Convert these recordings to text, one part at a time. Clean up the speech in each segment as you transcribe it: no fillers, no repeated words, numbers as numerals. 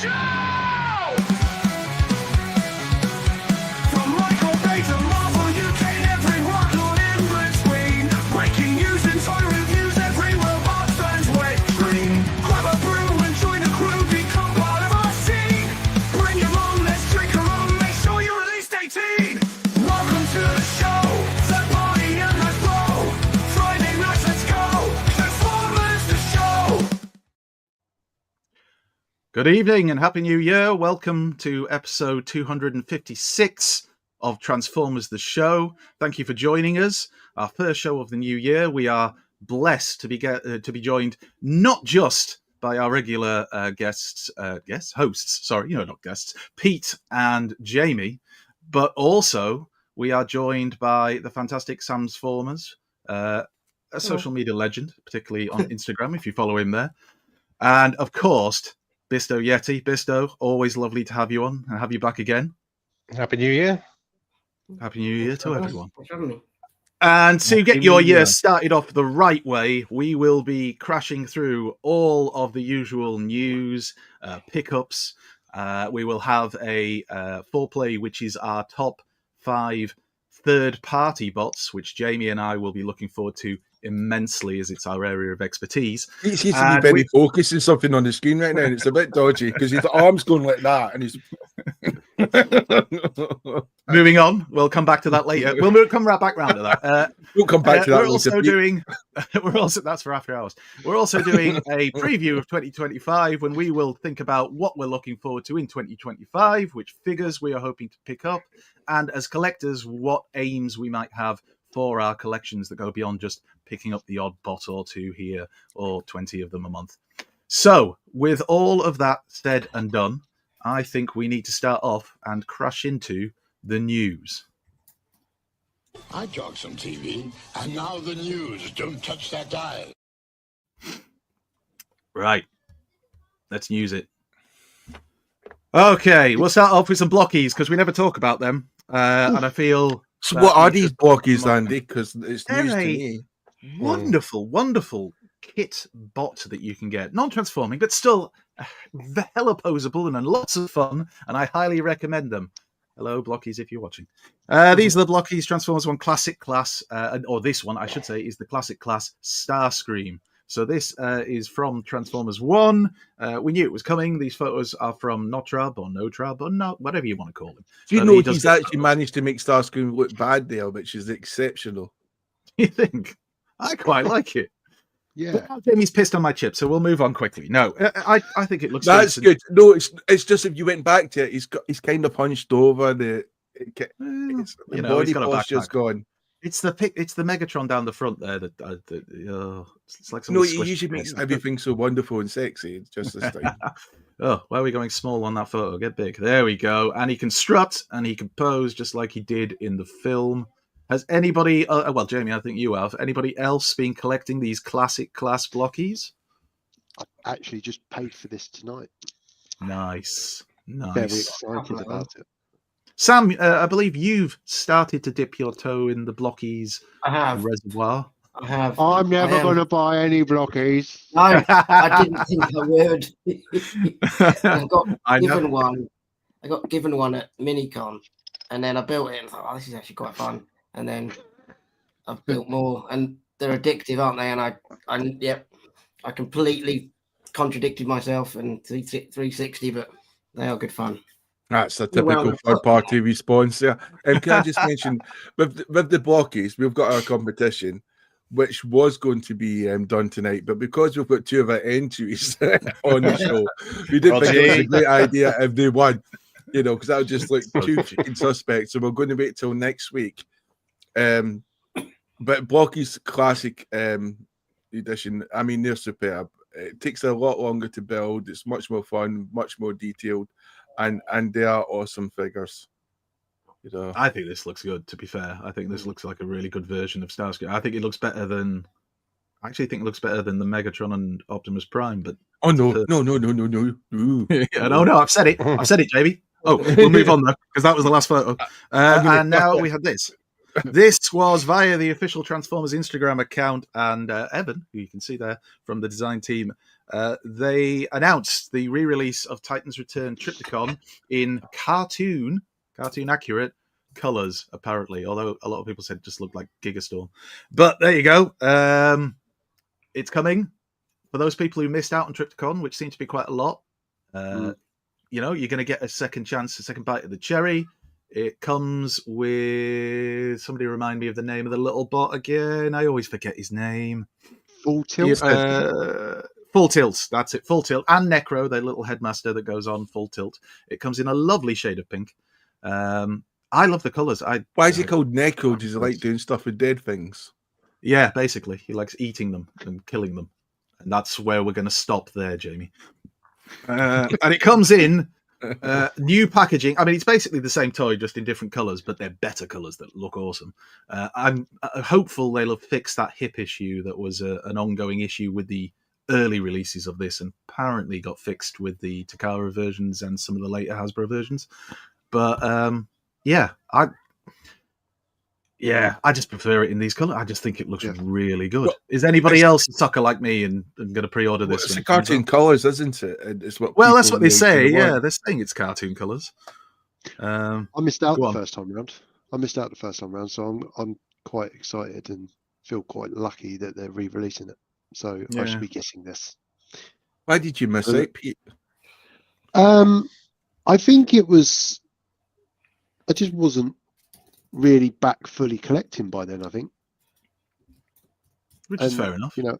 Show! From Michael Bay to Marvel, UK, everyone on input screen. Breaking news and toy reviews, every robot fans wet dream. Grab a brew and join the crew, become part of our scene. Bring your mom, let's drink her own, make sure you're at least 18. Welcome to the show, third party and Hasbro. Friday nights, let's go, Transformers the show. Good evening and Happy New Year. Welcome to episode 256 of Transformers the Show. Thank you for joining us. Our first show of the new year. We are blessed to be joined not just by our regular hosts, not guests, Pete and Jamie, but also we are joined by the fantastic Samsformers, a social media legend, particularly on Instagram if you follow him there. And of course, Bisto Yeti. Bisto, always lovely to have you on and have you back again. Happy New Year. Happy New Year to everyone. Thanks for having me. And to get your year started off the right way, we will be crashing through all of the usual news, pickups. We will have a foreplay, which is our top 5 third-party bots, which Jamie and I will be looking forward to immensely as it's our area of expertise. He seems to be very focused on something on the screen right now, and it's a bit dodgy because his arm's going like that, and he's moving on. We'll come back to that later. We'll come right back round to that. We'll come back to that. We're also doing. That's for after hours. We're also doing a preview of 2025 when we will think about what we're looking forward to in 2025, which figures we are hoping to pick up, and as collectors, what aims we might have for our collections that go beyond just picking up the odd bot or two here or 20 of them a month. So, with all of that said and done, I think we need to start off and crash into the news. I talk some TV, and now the news. Don't touch that dial. Right. Let's use it. Okay, we'll start off with some blockies because we never talk about them. And I feel... So what are these blockies, Andy? Because it's news to me. Wonderful, wonderful kit bot that you can get. Non-transforming, but still hella posable and lots of fun, and I highly recommend them. Hello, blockies, if you're watching. These are the blockies Transformers 1 Classic Class, or this one, I should say, is the Classic Class Starscream. So this is from Transformers 1. We knew it was coming. These photos are from Notrab or Notrab or not, whatever you want to call them. Do you know he's actually managed to make Starscream look bad there, which is exceptional. You think? I quite like it. Yeah. Jamie's pissed on my chip, so we'll move on quickly. No, I think it looks That's good. No, it's just if you went back to it, he's kind of hunched over. The body posture's gone. It's the Megatron down the front there it's like no, he usually makes everything so wonderful and sexy. It's just this thing. Oh, why are we going small on that photo? Get big. There we go. And he can strut and he can pose just like he did in the film. Has anybody, well, Jamie, I think you have, anybody else been collecting these classic class blockies? I actually just paid for this tonight. Nice. Very excited about it. Sam, I believe you've started to dip your toe in the blockies reservoir. I have. I'm never going to buy any blockies. No, I didn't think I would. I got given one at Minicon, and then I built it and thought, oh, this is actually quite fun. And then I've built more, and they're addictive, aren't they? And I completely contradicted myself and 360, but they are good fun. That's a typical third-party response there. Can I just mention, with the blockies, we've got our competition, which was going to be done tonight, but because we've got 2 of our entries on the show, we didn't think it was a great idea if they won, because that would just look too chicken suspect. So we're going to wait till next week. But Blocky's Classic edition, I mean, they're superb. It takes a lot longer to build. It's much more fun, much more detailed, and they are awesome figures. I think this looks good, to be fair. I think this looks like a really good version of Starscream. I think it looks better than... I actually think it looks better than the Megatron and Optimus Prime, but... Oh, no. No, I've said it. I've said it, Jamie. Oh, we'll move on, though, because that was the last photo. And now we have this. This was via the official Transformers Instagram account, and Evan, who you can see there from the design team, they announced the re-release of Titans Return Trypticon in cartoon accurate colors, apparently, although a lot of people said it just looked like Gigastorm. But there you go. It's coming. For those people who missed out on Trypticon, which seemed to be quite a lot, you know, you're going to get a second chance, a second bite of the cherry. It comes with, somebody remind me of the name of the little bot again. I always forget his name. Full Tilt. Full Tilt, that's it. Full Tilt and Necro, their little headmaster that goes on Full Tilt. It comes in a lovely shade of pink. I love the colours. Why is he called Necro? Does he like doing stuff with dead things? Yeah, basically. He likes eating them and killing them. And that's where we're going to stop there, Jamie. And it comes in new packaging. I mean, it's basically the same toy, just in different colours, but they're better colours that look awesome. I'm hopeful they'll have fixed that hip issue that was an ongoing issue with the early releases of this, and apparently got fixed with the Takara versions and some of the later Hasbro versions. But I just prefer it in these colours. I just think it looks really good. Is anybody else a sucker like me and going to pre-order this? It's cartoon colours, isn't it? It's what that's what they say. Yeah, they're saying it's cartoon colours. I missed out the first time round. So I'm quite excited and feel quite lucky that they're re-releasing it. So I should be guessing this. Why did you miss it, Pete? I think it was. I just wasn't really back fully collecting by then, I think. Which is fair enough. You know,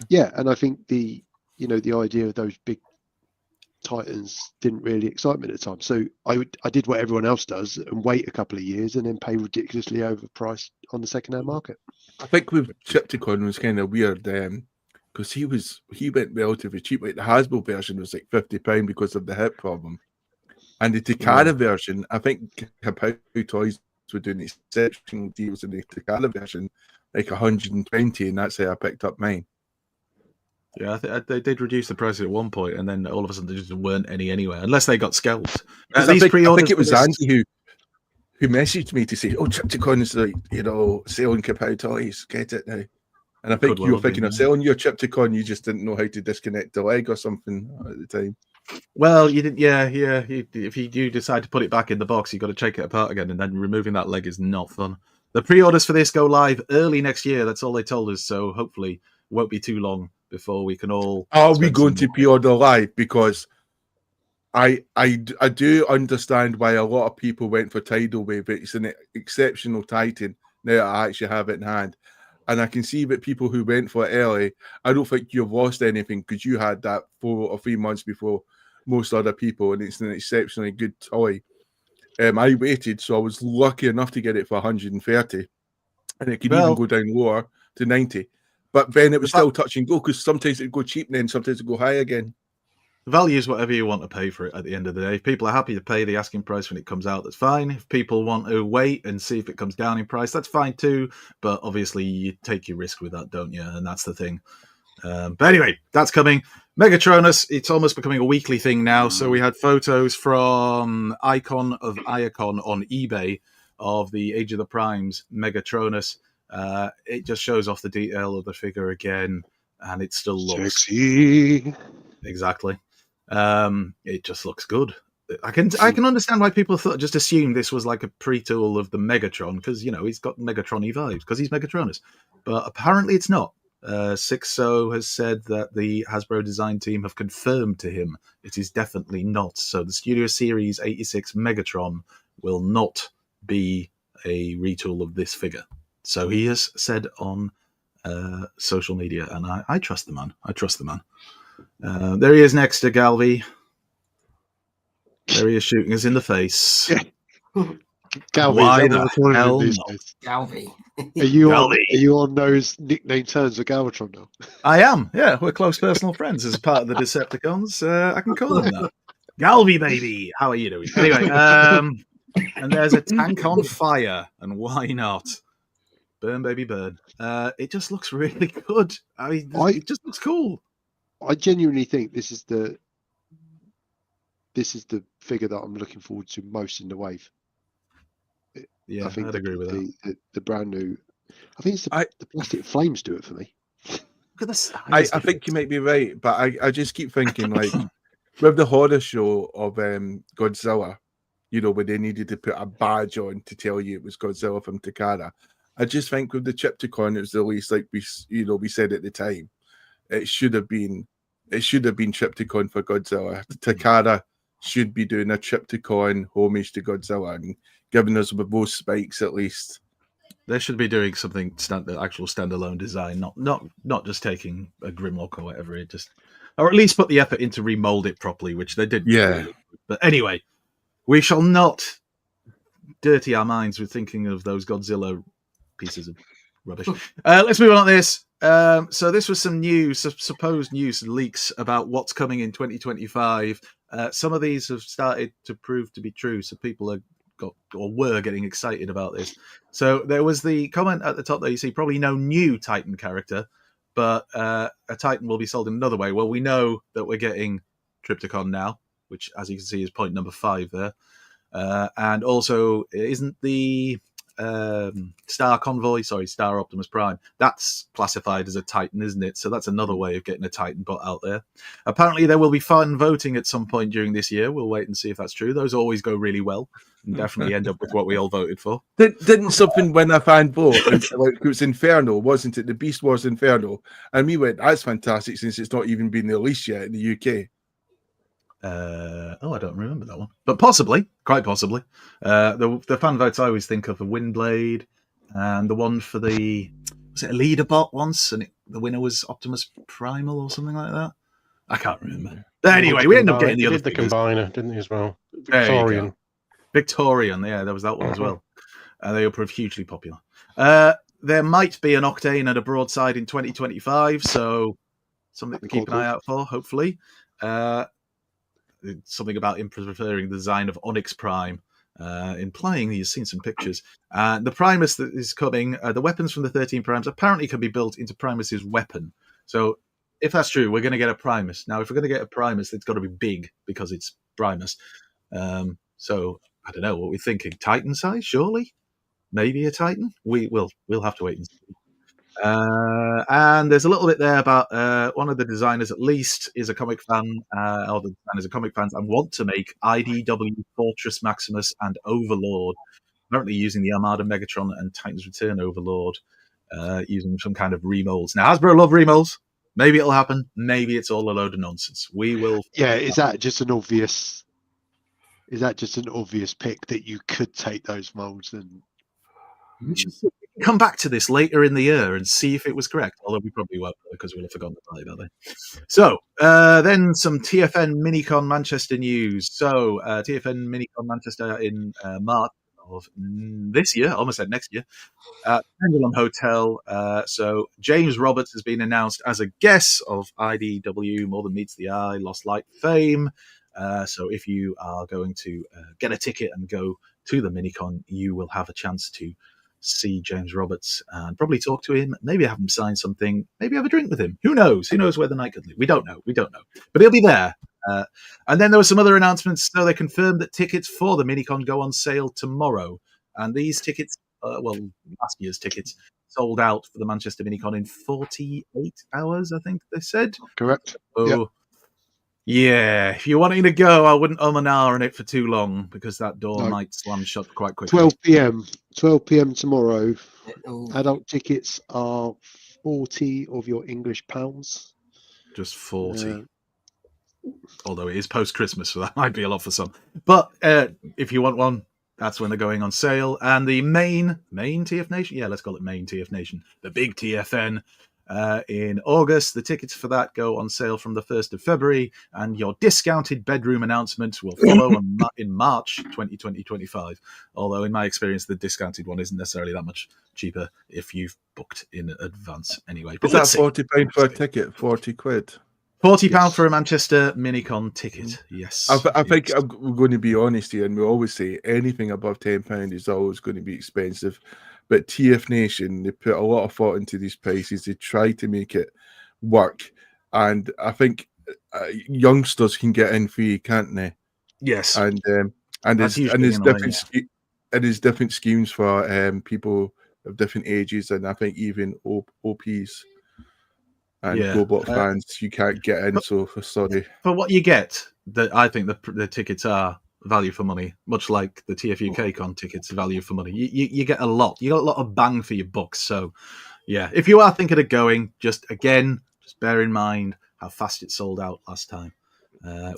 yeah, and I think the idea of those big Titans didn't really excite me at the time. So I did what everyone else does and wait a couple of years and then pay ridiculously overpriced on the second-hand market. I think with Trypticon was kind of weird because he went relatively cheap. Like the Hasbro version was like £50 because of the hip problem. And the Takara version, I think Kapow Toys were doing exceptional deals in the Takara version, like 120, and that's how I picked up mine. Yeah, they did reduce the price at one point, and then all of a sudden there just weren't any anywhere, unless they got scalped. I think it was Andy who messaged me to say, "Oh, Trypticon is like, selling Kapow Toys, get it now." And I think you were thinking of selling your Trypticon, you just didn't know how to disconnect the leg or something at the time. Well, you didn't. Yeah. If you decide to put it back in the box, you've got to take it apart again, and then removing that leg is not fun. The pre-orders for this go live early next year. That's all they told us. So hopefully, it won't be too long before we can all. Are we going to pre-order live? Because I do understand why a lot of people went for Tidal Wave. It's an exceptional Titan. Now I actually have it in hand. And I can see that people who went for it early, I don't think you've lost anything because you had that 4 or 3 months before most other people, and it's an exceptionally good toy. I waited, so I was lucky enough to get it for 130, and it could even go down lower to 90. But then it was still touch and go because sometimes it'd go cheap and then sometimes it'd go high again. The value is whatever you want to pay for it at the end of the day. If people are happy to pay the asking price when it comes out, that's fine. If people want to wait and see if it comes down in price, that's fine too. But obviously, you take your risk with that, don't you? And that's the thing. But anyway, that's coming. Megatronus, it's almost becoming a weekly thing now. So we had photos from Icon of Iacon on eBay of the Age of the Primes Megatronus. It just shows off the detail of the figure again, and it still looks sexy. Exactly. It just looks good. I can understand why people just assumed this was like a pre-tool of the Megatron because he's got Megatron-y vibes because he's Megatronus, but apparently it's not. Sixo has said that the Hasbro design team have confirmed to him it is definitely not. So the Studio Series 86 Megatron will not be a retool of this figure. So he has said on social media, and I trust the man. There he is next to Galvi. There he is shooting us in the face. Galvi, why the hell not? Galvi. Are you on those nickname terms with Galvatron now? I am. Yeah, we're close personal friends as part of the Decepticons. I can call him that. Galvi, baby. How are you doing? Anyway, and there's a tank on fire, and why not? Burn, baby, burn. It just looks really good. I mean, it just looks cool. I genuinely think this is the figure that I'm looking forward to most in the wave. Yeah, I think I'd agree with that. the brand new. I think it's the plastic flames do it for me. Look at the size I think you might be right, but I just keep thinking like with the horror show of Godzilla, you know, where they needed to put a badge on to tell you it was Godzilla from Takara. I just think with the Trypticon, it was the least like we said at the time. It should have been Trypticon for Godzilla. Takara should be doing a Trypticon homage to Godzilla and giving us with both spikes at least. They should be doing something actual standalone design, not just taking a Grimlock or whatever. Or at least put the effort into remold it properly, which they did. Yeah. But anyway, we shall not dirty our minds with thinking of those Godzilla pieces of rubbish. Let's move on to this. So this was some news, supposed news and leaks about what's coming in 2025. Some of these have started to prove to be true, so people were getting excited about this. So there was the comment at the top there, you see probably no new Titan character, but a Titan will be sold in another way. Well, we know that we're getting Trypticon now, which, as you can see, is point number 5 there. And also, isn't the Star Optimus Prime, that's classified as a Titan, isn't it? So that's another way of getting a Titan bot out there. Apparently there will be fun voting at some point during this year. We'll wait and see if that's true. Those always go really well and definitely end up with what we all voted for. Didn't something win a fan vote? Like, it was Inferno, wasn't it? The Beast Wars Inferno. And we went, that's fantastic since it's not even been released yet in the UK. I don't remember that one, but possibly, quite possibly. The fan votes I always think of the Windblade and the one for was it a leader bot once, and the winner was Optimus Primal or something like that. I can't remember. But anyway, we ended up getting the other. Did the combiner, didn't he, as well? Victorian, yeah, there was that one as well. They were proved hugely popular. There might be an Octane and a Broadside in 2025, so something to keep an eye out for, hopefully. Something about him preferring the design of Onyx Prime, implying he's seen some pictures. The Primus that is coming, the weapons from the 13 Primes apparently can be built into Primus's weapon. So if that's true, we're going to get a Primus. Now, if we're going to get a Primus, it's got to be big because it's Primus. So I don't know what we're thinking. Titan size, surely? Maybe a Titan? We'll have to wait and see. And there's a little bit there about one of the designers, at least, is a comic fan, or the designers are comic fans, and want to make IDW Fortress Maximus and Overlord, apparently using the Armada Megatron and Titans Return Overlord, using some kind of remolds. Now, Hasbro love remolds. Maybe it'll happen. Maybe it's all a load of nonsense. We will. Yeah, is that just an obvious pick that you could take those molds and? We should come back to this later in the year and see if it was correct, although we probably won't because we'll have forgotten about it, don't they? So, then some TFN Minicon Manchester news. So, TFN Minicon Manchester in March of this year, almost said next year, Pendulum Hotel. So, James Roberts has been announced as a guest of IDW More Than Meets the Eye, Lost Light fame. So, if you are going to get a ticket and go to the Minicon, you will have a chance to see James Roberts and probably talk to him, maybe have him sign something, maybe have a drink with him. Who knows where the night could lead. We don't know, but he'll be there. And then there were some other announcements. So they confirmed that tickets for the Minicon go on sale tomorrow, and these tickets, last year's tickets, sold out for the Manchester Minicon in 48 hours, I think they said. Correct. Oh, yeah, if you're wanting to go, I wouldn't and ahh on it for too long because that door might slam shut quite quickly. 12 p.m. tomorrow. Adult tickets are 40 of your English pounds. Just 40. Although it is post-Christmas, so that might be a lot for some. But if you want one, that's when they're going on sale. And the main TF Nation? Yeah, let's call it main TF Nation. The big TFN. In August. The tickets for that go on sale from the 1st of February, and your discounted bedroom announcement will follow in March 2025. Although, in my experience, the discounted one isn't necessarily that much cheaper if you've booked in advance anyway. But is that £40 for a ticket? 40 quid? £40 for a Manchester Minicon ticket, yes. I think I'm going to be honest here, and we always say anything above £10 is always going to be expensive. But TF Nation, they put a lot of thought into these prices. They try to make it work. And I think youngsters can get in free, can't they? Yes. And there's different there's different schemes for people of different ages, and I think even OPs and GoBot fans you can't get in. So sorry for what you get. I think the tickets are value for money, much like the TFUK con tickets are value for money. You get a lot. You got a lot of bang for your bucks. So yeah, if you are thinking of going, just bear in mind how fast it sold out last time.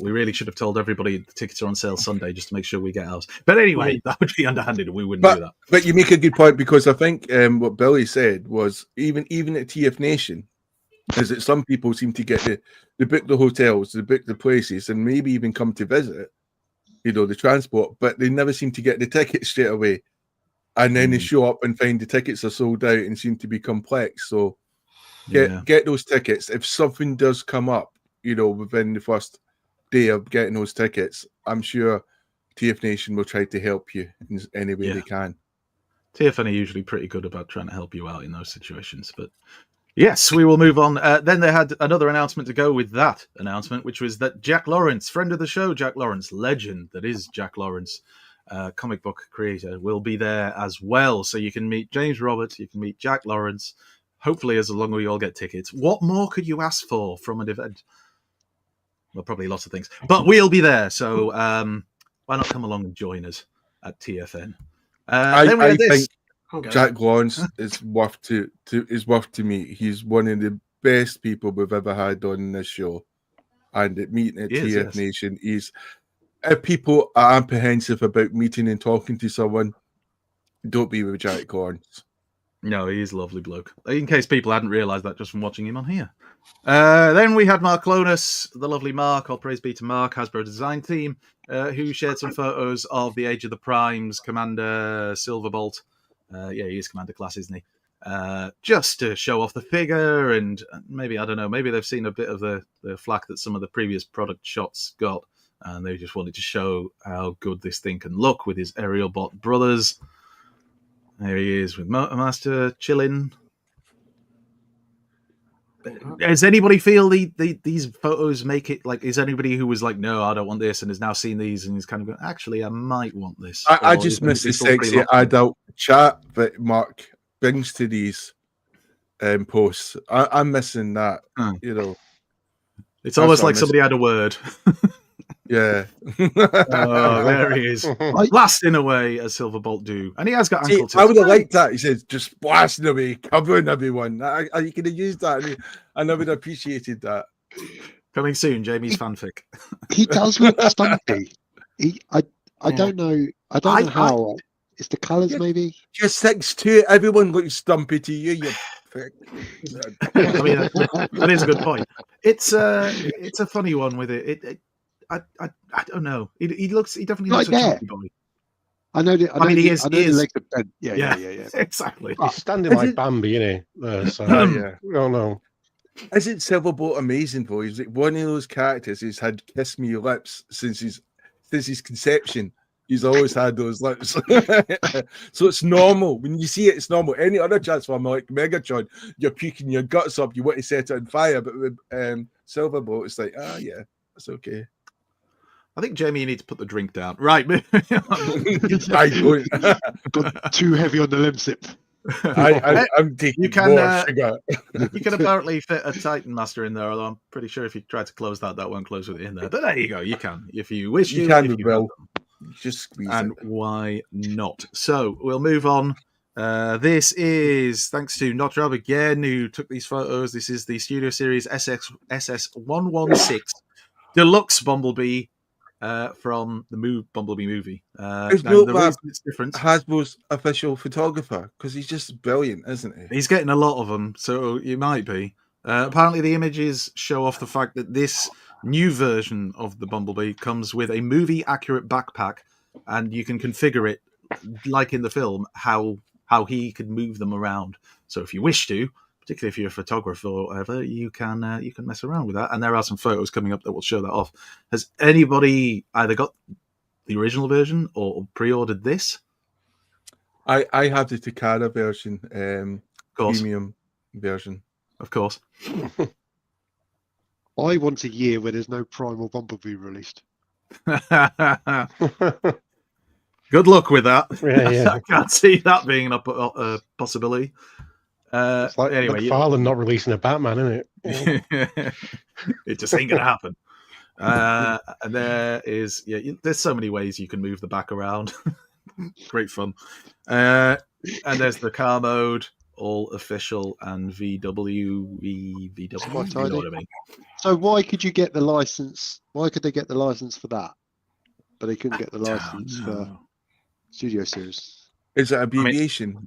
We really should have told everybody the tickets are on sale Sunday just to make sure we get ours. But anyway, that would be underhanded. We wouldn't do that. But you make a good point, because I think what Billy said was even at TF Nation, is that some people seem to get they book the hotels, they book the places, and maybe even come to visit, the transport, but they never seem to get the tickets straight away. And then they show up and find the tickets are sold out and seem to be complex. So get those tickets. If something does come up, within the first day of getting those tickets, I'm sure TF Nation will try to help you in any way they can. TFN are usually pretty good about trying to help you out in those situations. But yes, we will move on. Then they had another announcement to go with that announcement, which was that Jack Lawrence, friend of the show, Jack Lawrence, legend that is Jack Lawrence, comic book creator, will be there as well. So you can meet James Roberts, you can meet Jack Lawrence, hopefully as long as we all get tickets. What more could you ask for from an event? Well, probably lots of things, but we'll be there. So why not come along and join us at TFN? I think Jack Lawrence is worth to meet. He's one of the best people we've ever had on this show, and at meeting at TF Nation, if people are apprehensive about meeting and talking to someone, don't be with Jack Lawrence. No, he is a lovely bloke. In case people hadn't realised that just from watching him on here. Then we had Mark Lonas, the lovely Mark, all praise be to Mark, Hasbro design team, who shared some photos of the Age of the Primes, Commander Silverbolt. He is Commander class, isn't he? Just to show off the figure, and maybe, I don't know, maybe they've seen a bit of the flack that some of the previous product shots got, and they just wanted to show how good this thing can look with his Aerial Bot brothers. There he is with Motormaster chilling. Does anybody feel these photos make it like? Is anybody who was like, no, I don't want this, and has now seen these and is kind of going, actually, I might want this? I just miss the sexy adult chat that Mark brings to these posts. I'm missing that. It's almost like somebody had a word. Yeah. Oh, there he is. Blasting away as Silverbolt do. And he has got ankle tips. I would have liked that. He says, just blasting away, covering everyone. You could have used that. And I would have appreciated that. Coming soon, Jamie's fanfic. He does look stumpy. I don't know. I don't know how. It's the colours, maybe? You're 6'2". Everyone looks stumpy to you, you prick. I mean, that is a good point. It's a funny one with it. I don't know. He definitely looks like a chunky boy. I know. I mean, he is. The legs are bent. Yeah. Exactly. He's standing like Bambi, isn't he? So, yeah. Oh no. Isn't Silverbolt amazing though? He's like one of those characters who's had kiss me lips since his conception. He's always had those lips. So it's normal. When you see it, it's normal. Any other Transformer like Megatron, you're puking your guts up, you want to set it on fire. But with Silverbolt, it's like, yeah, that's okay. I think, Jamie, you need to put the drink down. Right. Got too heavy on the limb sip. I'm taking more sugar. You can apparently fit a Titan Master in there, although I'm pretty sure if you try to close that won't close with it in there. But there you go. You can. If you wish you can, Will. Just squeeze and it. Why not? So we'll move on. This is thanks to Notrab again, who took these photos. This is the Studio Series SS116 Deluxe Bumblebee from the Bumblebee movie. The reason it's different. Hasbro's official photographer, because he's just brilliant, isn't he? He's getting a lot of them, so it might be. Apparently, the images show off the fact that this new version of the Bumblebee comes with a movie-accurate backpack, and you can configure it, like in the film, how he could move them around. So if you wish to, particularly if you're a photographer or whatever, you can mess around with that. And there are some photos coming up that will show that off. Has anybody either got the original version or pre-ordered this? I have the Takara version, premium version. Of course. I want a year where there's no Primal Bumblebee released. Good luck with that. Yeah. I can't see that being a possibility. It's like Anyway, McFarlane not releasing a Batman, isn't it? it just ain't gonna happen. And there is, there's so many ways you can move the back around. Great fun. And there's the car mode, all official, and VW. You know what I mean? So why could you get the license? Why could they get the license for that, but they couldn't get the license for Studio Series? Is it abbreviation?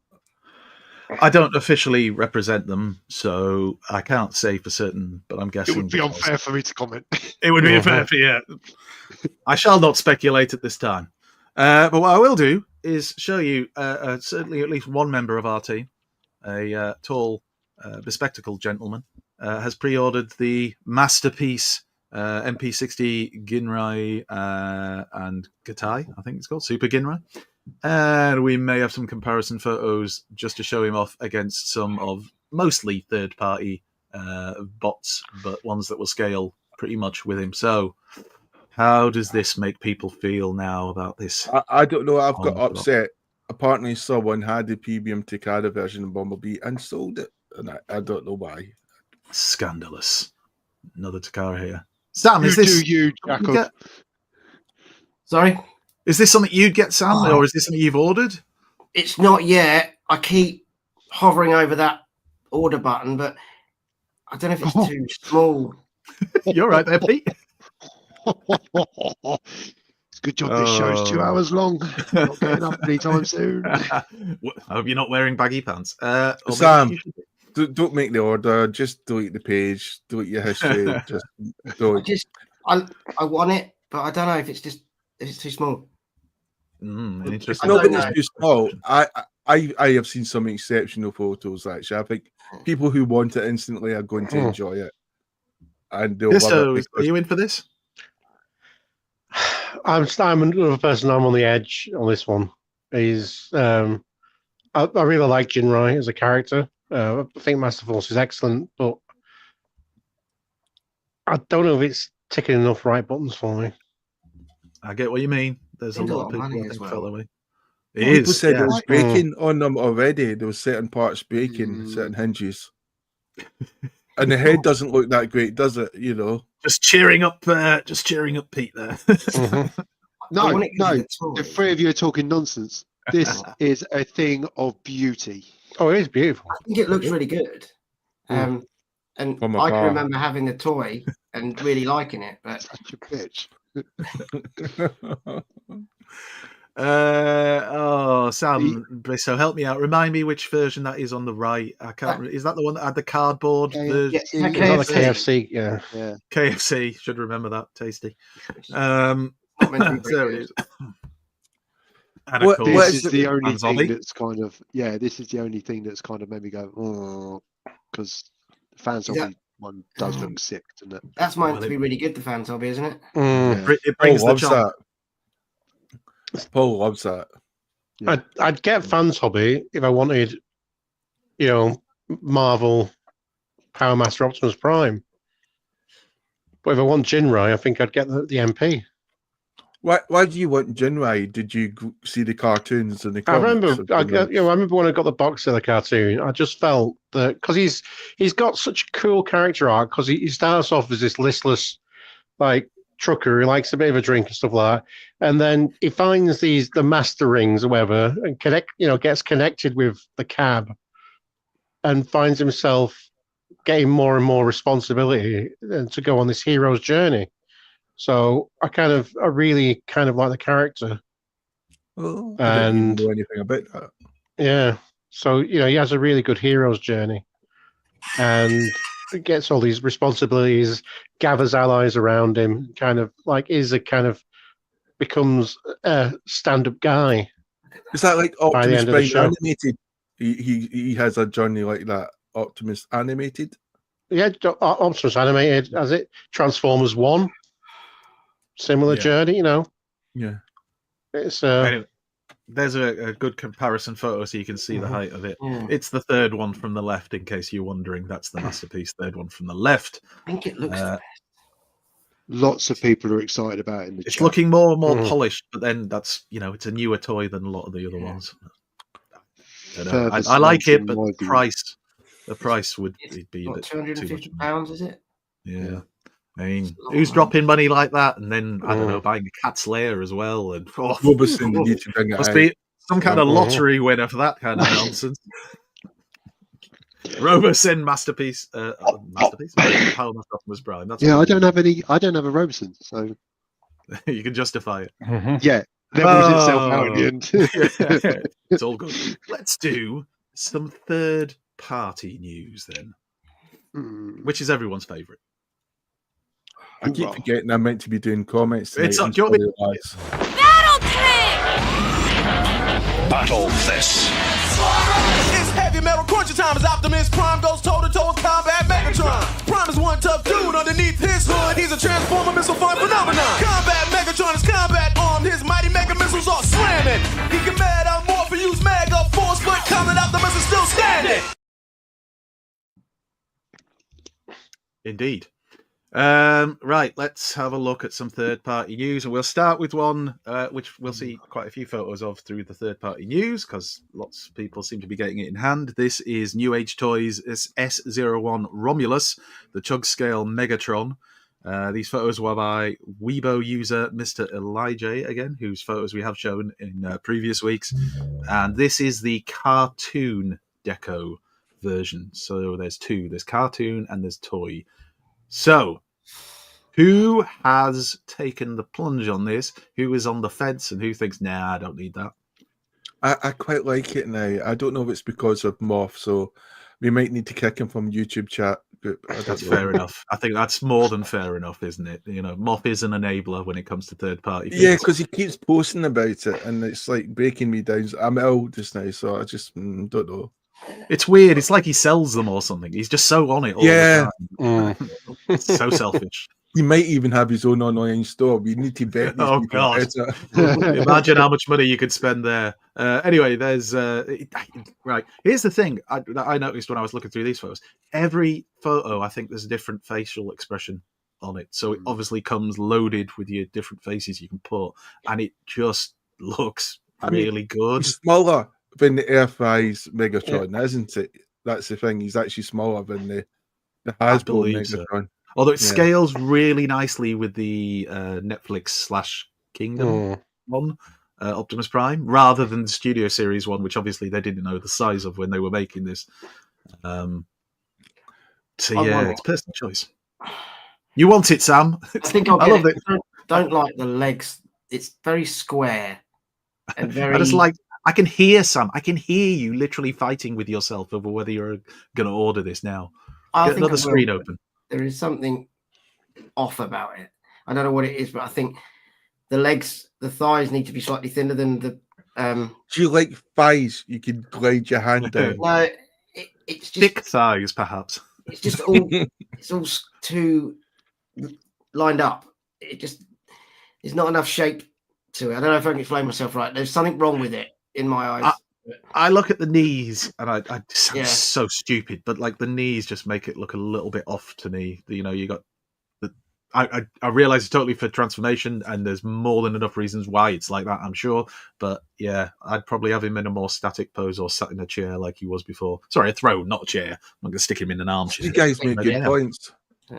I don't officially represent them, so I can't say for certain, but I'm guessing It would be unfair for me to comment. It would be unfair for you. I shall not speculate at this time. But what I will do is show you certainly at least one member of our team, a tall, bespectacled gentleman, has pre-ordered the Masterpiece MP60 Ginrai and Gatai, I think it's called, Super Ginrai. And we may have some comparison photos just to show him off against some of mostly third-party bots, but ones that will scale pretty much with him. So how does this make people feel now about this? I don't know. I've got upset. Apparently, someone had the premium Takada version of Bumblebee and sold it, and I don't know why. Scandalous. Another Takara here. Sam, is this Jacob? Sorry? Is this something you'd get, Sam, or is this something you've ordered? It's not yet. I keep hovering over that order button, but I don't know if it's too small. You're right there, Pete. It's a good job this show's 2 hours long. Not getting up anytime soon. I hope you're not wearing baggy pants. Sam, don't make the order. Just delete the page. Delete your history. Just don't. I want it, but I don't know if it's too small. Interesting. No, but it's too small. I have seen some exceptional photos. Actually, I think people who want it instantly are going to enjoy it, and they'll love it. Are you in for this? I'm another person. I'm on the edge on this one. I really like Jinrai as a character. I think Master Force is excellent, but I don't know if it's ticking enough right buttons for me. I get what you mean. There's a lot of people money I as think well. felt that way. People said it was breaking on them already. There was certain parts breaking, certain hinges. And the head doesn't look that great, does it? You know. Just cheering up Pete there. No, the three of you are talking nonsense. This is a thing of beauty. Oh, it is beautiful. I think it looks really good. And I can remember having the toy and really liking it. But such a bitch. Sam Bristow, help me out. Remind me which version that is on the right. I can't. Is that the one that had the cardboard version? It's on the KFC. Yeah. KFC. Should remember that. Tasty. There it is. This is the only thing that's kind of This is the only thing that's kind of made me go, oh, because the Fans Hobby one does look sick, doesn't it? That's meant to be really good. The Fans Hobby, isn't it? It brings the charm. Paul loves that. Yeah. I'd get Fans Hobby if I wanted, Marvel Power Master Optimus Prime. But if I want Jinrai, I think I'd get the MP. Why do you want Jinrai? Did you see the cartoons and the comics? I remember when I got the box of the cartoon. I just felt that because he's got such a cool character arc. Because he starts off as this listless, trucker who likes a bit of a drink and stuff like that, and then he finds the master rings or whatever, and gets connected with the cab, and finds himself getting more and more responsibility to go on this hero's journey. So I really kind of like the character. Well, I don't know anything about that. Yeah. So, he has a really good hero's journey and gets all these responsibilities, gathers allies around him, becomes a stand-up guy. Is that like Optimus Prime animated? He has a journey like that. Optimus animated? Yeah, Optimus animated, has it? Transformers 1. Similar journey, Yeah. It's anyway, there's a good comparison photo so you can see the height of it. It's the third one from the left, in case you're wondering. That's the Masterpiece, third one from the left. I think it looks the best. lots of people are excited about it in the It's chat. looking more and more Mm. polished, but then that's it's a newer toy than a lot of the other ones. I don't know. Further I like it, cementing but my the price would It's be a what, bit too much. £250, is it? Yeah. I mean, It's a lot who's of money. dropping money like that? And then, I don't know, Mm. buying a Cat's Lair as well. And Robertson need to bring it must out. be some kind of Mhm. lottery winner for that kind of nonsense. Roberson masterpiece. Masterpiece? Power Master Optimus Prime. That's Yeah, what I don't have any. I don't have a Robeson, so you can justify it. yeah, levels itself out in the end. It's all good. Let's do some third-party news then. Mm. Which is everyone's favourite? I keep forgetting I'm meant to be doing comments tonight. It's I'm do you want me- sorry, lads. Battle this. It's heavy metal cruncher time as Optimus Prime goes toe-to-toe with Combat Megatron. Prime is one tough dude underneath his hood. He's a transformer missile fire phenomenon. Combat Megatron is combat armed. His mighty mega missiles are slamming. He can mad out more for use mega force, but Combat Optimus is still standing. Indeed. Right, let's have a look at some third-party news, and we'll start with one which we'll see quite a few photos of through the third-party news because lots of people seem to be getting it in hand. This is New Age Toys S01 Romulus, the Chug Scale Megatron. These photos were by Weibo user Mr. Elijah again, whose photos we have shown in previous weeks, and this is the cartoon deco version. So there's two: there's cartoon and there's toy. So, who has taken the plunge on this? Who is on the fence and who thinks, nah, I don't need that? I quite like it now. I don't know if it's because of Moth, so we might need to kick him from YouTube chat. But I don't That's know. fair enough. I think that's more than fair enough, isn't it? Moth is an enabler when it comes to third party. Yeah, because he keeps posting about it, and it's like breaking me down. I'm ill just now, so I just don't know. It's weird. It's like he sells them or something. He's just so on it all Yeah. the time. It's so selfish. He might even have his own online store. We need to bet. Oh, God. Imagine how much money you could spend there. Anyway, there's right. Here's the thing that I noticed when I was looking through these photos. Every photo, I think there's a different facial expression on it. So it obviously comes loaded with your different faces you can put, and it just looks really good. He's smaller than the Earthrise Megatron, isn't it? That's the thing. He's actually smaller than the Hasbro believe so. Megatron. Although it Yeah. scales really nicely with the Netflix / Kingdom one, Optimus Prime, rather than the Studio Series one, which obviously they didn't know the size of when they were making this. So yeah, it's personal choice. You want it, Sam? I think I'll I get love it. I don't like the legs. It's very square and very. I just like. I can hear Sam. I can hear you literally fighting with yourself over whether you're going to order this now. I Get think another I will, screen but open. There is something off about it. I don't know what it is, but I think the legs, the thighs need to be slightly thinner than the. Do you like thighs? You can glide your hand down. No, it's just Thick thighs, perhaps. It's just all it's all too lined up. It just there's not enough shape to it. I don't know if I can explain myself right. There's something wrong with it in my eyes. I look at the knees, and I sound Yeah. so stupid, but like the knees just make it look a little bit off to me. You got the. I realize it's totally for transformation, and there's more than enough reasons why it's like that, I'm sure. But yeah, I'd probably have him in a more static pose or sat in a chair like he was before. Sorry, a throne, not a chair. I'm not going to stick him in an armchair. You guys make But good yeah. points.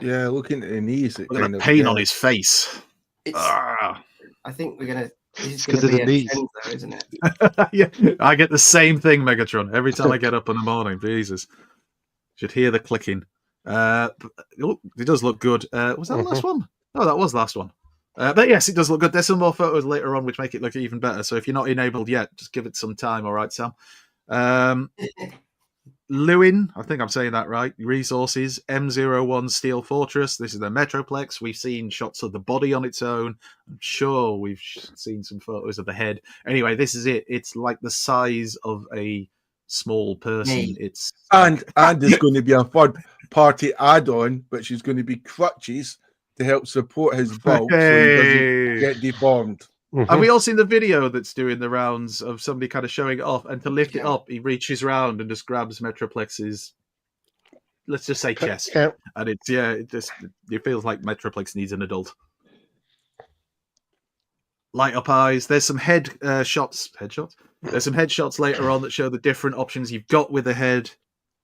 Yeah, looking at the knees, it Look at kind the of pain on his face. It's, Ah. I think we're gonna. This is It's going 'cause to of be the a knees. trend, though, isn't it? Yeah, I get the same thing, Megatron, every time I get up in the morning. Jesus, should hear the clicking. It does look good. Was that the last one? Oh, that was the last one. But yes, it does look good. There's some more photos later on which make it look even better. So if you're not enabled yet, just give it some time. All right, Sam. Lewin, I think I'm saying that right. Resources, M01 Steel Fortress. This is the Metroplex. We've seen shots of the body on its own. I'm sure we've seen some photos of the head. Anyway, this is it. It's like the size of a small person. Me. It's And there's going to be a third party add-on, which is going to be crutches to help support his bulk so he doesn't get deformed. Have we all seen the video that's doing the rounds of somebody kind of showing it off? And to lift it up, he reaches round and just grabs Metroplex's let's just say chess, Yeah. and it feels like Metroplex needs an adult. Light up eyes. There's some headshots. There's some headshots later on that show the different options you've got with the head.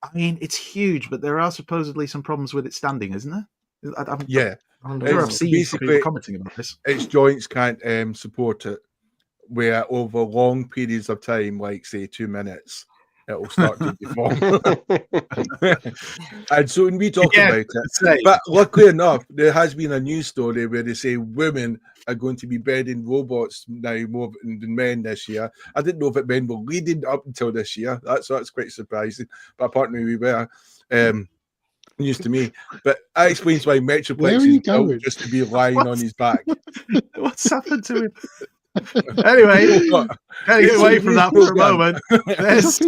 I mean, it's huge, but there are supposedly some problems with it standing, isn't there? Yeah, I'm sure I've seen people commenting about this. Its joints can't support it, where over long periods of time, like say 2 minutes, it will start to deform. And so when we talk about it, but luckily enough, there has been a news story where they say women are going to be bedding robots now more than men this year. I didn't know if men were leading up until this year. That's quite surprising. But apparently we were. News to me. But that explains why Metroplex is built just to be lying on his back. What's happened to him? Anyway, getting away from that for a moment, there's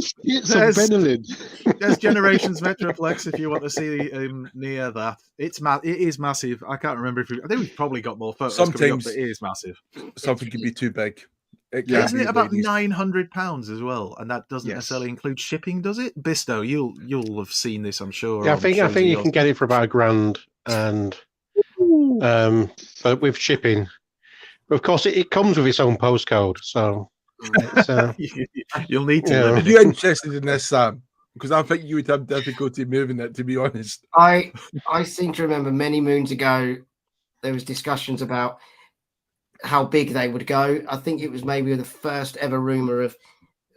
Generations Metroplex if you want to see near that. It is massive. I can't remember I think we've probably got more photos. Sometimes up, it is massive. Something can be too big. Isn't it about £900 as well? And that doesn't necessarily include shipping, does it? Bisto, you'll have seen this, I'm sure. Yeah, I think you can get it for about £1,000, and but with shipping. Of course, it comes with its own postcode, so you'll need to. Are you interested in this, Sam? Because I think you would have difficulty moving it, to be honest. I seem to remember many moons ago there was discussions about how big they would go. I think it was maybe the first ever rumor of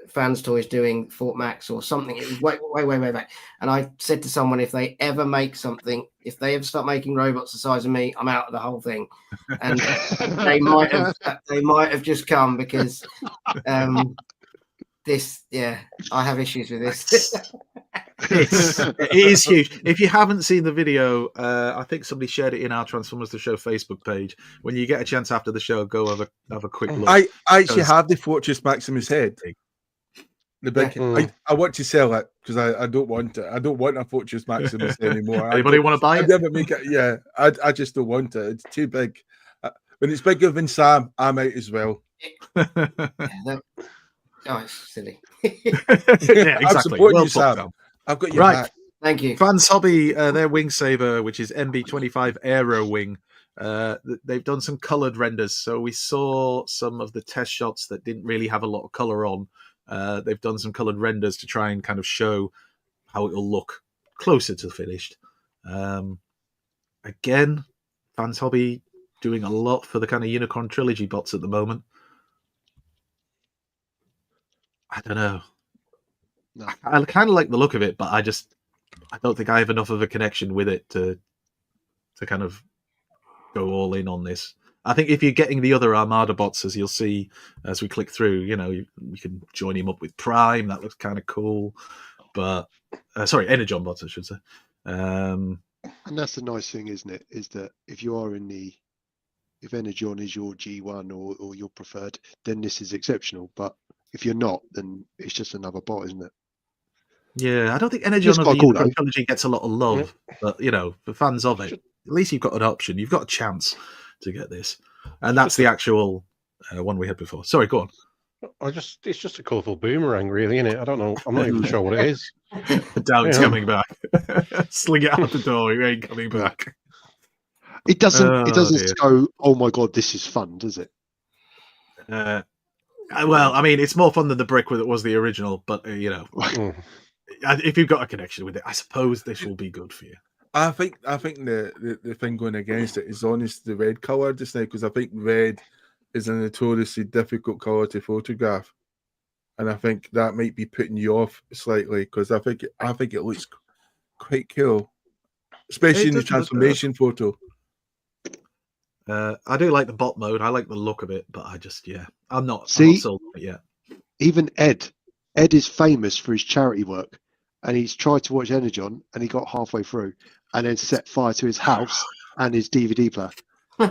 Fans Toys doing Fort Max or something. It was way back. And I said to someone, if they ever make something, if they ever start making robots the size of me, I'm out of the whole thing. And they might have just come because I have issues with this. It is huge. If you haven't seen the video, I think somebody shared it in our Transformers the Show Facebook page. When you get a chance after the show, go have a quick look. I actually have the Fortress Maximus head. The big. I want to sell it because I don't want it. I don't want a Fortress Maximus anymore. Anybody want to buy it? I'd never make it. Yeah, I just don't want it. It's too big. When it's bigger than Sam, I'm out as well. It's silly. Exactly. I'm supporting you, Sam. I've got your back. Thank you. Fans Hobby, their Wing Saber, which is MB25 Aero Wing. They've done some coloured renders, so we saw some of the test shots that didn't really have a lot of colour on. They've done some coloured renders to try and kind of show how it will look closer to finished. Again, Fans Hobby doing a lot for the kind of Unicorn Trilogy bots at the moment. I don't know. No. I kind of like the look of it, but I don't think I have enough of a connection with it to kind of go all in on this. I think if you're getting the other Armada bots, as you'll see as we click through, you can join him up with Prime. That looks kind of cool. But Energon bots, I should say. And that's the nice thing, isn't it? Is that if you are if Energon is your G1 or your preferred, then this is exceptional. But if you're not, then it's just another bot, isn't it? Yeah, I don't think Energon of the Unicorn Trilogy gets a lot of love, but for fans of it, at least you've got an option. You've got a chance to get this, and that's the actual one we had before. Sorry, go on. It's just a colourful boomerang, really, isn't it? I don't know. I'm not even sure what it is. Down's coming back. Sling it out the door. He ain't coming back. It doesn't go, oh my god, this is fun, does it? Well, I mean, it's more fun than the brick that was the original, but if you've got a connection with it, I suppose this will be good for you. I think the thing going against it is honestly the red colour just now, because I think red is a notoriously difficult colour to photograph, and I think that might be putting you off slightly because I think it looks quite cool, especially in the transformation photo. I do like the bot mode. I like the look of it, but I'm not sold on it yet. Even Ed is famous for his charity work, and he's tried to watch Energon, and he got halfway through, and then set fire to his house and his DVD player.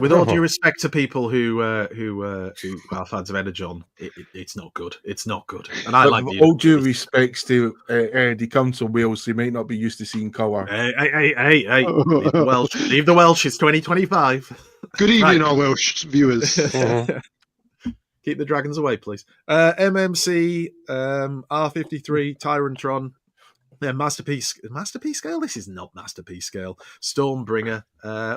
With all due respect to people who are fans of Energon, it's not good. It's not good. And I like all due respects to Eddie comes from Wales, he might not be used to seeing colour. Hey! Leave the Welsh. It's 2025. Good evening, our Welsh viewers. Keep the dragons away, please. MMC, R53, Tyrantron. Yeah, masterpiece scale. This is not masterpiece scale. Stormbringer,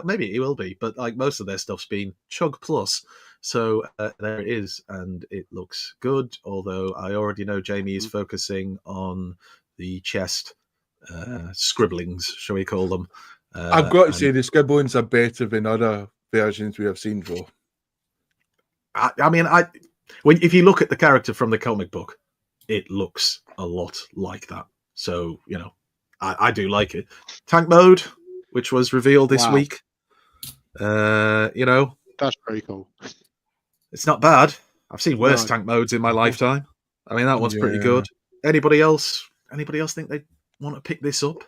maybe it will be, but like most of their stuff's been Chug Plus. So there it is, and it looks good. Although I already know Jamie is focusing on the chest scribblings, shall we call them? I've got to say the scribblings are better than other versions we have seen for. I mean, if you look at the character from the comic book, it looks a lot like that. So, you know, I do like it. Tank mode, which was revealed this week. You know, That's very cool. it's not bad. I've seen worse tank modes in my lifetime. I mean, that one's pretty good. Anybody else think they want to pick this up?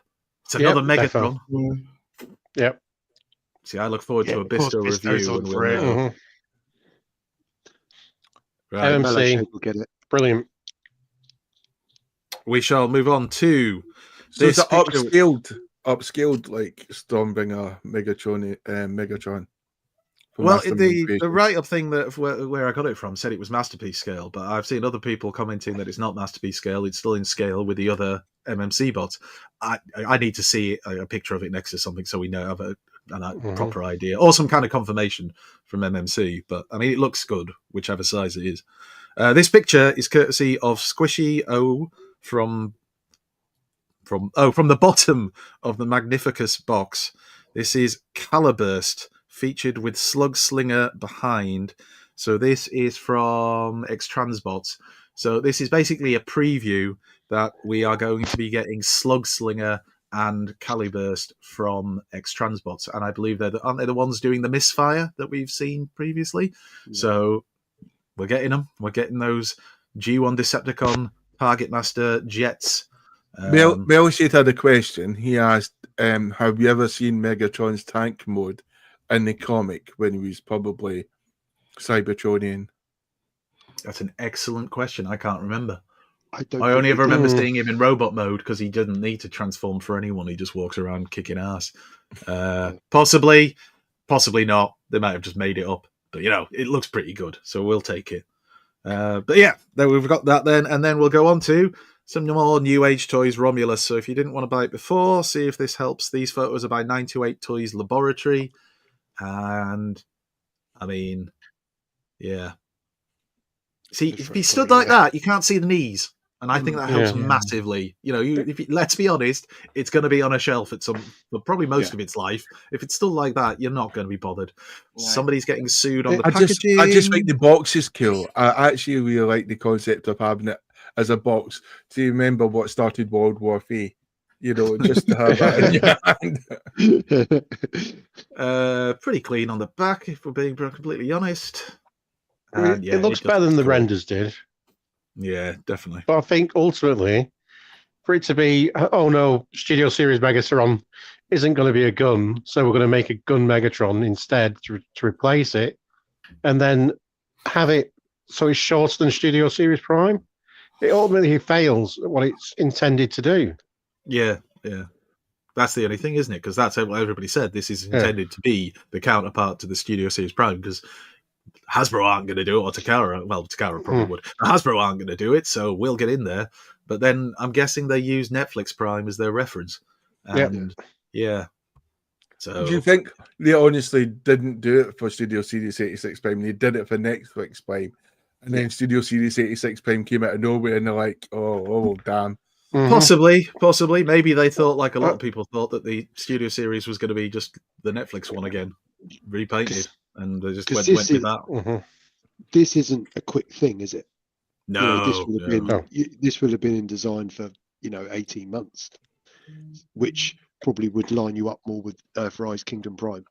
It's another Megatron. Yep. See, I look forward to a Bisto review. And we'll right. MMC, will get it. brilliant. We shall move on to So this it's picture. upscaled like Stormbringer, Megatron. from Well, Master the Creation. write-up thing that where I got it from said it was masterpiece scale, but I've seen other people commenting that it's not masterpiece scale. It's still in scale with the other MMC bots. I need to see a picture of it next to something so we know have a proper idea, or some kind of confirmation from MMC. But I mean, it looks good, whichever size it is. This picture is courtesy of Squishy O from the bottom of the Magnificus box. This is Caliburst, featured with Slug Slinger behind. So this is from X-Transbots. So this is basically a preview that we are going to be getting Slug Slinger and Caliburst from X-Transbots. And I believe aren't they the ones doing the misfire that we've seen previously? Yeah. So we're getting them. We're getting those G1 Decepticon Target Master jets. Mel Shade had a question. He asked, have you ever seen Megatron's tank mode in the comic when he was probably Cybertronian? That's an excellent question. I can't remember. I don't only ever remember seeing him in robot mode because he didn't need to transform for anyone. He just walks around kicking ass. Possibly not. They might have just made it up. But, you know, it looks pretty good, so we'll take it. But yeah, then we've got that then. And then we'll go on to some more New Age Toys Romulus. So if you didn't want to buy it before, see if this helps. These photos are by 928 Toys Laboratory. And, I mean, yeah. See, if he stood like that, you can't see the knees. And I think that helps massively. You know, let's be honest, it's going to be on a shelf at probably most of its life. If it's still like that, you're not going to be bothered. Right. Somebody's getting sued on the packaging. I just think the box is cool. I actually really like the concept of having it as a box. Do you remember what started World War III? You know, just to have that in your hand. Pretty clean on the back, if we're being completely honest. It looks better than the renders did. Yeah, definitely. But I think ultimately, for it to be, oh no, Studio Series Megatron isn't going to be a gun, so we're going to make a gun Megatron instead to replace it, and then have it so it's shorter than Studio Series Prime. It ultimately fails at what it's intended to do. Yeah. That's the only thing, isn't it? Because that's what everybody said. This is intended to be the counterpart to the Studio Series Prime, because Hasbro aren't going to do it, or Takara. Well, Takara probably would. Hasbro aren't going to do it, so we'll get in there. But then I'm guessing they use Netflix Prime as their reference. And yeah. So do you think they honestly didn't do it for Studio Series 86 Prime? They did it for Netflix Prime, and then Studio Series 86 Prime came out of nowhere, and they're like, "Oh, damn." Possibly. Maybe they thought, like a lot of people thought, that the Studio Series was going to be just the Netflix one again, repainted, and they just went with that. This isn't a quick thing, is it? No, this would have been in design for 18 months, which probably would line you up more with Earthrise Kingdom Prime.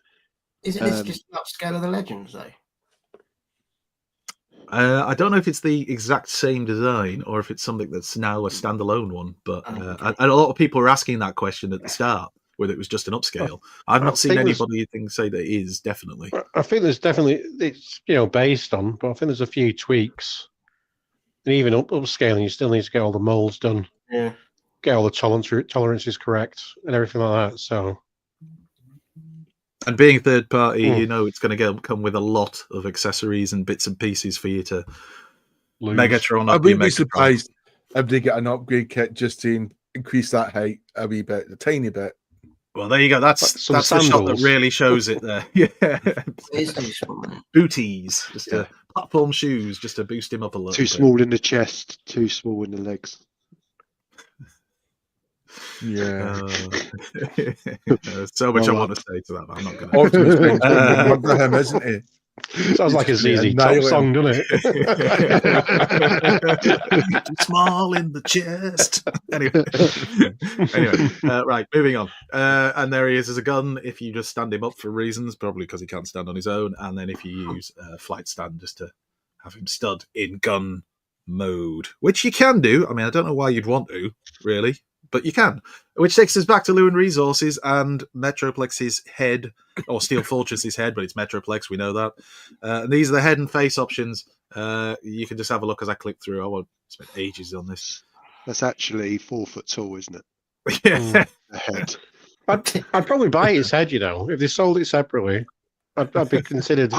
Isn't this just an upscale of the Legends, though? I don't know if it's the exact same design or if it's something that's now a standalone one, but a lot of people were asking that question at the start, whether it was just an upscale. I've not seen anybody say that it is, definitely. I think there's definitely, it's based on, but I think there's a few tweaks. And even upscaling, you still need to get all the molds done. Yeah. Get all the tolerances correct and everything like that. So. And being third party, it's going to come with a lot of accessories and bits and pieces for you to Megatron. I wouldn't be surprised if they get an upgrade kit just saying increase that height a wee bit, a tiny bit. Well, there you go. That's Some the shot that sandals. really shows it there. Yeah, It's too small. booties, just platform shoes, just to boost him up a little. Too bit. small in the chest, too small in the legs. Yeah. There's so much I Well, want to say to that, but I'm not going to. Optimus Prime's going to murder him, isn't he? Sounds like a ZZ Top annihilate song, doesn't it? Too small in the chest. Anyway, right, moving on. And there he is as a gun. If you just stand him up for reasons, probably because he can't stand on his own, and then if you use flight stand just to have him stud in gun mode, which you can do. I mean, I don't know why you'd want to, really, but you can. Which takes us back to Lewin Resources and Metroplex's head, or Steel Fortress's head, but it's Metroplex, we know that. And these are the head and face options. You can just have a look as I click through. I won't spend ages on this. That's actually 4 foot tall, isn't it? Yeah. The head. I'd probably buy his head, you know, if they sold it separately. I'd be considered.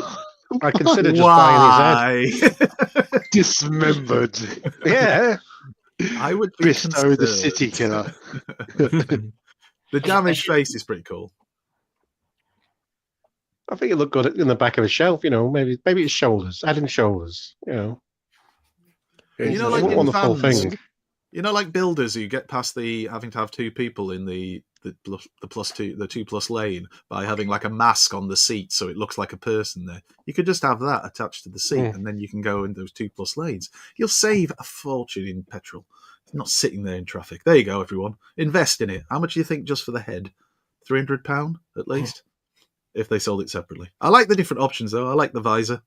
I consider just buying his head. Why? Dismembered. Yeah. I would be Bristow, the concerned. city killer. The damaged face is pretty cool. I think it looked good in the back of a shelf, you know. Maybe his shoulders, head and shoulders, you know. You know, I like wouldn't in want the full vans, thing. you know, like builders who get past the having to have two people in the 2+ lane by having like a mask on the seat so it looks like a person there. You could just have that attached to the seat and then you can go in those 2+ lanes. You'll save a fortune in petrol. Not sitting there in traffic. There you go, everyone. Invest in it. How much do you think just for the head? £300 at least, if they sold it separately. I like the different options though. I like the visor.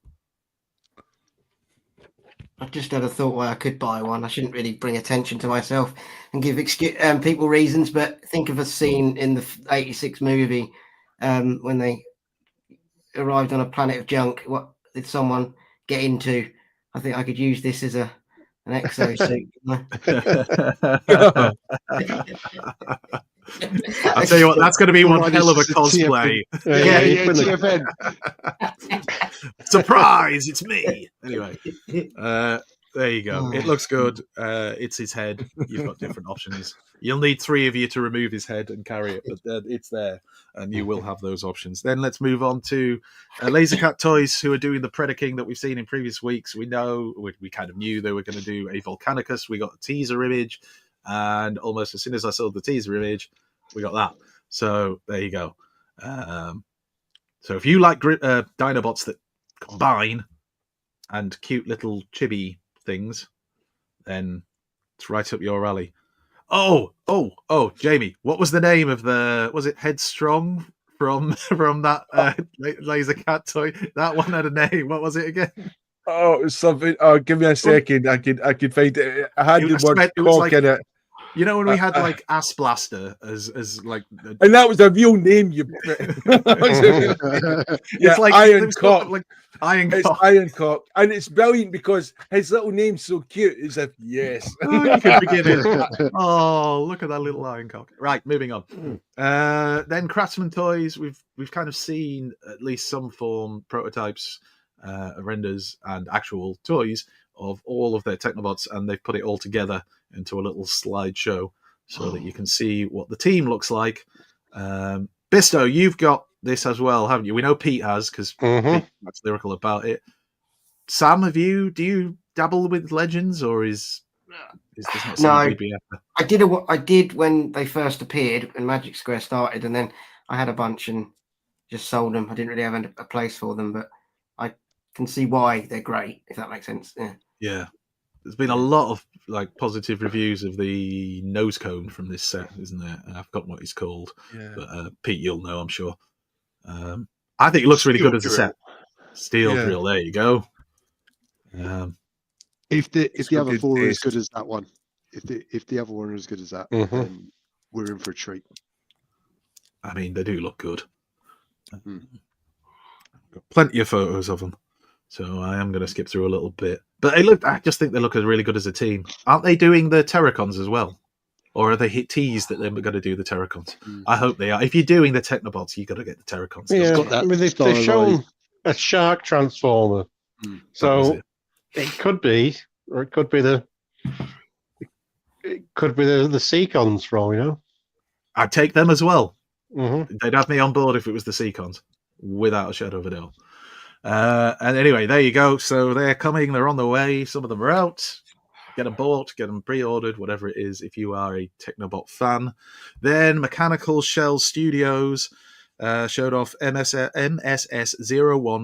I just had a thought why I could buy one. I shouldn't really bring attention to myself and give people reasons, but think of a scene in the '86 movie when they arrived on a planet of junk. What did someone get into? I think I could use this as an exosuit. I'll tell you what, that's going to be one hell of a cosplay. TFN. Surprise, it's me. Anyway, there you go. It looks good. It's his head. You've got different options. You'll need 3 of you to remove his head and carry it, but it's there, and you will have those options. Then let's move on to Lasercat Toys, who are doing the Predaking that we've seen in previous weeks. We kind of knew they were going to do a Volcanicus. We got a teaser image, and almost as soon as I saw the teaser image, we got that. So there you go. So if you like Dinobots that combine and cute little chibi things, then it's right up your alley. Oh, Jamie, what was the name of was it Headstrong from that Lasercat toy? That one had a name. What was it again? Oh, it was something. Oh, give me a second. I could find it. I had the word cock in it. You know when we had like Ass Blaster as like, and that was a real name. You, it's like Iron Cock. Like Iron It's Cock. Iron Cock, and it's brilliant because his little name's so cute. As if yes, Oh, you can begin it. Oh, look at that little Iron Cock. Right, moving on. Then Craftsman Toys. We've kind of seen at least some form prototypes, renders, and actual toys of all of their Technobots, and they've put it all together into a little slideshow so that you can see what the team looks like. Bisto, you've got this as well, haven't you? We know Pete has because that's lyrical about it. Sam, do you dabble with Legends, or is this not something you'd be after? I did when they first appeared when Magic Square started, and then I had a bunch and just sold them. I didn't really have a place for them, but I can see why they're great, if that makes sense. Yeah. There's been a lot of like positive reviews of the nose cone from this set, isn't there? I've forgotten what it's called, but Pete, you'll know, I'm sure. I think it looks really good as a set. Steel drill, there you go. If the other 4 are as good as that one, if the other one are as good as that, then we're in for a treat. I mean, they do look good. Got plenty of photos of them, so I am going to skip through a little bit. But I just think they look really good as a team. Aren't they doing the Terracons as well? Or are they teased that they're going to do the Terracons? I hope they are. If you're doing the Technobots, you've got to get the Terracons. Yeah, I mean, they've shown a shark transformer. So it could be, or it could be it could be the Seacons for all you know. I'd take them as well. Mm-hmm. They'd have me on board if it was the Seacons, without a shadow of a doubt. And anyway, there you go. So they're coming. They're on the way. Some of them are out. Get them bought, get them pre-ordered, whatever it is, if you are a Technobot fan. Then Mechanical Shell Studios showed off MSS01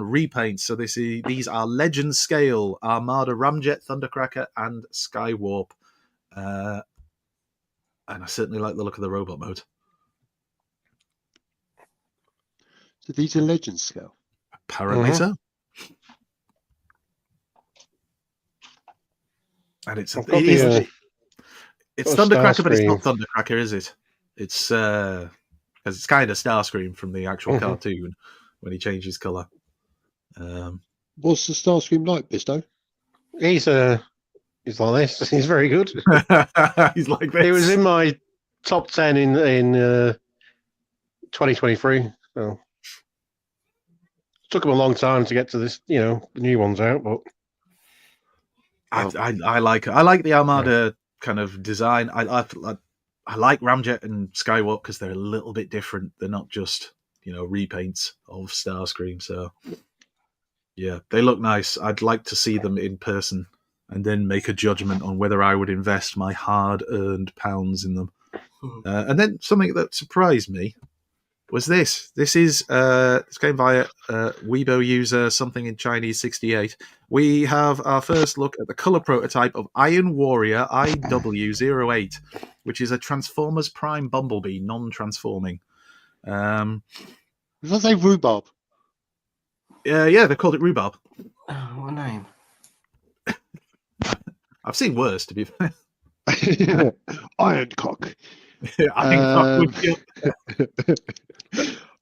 repaints. So these are Legend Scale, Armada, Ramjet, Thundercracker, and Skywarp. And I certainly like the look of the robot mode. So these are Legend scale. Apparently so. And it's Thundercracker, but it's not Thundercracker, is it? It's because it's kind of Starscream from the actual cartoon when he changes colour. What's the Starscream like, Bisto? He's like this. He's very good. He's like this. He was in my top 10 in 2023. So took him a long time to get to this, the new ones out, but I like the Armada kind of design. I like Ramjet and Skywarp because they're a little bit different. They're not just repaints of Starscream. So yeah, they look nice. I'd like to see them in person and then make a judgment on whether I would invest my hard-earned pounds in them. And then something that surprised me was this. This is it's going via Weibo user something in Chinese 68. We have our first look at the color prototype of Iron Warrior IW08, which is a Transformers Prime Bumblebee, non-transforming. Does that say Rhubarb? Yeah, they called it Rhubarb. Oh, what name? I've seen worse, to be fair. Ironcock.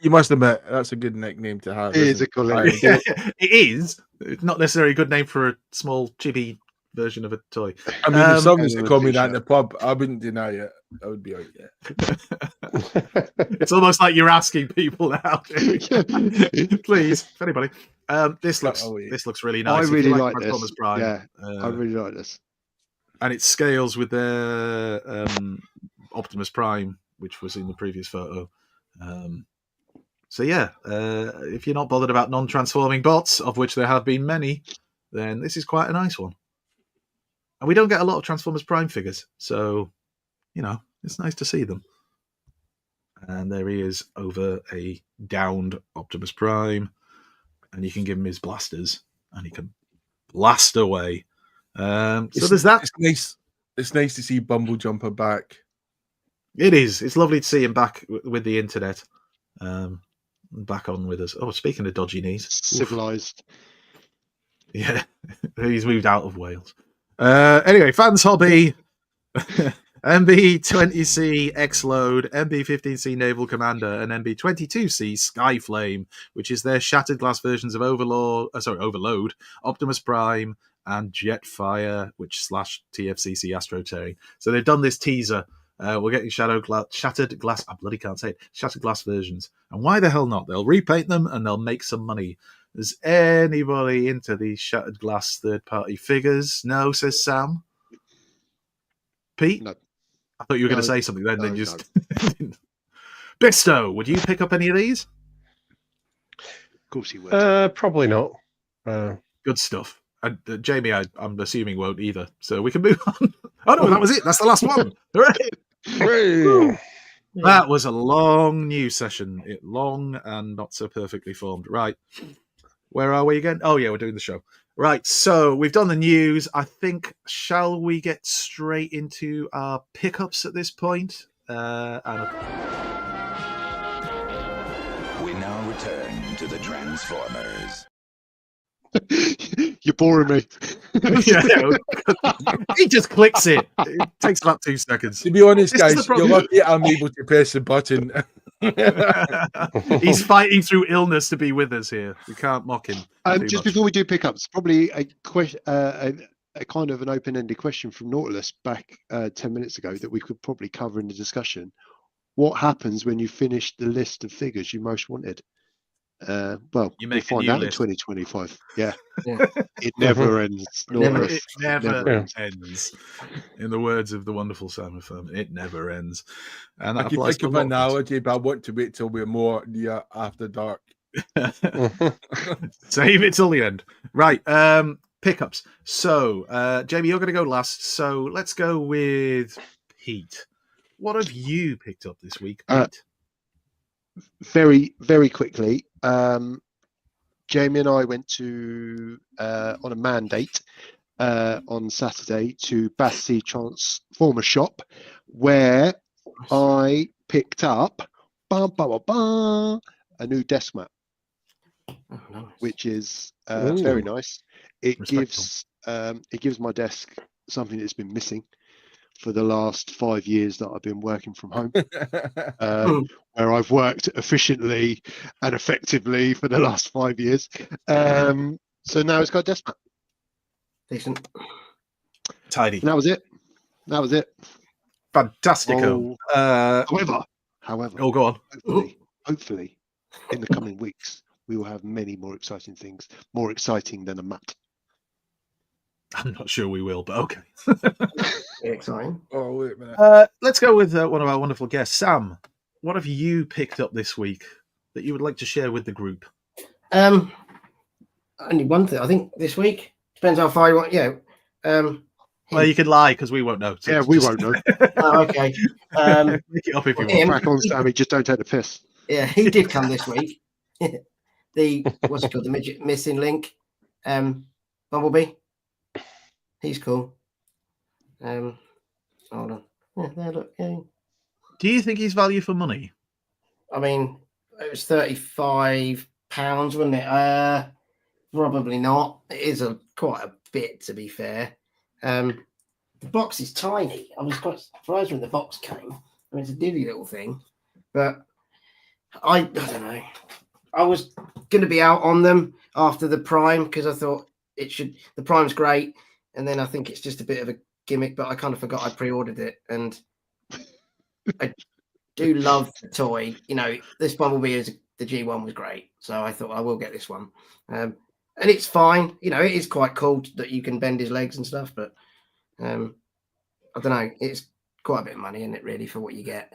You must admit that's a good nickname to have. It is a cool name. It is. It's not necessarily a good name for a small chibi version of a toy. I mean, if someone's to call me that in the pub, I wouldn't deny it. I would be like, yeah. It's almost like you're asking people now. Please, if anybody. This looks really nice. I really like this. Prime, yeah, I really like this. And it scales with their Optimus Prime, which was in the previous photo. So yeah, if you're not bothered about non-transforming bots, of which there have been many, then this is quite a nice one. And we don't get a lot of Transformers Prime figures, so it's nice to see them. And there he is over a downed Optimus Prime, and you can give him his blasters, and he can blast away. So there's that. It's nice. It's nice to see Bumble Jumper back. It is. It's lovely to see him back with the internet. Back on with us. Oh, speaking of dodgy knees. Civilized. Yeah. He's moved out of Wales. Anyway, Fans Hobby. MB-20C X-Load, MB-15C Naval Commander, and MB-22C Skyflame, which is their shattered glass versions of Overload, Optimus Prime, and Jetfire, which / TFCC Astro Terry. So they've done this teaser. We're getting shattered glass. I bloody can't say it. Shattered glass versions. And why the hell not? They'll repaint them and they'll make some money. Is anybody into these shattered glass third-party figures? No, says Sam. Pete? No. I thought you were going to say something then. Then just Bisto, would you pick up any of these? Of course he would. Probably not. Good stuff. And Jamie, I'm assuming won't either. So we can move on. Oh no, that was it. That's the last one. Hooray! That was a long news session. Long and not so perfectly formed. Right. Where are we again? Oh yeah, we're doing the show. Right, so we've done the news. I think, shall we get straight into our pickups at this point? We now return to the Transformers. You're boring me. Yeah, he just clicks it. It takes about 2 seconds. To be honest, guys, you're lucky I'm able to press the button. He's fighting through illness to be with us here. We can't mock him. Just before we do pickups, probably a kind of an open-ended question from Nautilus back 10 minutes ago that we could probably cover in the discussion. What happens when you finish the list of figures you most wanted? Well, You we'll make a find new out in list. 2025. Yeah, Yeah. it never ends. Never- It never ends. ends. In the words of the wonderful Simon Furman, it never ends. And I that can applies think to of a an lot of analogy, but I want to wait till we're more near after dark. us. Save it till the end. Right. Pickups. So, Jamie, you're going to go last. So let's go with Pete. What have you picked up this week, Pete? Very, very quickly. Jamie and I went to on a mandate on Saturday to Battersea Transformer Shop, where I picked up a new desk mat, Oh, nice. which is Ooh. very nice. It Respectful. gives my desk something that's been missing for the last 5 years that I've been working from home, where I've worked efficiently and effectively for the last 5 years. So now it's got a desk mat. Decent. Tidy. And that was it. That was it. Fantastico. However, Oh, go on. hopefully, in the coming weeks, we will have many more exciting things, more exciting than a mat. I'm not sure we will, but okay. Very exciting. Oh, wait a minute. Let's go with one of our wonderful guests. Sam, what have you picked up this week that you would like to share with the group? Only one thing. I think this week depends how far you want. Yeah. Well, you can lie because we won't know. So Yeah, it's we just- won't know. Oh, okay. Make it up if you want. him. Crack on, Sammy. Just don't take the piss. Yeah, he did come this week. The what's it called? The midget missing link. Bumblebee. He's cool. Hold on. Yeah, there, look. Yeah. Do you think he's value for money? I mean, it was £35, wasn't it? Probably not. It is quite a bit, to be fair. The box is tiny. I was quite surprised when the box came. I mean, it's a divvy little thing, but I don't know. I was going to be out on them after the Prime because I thought the Prime's great, and then I think it's just a bit of a gimmick. But I kind of forgot I pre-ordered it, and I do love the toy. You know, this Bumblebee the G1 was great, so I thought I will get this one. And it's fine. You know, it is quite cool that you can bend his legs and stuff, but I don't know. It's quite a bit of money, isn't it, really, for what you get?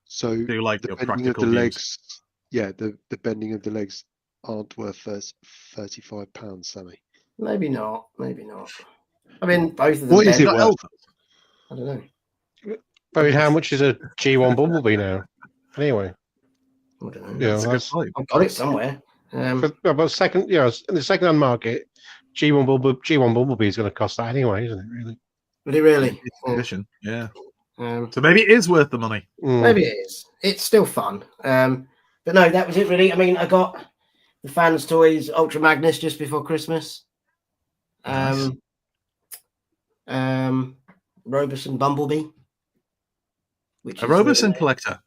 So Do you like the your bending of practical the views? legs, yeah, the bending of the legs aren't worth £35, Sammy. Maybe not. Maybe not. I mean, both of them. What is it bend. worth? I don't know. I mean, how much is a G1 Bumblebee now? Anyway, I don't know. yeah, That's a good that's point. I've got it somewhere. about second. Yeah, in the second-hand market, G1 Bumblebee is going to cost that anyway, isn't it? Really? But it really. It's condition. Yeah. Um, So maybe it is worth the money. maybe it is. It's still fun. But no, that was it really. I mean, I got the Fans Toys Ultra Magnus just before Christmas. Nice. Robeson Bumblebee. Which A is Robeson really- collector.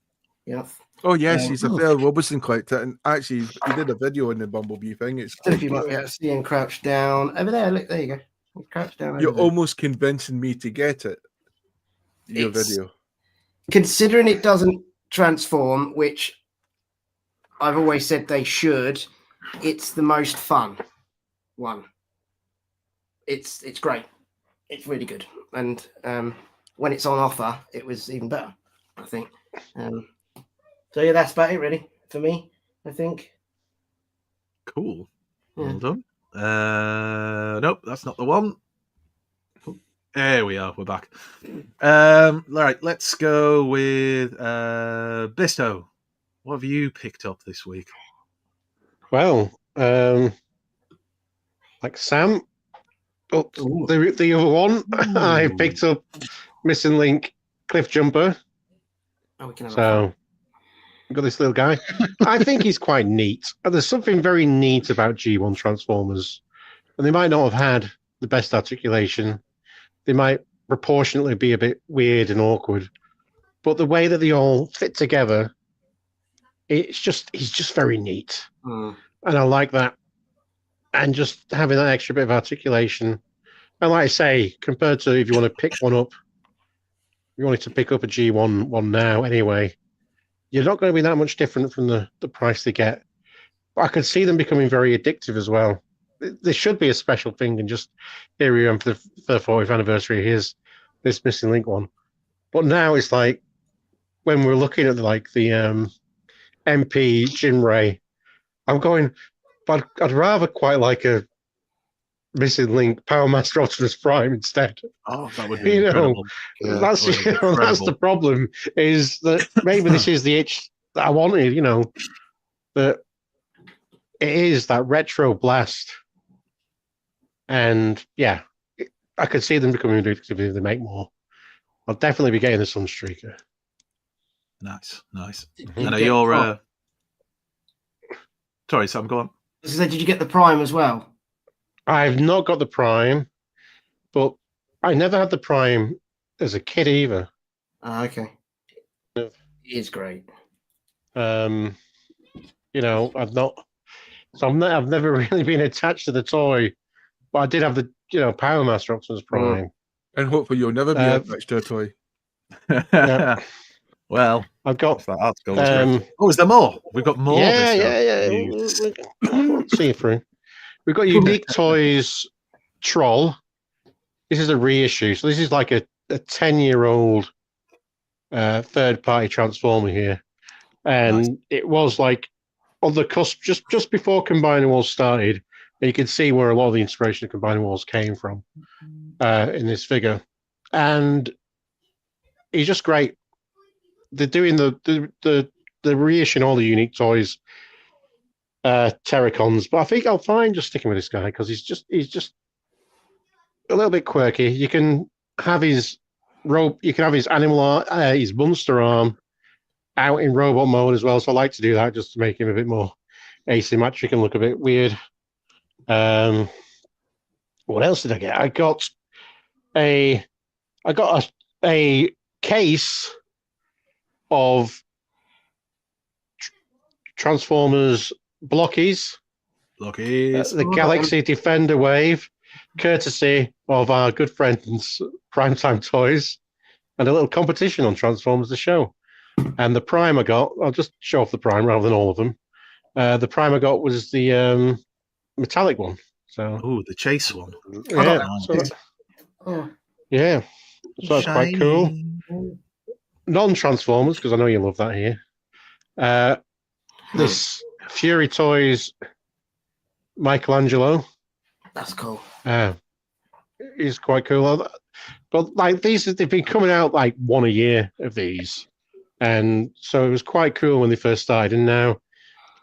Yeah. Oh, yes, Um, he's a fair Robertson collector. And actually, he did a video on the Bumblebee thing. It's Don't know if you might be able to see him crouched down over there. Look, there you go. Crouched down. You're over there. almost convincing me to get it. Your It's- video. Considering it doesn't transform, which I've always said they should, it's the most fun one. It's great. It's really good, and when it's on offer, it was even better, I think. So yeah, that's about it really for me. I think. Cool. Yeah. Well done. Nope, that's not the one. There we are. We're back. All right, let's go with Bisto. What have you picked up this week? Well, like Sam, Ooh. the other one, I picked up Missing Link Cliff Jumper. Oh, we can have So I've got this little guy. I think he's quite neat. And there's something very neat about G1 Transformers. And they might not have had the best articulation. They might proportionately be a bit weird and awkward. But the way that they all fit together, he's just very neat. fun. And I like that. And just having that extra bit of articulation. And like I say, compared to if you want to pick one up, you wanted to pick up a G1 one now anyway, you're not going to be that much different from the price they get. But I could see them becoming very addictive as well. There should be a special thing, and just here we are for the 40th anniversary. Here's this Missing Link one. But now it's like when we're looking at the MP Jinray, I'm going, but I'd rather quite like a Missing Link Power Master Optimus Prime instead. Oh, that would be incredible. That's that's the problem. Is that maybe this is the itch that I wanted. That it is that retro blast, and yeah, I could see them becoming addictive if they make more. I'll definitely be getting the Sunstreaker. Nice. You And get you're sorry, Sam, go on. So did you get the Prime as well? I've not got the Prime, but I never had the Prime as a kid either. Okay. It is great. I've not. So I've never really been attached to the toy, but I did have the Power Master Optimus Prime. And hopefully you'll never be attached to a toy. Yeah. Well, I've got. that article was great. Oh, is there more? We've got more. Yeah. See you through. We've got Unique Toys Troll. This is a reissue, so this is like a 10-year-old third-party Transformer here, and it was like on the cusp just before Combining Wars started. And you can see where a lot of the inspiration of Combining Wars came from in this figure, and he's just great. They're doing the reissuing all the Unique Toys Terracons, but I think I'll find just sticking with this guy because he's just a little bit quirky. You can have his animal arm, his monster arm out in robot mode as well. So I like to do that just to make him a bit more asymmetric and look a bit weird. What else did I get? I got a case of Transformers Blockies. The Galaxy Defender Wave, courtesy of our good friends Primetime Toys, and a little competition on Transformers the show. And the Prime I got, I'll just show off the Prime rather than all of them. The Prime I got was the metallic one. So the Chase one. Yeah, yeah. So that's quite cool. Non-Transformers, because I know you love that here. This Fury Toys Michelangelo. That's cool. He's quite cool. But like they've been coming out like one a year of these. And so it was quite cool when they first started. And now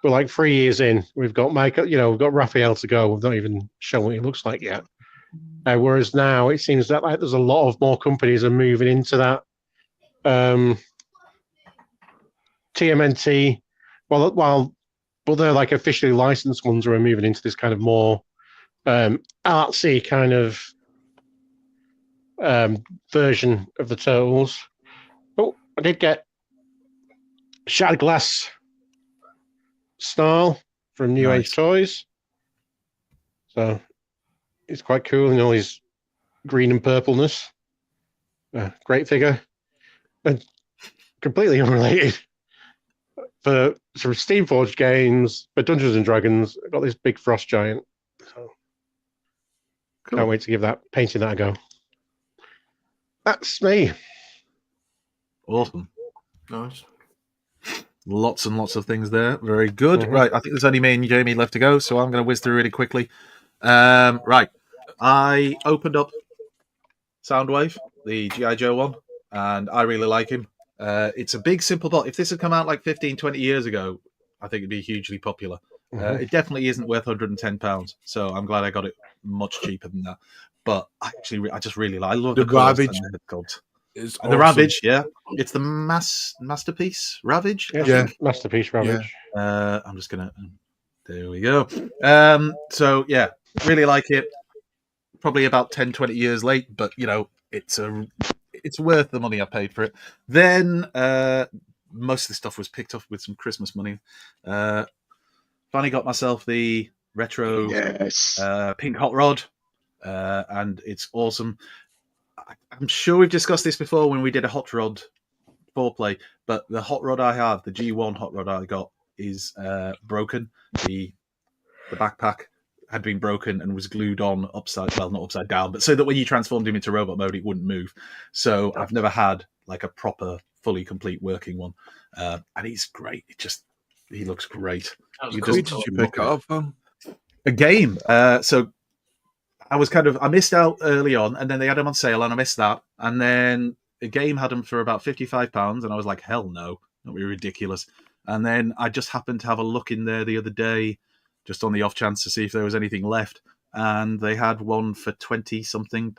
we're like 3 years in. We've got Michael, we've got Raphael to go. We've not even shown what he looks like yet. Whereas now it seems that like there's a lot of more companies are moving into that. TMNT, but they're like officially licensed ones who are moving into this kind of more artsy kind of version of the Turtles. Oh, I did get Shattered Glass Snarl from New Age Toys. So it's quite cool in all his green and purpleness. Great figure. And completely unrelated. For some Steamforged games, for Dungeons and Dragons, I got this big frost giant. So can't wait to give painting that a go. That's me. Awesome. Nice. Lots and lots of things there. Very good. Mm-hmm. Right, I think there's only me and Jamie left to go, so I'm going to whiz through really quickly. Right, I opened up Soundwave, the G.I. Joe one, and I really like him. It's a big, simple box. If this had come out like 15, 20 years ago, I think it'd be hugely popular. It definitely isn't worth £110, so I'm glad I got it much cheaper than that. But I just really like. I love the Ravage. The Ravage, yeah, it's the masterpiece Ravage. Yeah, masterpiece Ravage. Yeah. I'm just gonna. There we go. So yeah, really like it. Probably about 10, 20 years late, but it's worth the money I paid for it. Then most of the stuff was picked up with some Christmas money. Finally got myself the retro pink hot rod, and it's awesome. I'm sure we've discussed this before when we did a hot rod foreplay. But the hot rod I have, the G1 hot rod I got, is broken. The backpack had been broken and was glued on not upside down, but so that when you transformed him into robot mode, it wouldn't move. So I've never had like a proper, fully complete working one. And he's great. He looks great. Where did you pick it up from? A game. So I missed out early on, and then they had them on sale, and I missed that. And then a game had them for about £55, and I was like, hell no, that'd be ridiculous. And then I just happened to have a look in there the other day, just on the off chance to see if there was anything left, and they had one for £20-something.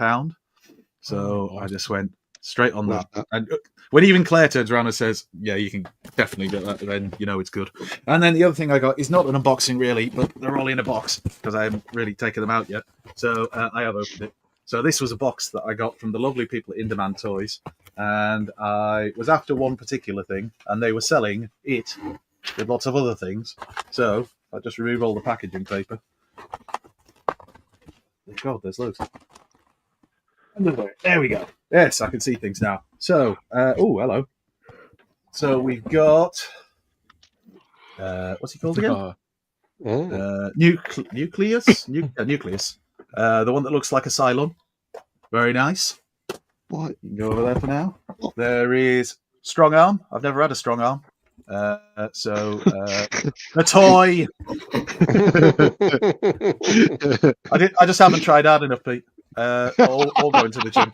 So I just went straight on that. And when even Claire turns around and says, yeah, you can definitely get that, then you know it's good. And then the other thing I got is not an unboxing really, but they're all in a box because I haven't really taken them out yet. So I have opened it. So this was a box that I got from the lovely people at Indemand Toys, and I was after one particular thing, and they were selling it with lots of other things. So I just remove all the packaging paper. God, there's loads. There we go. Yes, I can see things now. So, hello. So we've got what's he called again? Nucleus. Nucleus. The one that looks like a Cylon. Very nice. What? You can go over there for now. There is Strong Arm. I've never had a Strong Arm. So a toy. I just haven't tried hard enough, Pete. All going to the gym.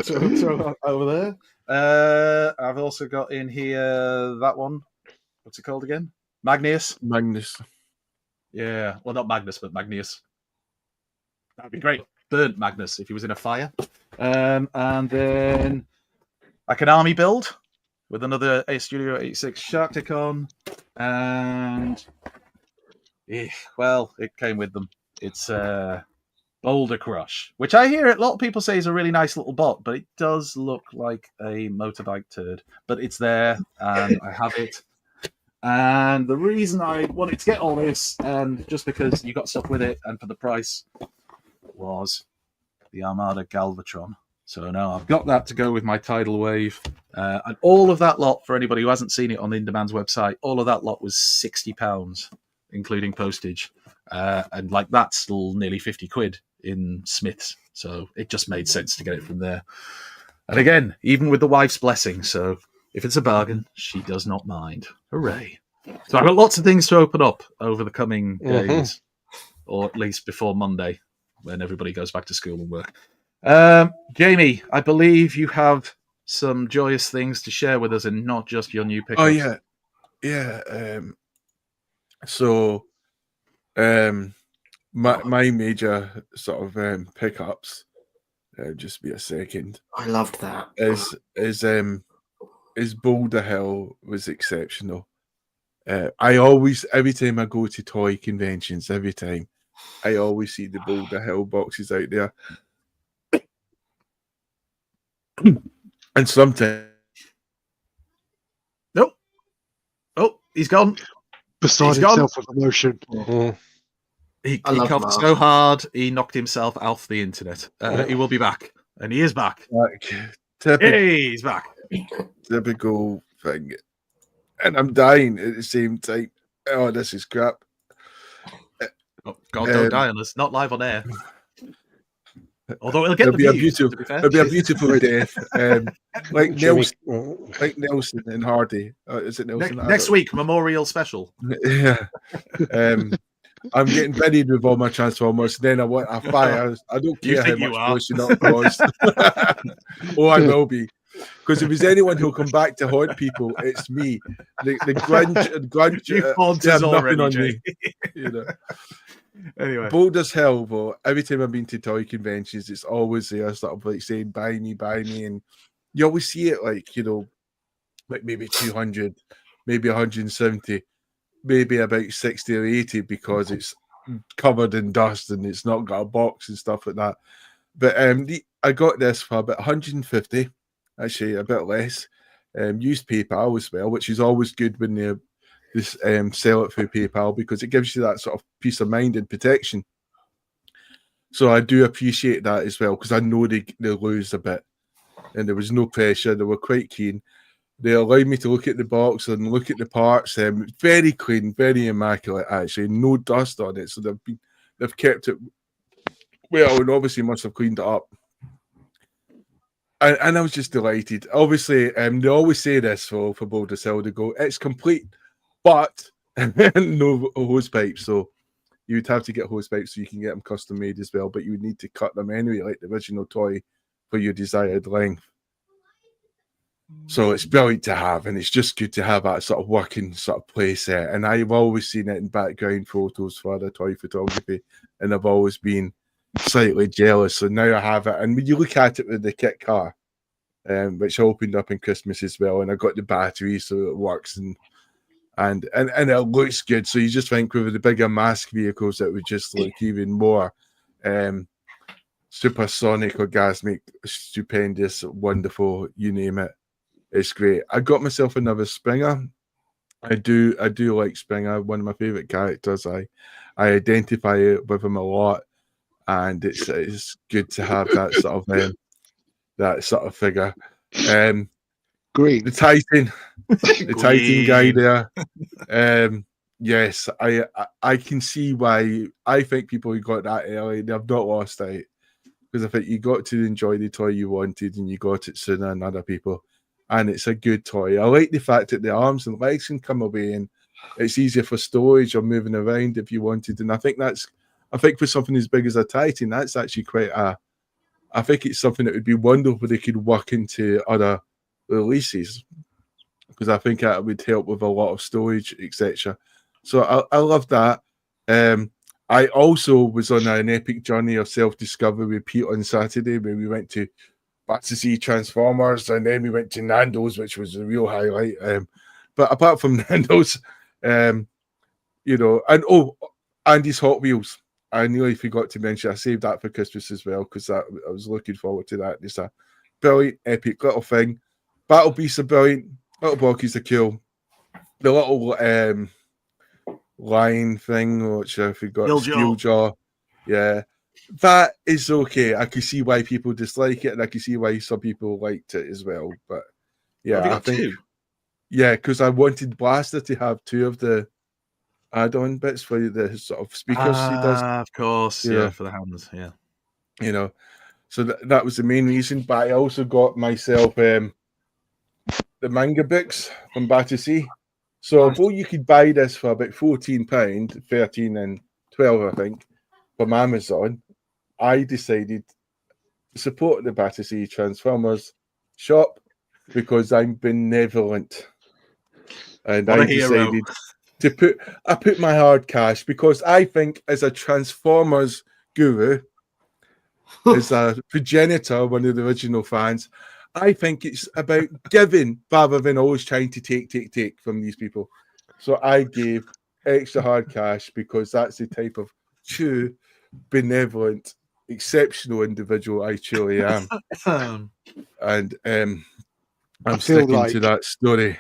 So over there. I've also got in here that one. What's it called again? Magnus. Yeah. Well, not Magnus, but Magnius. That'd be great. Burnt Magnus if he was in a fire. And then like an army build with another Studio 86 Sharkticon. And it came with them. It's Boulder Crush, which I hear a lot of people say is a really nice little bot, but it does look like a motorbike turd. But it's there, and I have it. And the reason I wanted to get all this, and just because you got stuff with it, and for the price, was the Armada Galvatron. So now I've got that to go with my Tidal Wave. And all of that lot, for anybody who hasn't seen it on the Indemand's website, all of that lot was £60, including postage. And like that's still nearly 50 quid in Smith's. So it just made sense to get it from there. And again, even with the wife's blessing. So if it's a bargain, she does not mind. Hooray. So I've got lots of things to open up over the coming days, or at least before Monday, when everybody goes back to school and work. Jamie, I believe you have some joyous things to share with us and not just your new pickups. Oh, yeah. Yeah. My major sort of pickups, just be a second. I loved that. Is Boulder Hill was exceptional. I always, every time I go to toy conventions, I always see the Boulder Hill boxes out there. And sometimes... Nope. Oh, he's gone. Beside himself with emotion. He coughed so hard, he knocked himself off the internet. He will be back. And he is back. He's back. Typical thing. And I'm dying at the same time. Oh, this is crap. Oh, God, don't die on us. Not live on air. Although it'll get it'll the be views, it'll be a beautiful death. Like Nelson and Hardy. Is it Nelson? Next week, memorial special. Yeah. I'm getting buried with all my Transformers. Then I want a fire. I don't care how much close you're not caused. Oh, I will be. Because if there's anyone who'll come back to haunt people, it's me. The grunge you haunt us already, on me. You know. Anyway, Boulder's Hill, though. Every time I've been to toy conventions, it's always there, sort of like saying buy me, and you always see it like, you know, like maybe 200, maybe 170, maybe about 60 or 80 because it's covered in dust and it's not got a box and stuff like that. But I got this for about 150, actually a bit less. Used PayPal as well, which is always good when they sell it through PayPal because it gives you that sort of peace of mind and protection. So I do appreciate that as well because I know they lose a bit. and there was no pressure. They were quite keen. They allowed me to look at the box and look at the parts. Very clean, very immaculate, actually. No dust on it. So they've kept it well, and obviously must have cleaned it up. And I was just delighted. Obviously, they always say this for Baldur's Hill. They go, it's complete, but no hose pipes. So you would have to get hose pipes so you can get them custom made as well. But you would need to cut them anyway, like the original toy, for your desired length. So it's brilliant to have, and it's just good to have that sort of working sort of play set. And I've always seen it in background photos for other toy photography, and I've always been slightly jealous. So now I have it, and when you look at it with the kit car, which opened up in Christmas as well, and I got the battery so it works, and it looks good. So you just think with the bigger mask vehicles, it would just look even more supersonic, orgasmic, stupendous, wonderful, you name it. It's great. I got myself another Springer. I do like Springer, one of my favorite characters. I identify with him a lot, and it's good to have that sort of figure. Green, the Titan guy there. Yes, I can see why. I think people who got that early, they have not lost out, because I think you got to enjoy the toy you wanted, and you got it sooner than other people. And it's a good toy. I like the fact that the arms and legs can come away, and it's easier for storage or moving around if you wanted. And I think for something as big as a Titan, that's actually I think it's something that would be wonderful they could work into other releases, because I think that would help with a lot of storage, etc. So I love that. I also was on an epic journey of self-discovery with Pete on Saturday, where we went to Battersea Transformers, and then we went to Nando's, which was a real highlight. But apart from Nando's, and Andy's Hot Wheels. I nearly forgot to mention, I saved that for Christmas as well, because I was looking forward to that. It's a brilliant, epic little thing. Battle Beasts are brilliant. Little Blockies are cool. The little line thing, which I forgot, Steeljaw. Yeah. That is okay. I can see why people dislike it, and I can see why some people liked it as well. But yeah, I think because I wanted Blaster to have two of the add-on bits for the sort of speakers he does. Of course, yeah, for the hands, yeah. So that was the main reason. But I also got myself the manga books from Battersea. So although you could buy this for about £14, 13 and 12, I think, from Amazon, I decided to support the Battersea Transformers shop because I'm benevolent, and I decided to put my hard cash, because I think, as a Transformers guru, as a progenitor, one of the original fans, I think it's about giving rather than always trying to take from these people. So I gave extra hard cash, because that's the type of true, benevolent, exceptional individual I truly am. And I'm sticking to that story.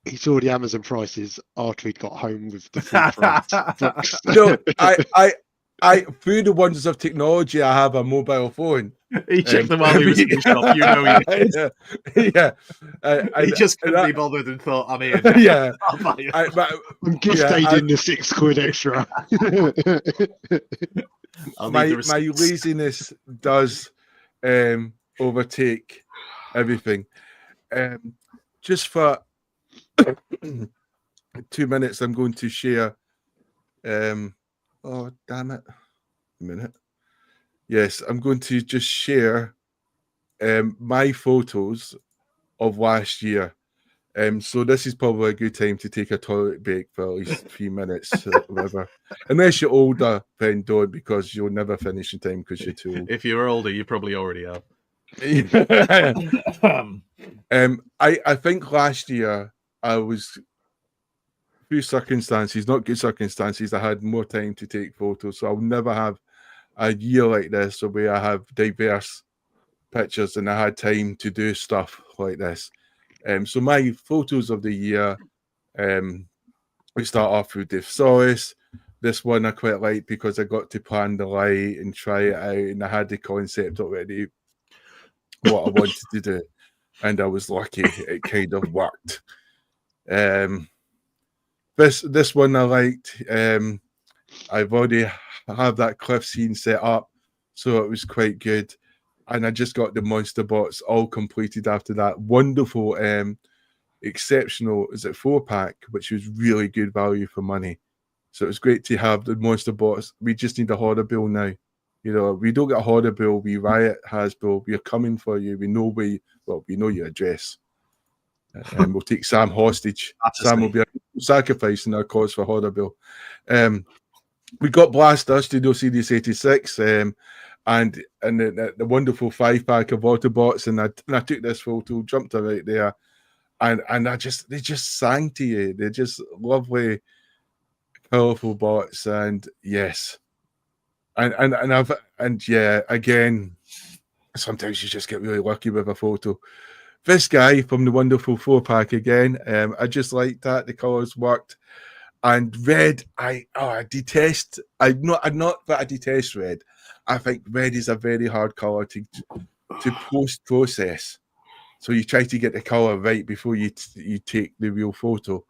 He saw the Amazon prices after he'd got home with the full books. No, I through the wonders of technology, I have a mobile phone. He checked them while he was in the shop. He Yeah. He just couldn't be bothered and thought, I'm in. Yeah. I'm gift aiding the £6 extra. my laziness does overtake everything. Just for 2 minutes, I'm going to share. Oh, damn it. A minute. Yes, I'm going to just share my photos of last year. So this is probably a good time to take a toilet break for at least 3 minutes, or whatever. Unless you're older, then don't, because you'll never finish in time because you're too old. If you're older, you probably already have. I think last year I was, through circumstances, not good circumstances, I had more time to take photos. So I'll never have a year like this where I have diverse pictures and I had time to do stuff like this. So my photos of the year, we start off with Deathsaurus. This one I quite like because I got to plan the light and try it out, and I had the concept already. what I wanted to do, and I was lucky it kind of worked. This one I liked. I've already have that cliff scene set up, so it was quite good. And I just got the monster bots all completed after that. Wonderful, exceptional, is it 4-pack, which was really good value for money. So it was great to have the monster bots. We just need a hoarder bill now. You know, we don't get a hoarder bill. We riot Hasbro. We're coming for you. We know we know your address. And we'll take Sam hostage. Sam will be sacrificing our cause for hoarder bill. We got Blaster Studio Series 86, and the wonderful 5-pack of Autobots, and I took this photo, jumped right there, and they just sang to you. They're just lovely, colorful bots, and yes, and yeah, again, sometimes you just get really lucky with a photo. This guy from the wonderful 4-pack again, I just like that the colors worked. And red, I detest. I detest red. I think red is a very hard color to post process. So you try to get the color right before you take the real photo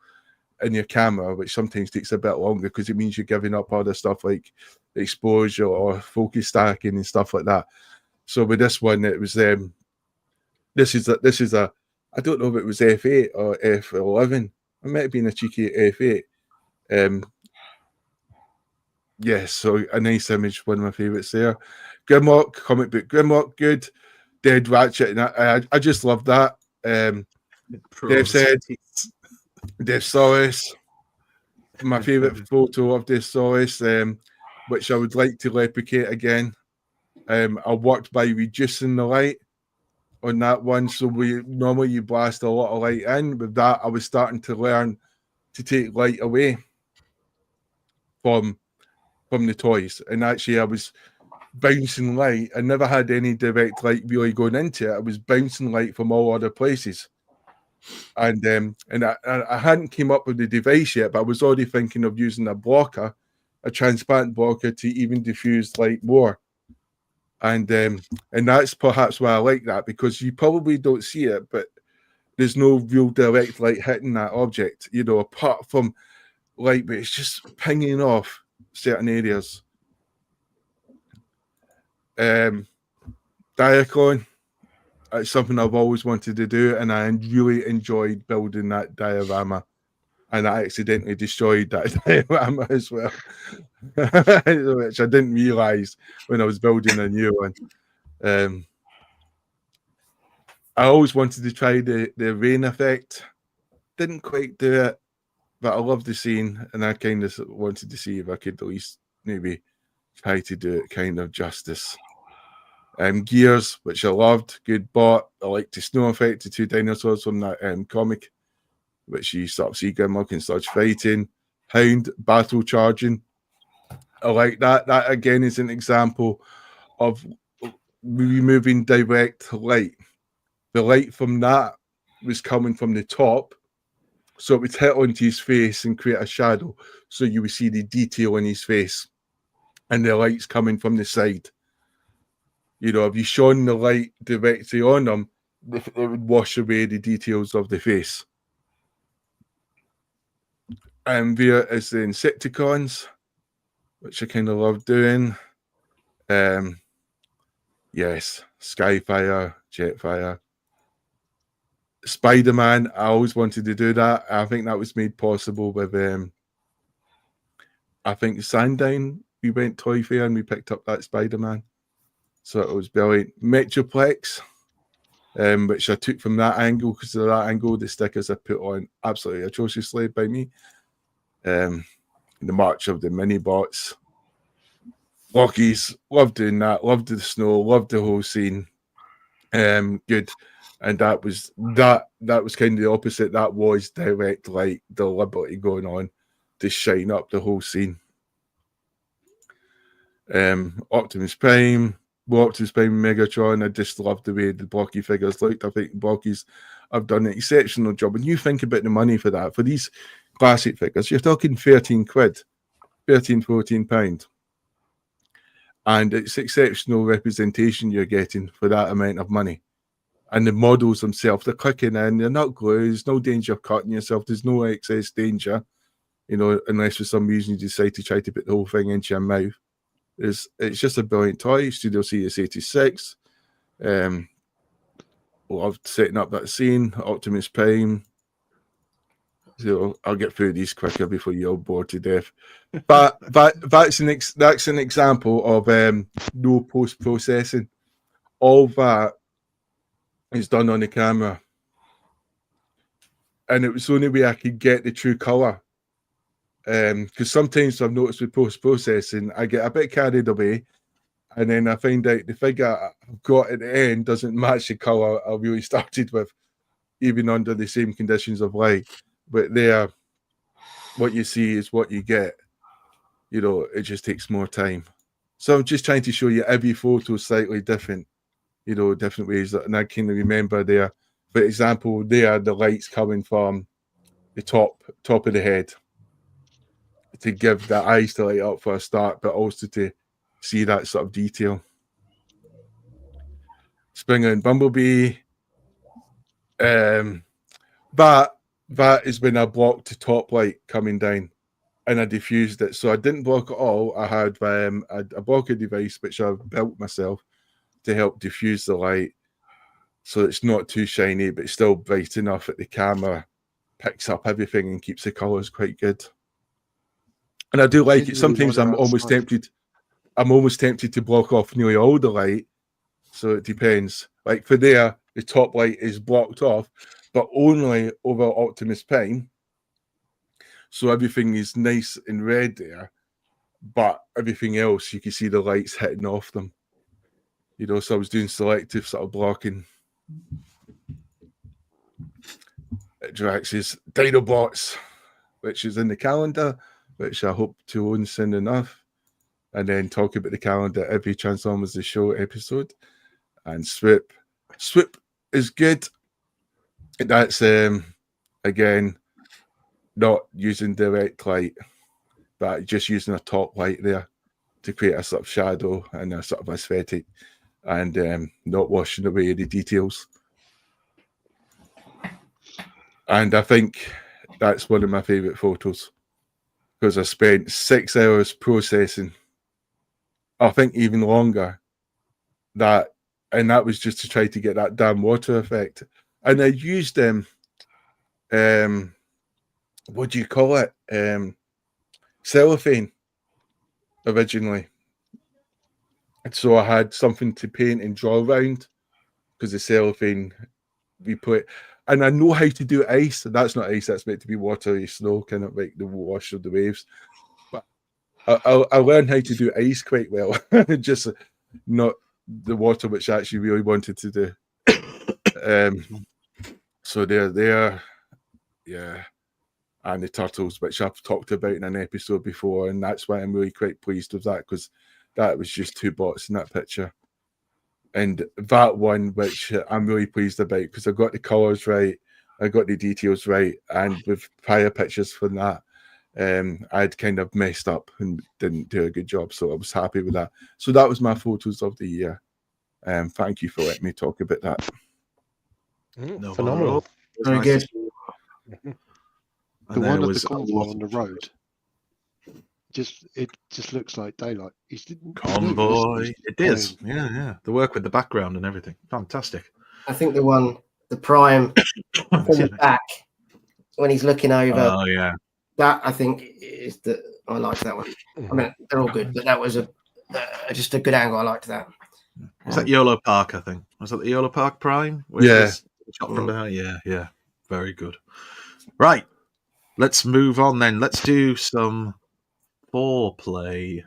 in your camera, which sometimes takes a bit longer because it means you're giving up other stuff like exposure or focus stacking and stuff like that. So with this one, it was this is a I don't know if it was F8 or F11. It might have been a cheeky F8. Yes, so a nice image, one of my favourites there. Grimlock, comic book Grimlock, good. Dead Ratchet, and I just love that. Dave said, Dave Solace, my favourite photo of Dave Solace, which I would like to replicate again. I worked by reducing the light on that one, so normally you blast a lot of light in. With that, I was starting to learn to take light away from the toys, and actually I was bouncing light. I never had any direct light really going into it. I was bouncing light from all other places, and I hadn't came up with the device yet, but I was already thinking of using a blocker, a transparent blocker, to even diffuse light more. And that's perhaps why I like that, because you probably don't see it, but there's no real direct light hitting that object, you know, apart from light, but it's just pinging off certain areas. Diaclone, it's something I've always wanted to do, and I really enjoyed building that diorama, and I accidentally destroyed that diorama as well, which I didn't realize when I was building a new one. I always wanted to try the rain effect. Didn't quite do it, but I love the scene, and I kind of wanted to see if I could at least maybe try to do it kind of justice. Gears, which I loved, good bot. I liked the snow effect, the two dinosaurs from that comic, which you sort of see Grimlock and starts fighting. Hound, battle charging. I like that. That again is an example of removing direct light. The light from that was coming from the top, so it would hit onto his face and create a shadow, so you would see the detail in his face, and the light's coming from the side. You know, if you shone the light directly on him, it would wash away the details of the face. And there is the Insecticons, which I kind of love doing. Yes, Skyfire, Jetfire. Spider-Man, I always wanted to do that. I think that was made possible with, I think Sandown, we went Toy Fair and we picked up that Spider-Man. So it was brilliant. Metroplex, which I took from that angle, because of that angle, the stickers I put on absolutely atrociously by me. The March of the Mini-Bots. Lockies, loved doing that, loved the snow, loved the whole scene. Good. And that was kind of the opposite. That was direct light, deliberately going on to shine up the whole scene. Optimus Prime, Megatron. I just loved the way the blocky figures looked. I think blockies have done an exceptional job. When you think about the money for that, for these classic figures, you're talking 13 quid, 14 pounds. And it's exceptional representation you're getting for that amount of money. And the models themselves, they're clicking in, they're not glued, there's no danger of cutting yourself, there's no excess danger, you know, unless for some reason you decide to try to put the whole thing into your mouth. It's just a brilliant toy. Studio CS86. Loved setting up that scene, Optimus Prime. So I'll get through these quicker before you're all bored to death. But that's an example of no post-processing. All that is done on the camera. And it was the only way I could get the true colour. Because sometimes I've noticed with post-processing, I get a bit carried away, and then I find out the figure I've got at the end doesn't match the colour I really started with, even under the same conditions of light. But there, what you see is what you get. You know, it just takes more time. So I'm just trying to show you every photo is slightly different, you know, different ways. And I can remember there, for example, there the lights coming from the top of the head to give the eyes to light up for a start, but also to see that sort of detail. Springer and Bumblebee. That is when I blocked the top light coming down and I diffused it. So I didn't block it all. I had a blocker device which I built myself to help diffuse the light so it's not too shiny but still bright enough that the camera picks up everything and keeps the colours quite good. And I do like it. Sometimes I'm almost tempted to block off nearly all the light. So it depends. Like for there, the top light is blocked off, but only over Optimus Prime. So everything is nice and red there, but everything else, you can see the lights hitting off them. You know, so I was doing selective sort of blocking. Drax's Dinobots, which is in the calendar, which I hope to own soon enough. And then talk about the calendar every Transformers The Show episode. And Swoop. Swoop is good. That's, again, not using direct light, but just using a top light there to create a sort of shadow and a sort of aesthetic and not washing away the details. And I think that's one of my favourite photos because I spent 6 hours processing, I think even longer, and that was just to try to get that damn water effect. And I used what do you call it? Cellophane originally. And so I had something to paint and draw around because the cellophane we put. And I know how to do ice. And that's not ice, that's meant to be watery snow, kind of like the wash of the waves. But I learned how to do ice quite well. Just not the water which I actually really wanted to do. So they're yeah. And the turtles, which I've talked about in an episode before, and that's why I'm really quite pleased with that, because that was just 2 bots in that picture. And that one, which I'm really pleased about, because I got the colours right, I got the details right, and with prior pictures from that, I'd kind of messed up and didn't do a good job, so I was happy with that. So that was my photos of the year. Thank you for letting me talk about that. No, phenomenal. Very good. The one of the convoy on the road, it just looks like daylight. Convoy, it is. Yeah. The work with the background and everything, fantastic. I think the Prime from the back when he's looking over. Oh yeah, that I think is I like that one. I mean, they're all good, but that was just a good angle. I liked that. Was that Yolo Park? I think was that the Yolo Park Prime? Yeah. Shot from behind. Yeah. Very good. Right. Let's move on then. Let's do some foreplay,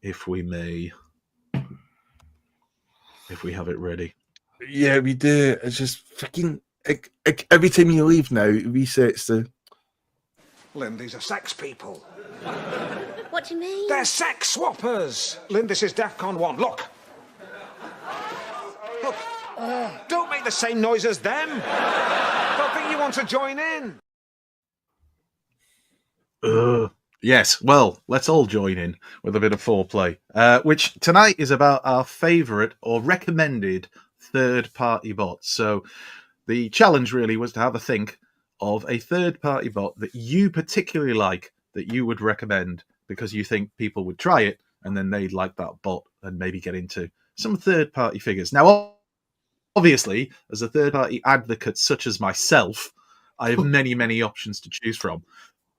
if we may. If we have it ready. Yeah, we do. It's just freaking... every time you leave now, it resets the... Lynn, these are sex people. What do you mean? They're sex swappers. Lynn, this is DEFCON 1. Look. Don't make the same noise as them. Don't think you want to join in. Yes, well, let's all join in with a bit of foreplay, which tonight is about our favourite or recommended third-party bots. So the challenge really was to have a think of a third-party bot that you particularly like, that you would recommend because you think people would try it and then they'd like that bot and maybe get into some third-party figures. Now, obviously, as a third-party advocate such as myself, I have many, many options to choose from.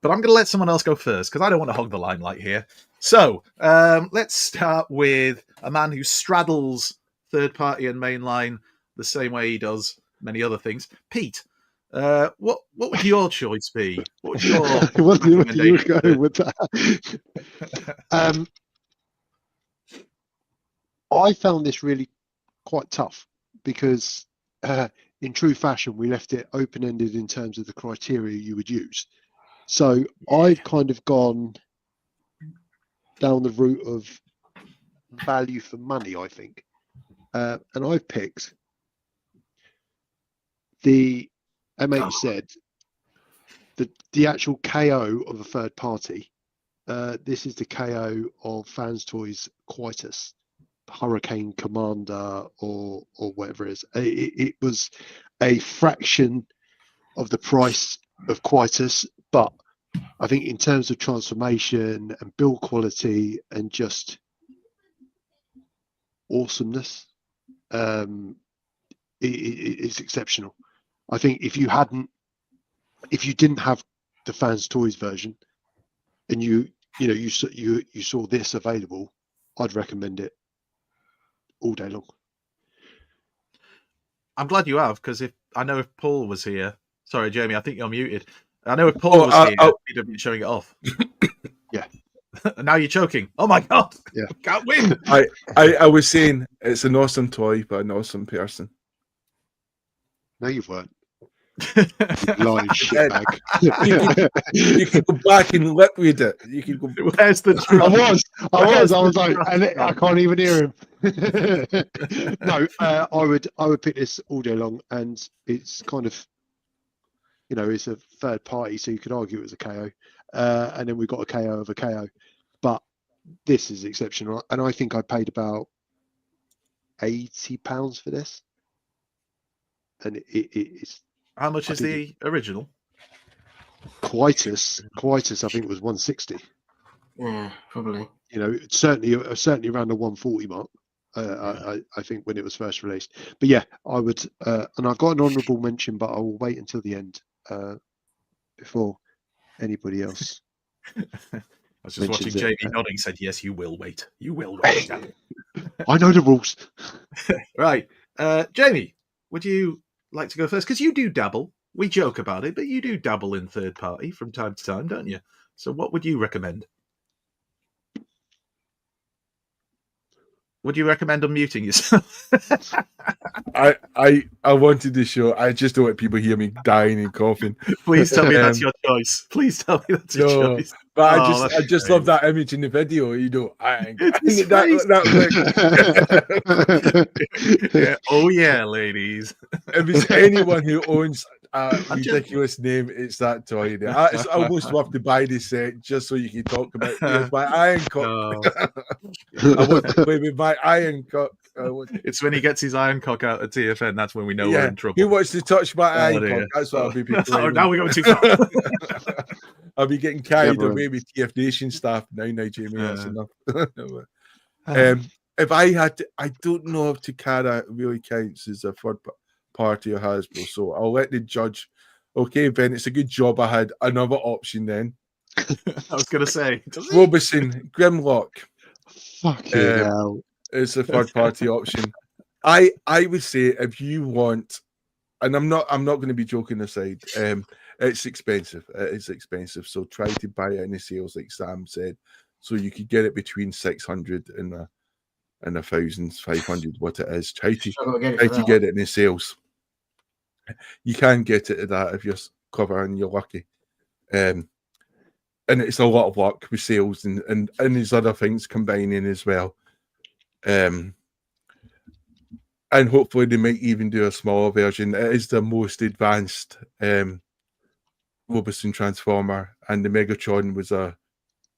But I'm going to let someone else go first because I don't want to hog the limelight here. So let's start with a man who straddles third-party and mainline the same way he does many other things. Pete, what would your choice be? What would your What you were recommendation going be? with that? I found this really quite tough because in true fashion, we left it open-ended in terms of the criteria you would use. So I've kind of gone down the route of value for money, I think. And I've picked the MHZ, the actual KO of a third party. This is the KO of Fans Toys Quietus, Hurricane Commander, or whatever it is. It was a fraction of the price of Quietus, but I think in terms of transformation and build quality and just awesomeness, it's exceptional. I think if you didn't have the Fans Toys version and you saw this available, I'd recommend it all day long. I'm glad you have, because if Paul was here, sorry, Jamie, I think you're muted. I know if Paul was here, he'd be showing it off. Yeah. And now you're choking. Oh my God! Yeah, can't win. I was saying it's an awesome toy, but an awesome person. No, you weren't. Lying shitbag. You can go back and lip read it. You can go. Where's the truth? I was like, and I can't even hear him. No, I would pick this all day long, and it's kind of, it's a third party, so you could argue it was a KO, and then we've got a KO of a KO, but this is exceptional, and I think I paid about £80 for this, and it's. How much is the original? Quietus, I think, was 160. Yeah, probably. Certainly around the 140 mark. I think when it was first released. But yeah, I would, and I've got an honourable mention, but I will wait until the end before anybody else. I was just watching Jamie nodding. Said, "Yes, you will wait. You will wait." I know the rules. Right, Jamie, would you like to go first? Because you do dabble. We joke about it, but you do dabble in third party from time to time, don't you? So, what would you recommend? Would you recommend unmuting yourself? I wanted to show. I just don't want people hear me dying and coughing. Please tell me that's your choice. Please tell me that's your choice. But I just love that image in the video. Oh yeah, ladies. If there's anyone who owns a ridiculous name, it's that toy. It's almost worth to buy this set just so you can talk about it. My Iron Cock. I want to play with my Iron Cock. It's when he gets his Iron Cock out of TFN. That's when we know we're in trouble. He wants to touch my Iron Cock. That's what I'll be playing. Now we're going too far. I'll be getting carried away with TF Nation staff now, Jamie. That's enough. If I had to, I don't know if Takara really counts as a third party or Hasbro, so I'll let the judge. Okay, Ben, it's a good job I had another option then. I was going to say. Robeson, Grimlock. Fucking hell. It's a third party option. I would say if you want, and I'm not going to be joking aside, it's expensive. It is expensive. So try to buy it in the sales, like Sam said, so you could get it between 600 and 1,500, what it is. Try to get it in the sales. You can get it at that if you're clever and you're lucky. And it's a lot of work with sales and these other things combining as well. And hopefully they might even do a smaller version. It is the most advanced Robeson Transformer, and the Megatron was a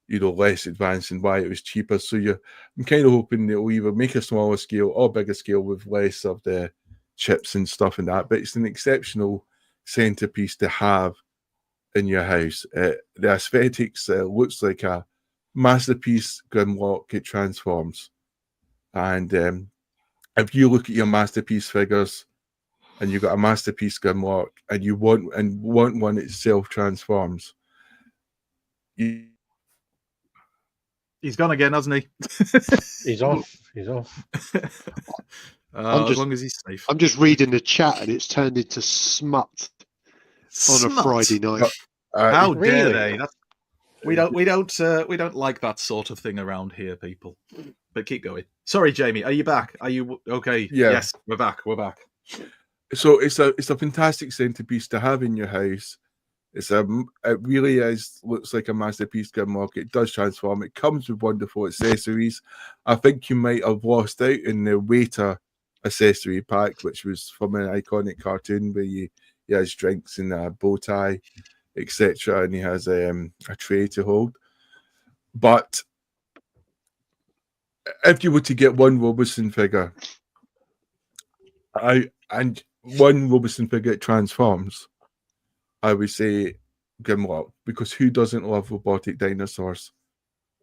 less advanced and why it was cheaper. So I'm kind of hoping they'll either make a smaller scale or bigger scale with less of the chips and stuff and that. But it's an exceptional centerpiece to have in your house. The aesthetics looks like a masterpiece Grimlock. It transforms. And if you look at your masterpiece figures and you've got a masterpiece Grimlock and you want one that self-transforms, He's gone again, hasn't he? He's off. As long as he's safe. I'm just reading the chat, and it's turned into smut on a Friday night. How dare they? We don't like that sort of thing around here, people. But keep going. Sorry, Jamie. Are you back? Are you okay? Yeah. Yes, we're back. So it's a fantastic centerpiece to have in your house. It really looks like a masterpiece Grimlock. It does transform. It comes with wonderful accessories. I think you might have lost out in the waiter accessory pack, which was from an iconic cartoon where he has drinks and a bow tie, etc., and he has a tray to hold. But if you were to get one Robertson figure, and one Robertson figure that transforms, I would say Grimlock, because who doesn't love robotic dinosaurs?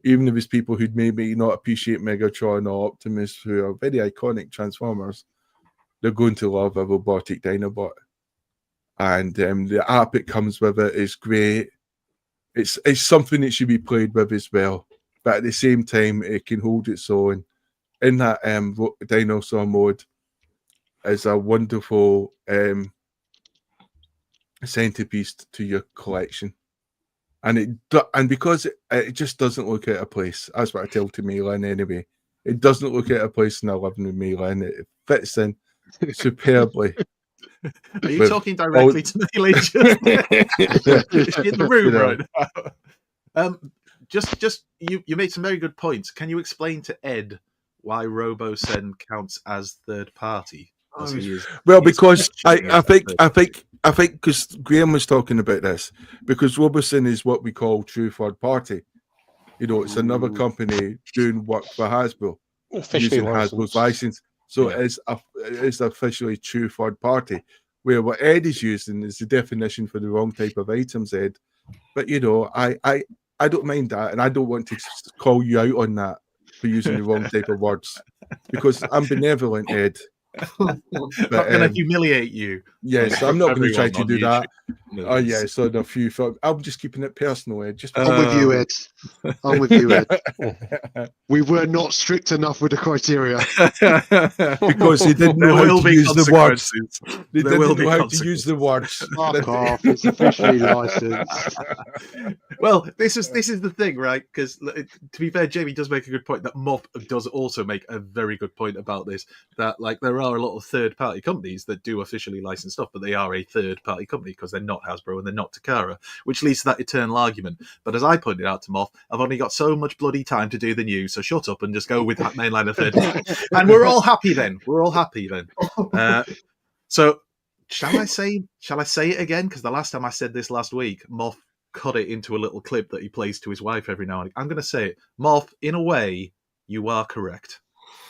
Even if it's people who'd maybe not appreciate Megatron or Optimus, who are very iconic Transformers, they're going to love a robotic Dinobot. And the app it comes with it is great. It's something that should be played with as well. But at the same time, it can hold its own. In that dinosaur mode is a wonderful centerpiece to your collection, and because it just doesn't look out of place. That's what I tell to Maylin anyway. It doesn't look out of place in a living room, Maylin. It fits in superbly. Are you talking directly to me, Lee? In the room right now. Just you made some very good points. Can you explain to Ed why RoboSend counts as third party? Well, because I think because Graham was talking about this, because Robertson is what we call true third party. It's another company doing work for Hasbro, Officially using Hasbro's license. So it's officially true third party. Where what Ed is using is the definition for the wrong type of items, Ed. But I don't mind that, and I don't want to call you out on that for using the wrong type of words, because I'm benevolent, Ed. But, not going to humiliate you. Yes, I'm not going to try to do YouTube. that. Oh yes, on a few. I'm just keeping it personal, Ed. I'm with you, Ed. I'm with you, Ed. We were not strict enough with the criteria because they didn't know how to use the words. They didn't know how to use the words. Fuck off! It's officially licensed. Well, this is the thing, right? Because to be fair, Jamie does make a good point. That Moff does also make a very good point about this. That there are a lot of third-party companies that do officially licensed stuff, but they are a third-party company because they're not Hasbro and they're not Takara, which leads to that eternal argument. But as I pointed out to Moff, I've only got so much bloody time to do the news, so shut up and just go with that mainline of third. And we're all happy then. So shall I say it again? Because the last time I said this last week, Moff cut it into a little clip that he plays to his wife every now and again. I'm going to say it. Moff, in a way, you are correct.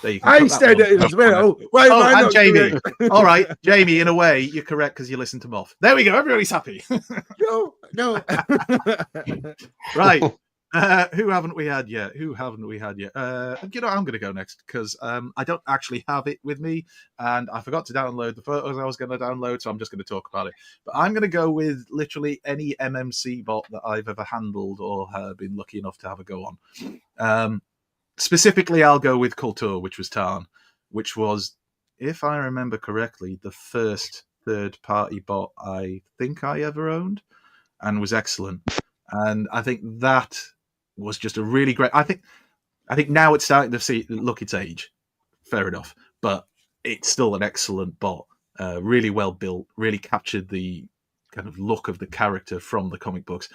I said it as well. Why am I not Jamie. All right, Jamie, in a way, you're correct because you listen to Moff. There we go. Everybody's happy. No. Right. Who haven't we had yet? I'm going to go next because I don't actually have it with me, and I forgot to download the photos I was going to download, so I'm just going to talk about it. But I'm going to go with literally any MMC bot that I've ever handled or been lucky enough to have a go on. Specifically, I'll go with Kultur, which was Tarn, which was, if I remember correctly, the first third-party bot I think I ever owned, and was excellent. And I think that was just a really great. I think now it's starting to look its age. Fair enough, but it's still an excellent bot. Really well built. Really captured the kind of look of the character from the comic books,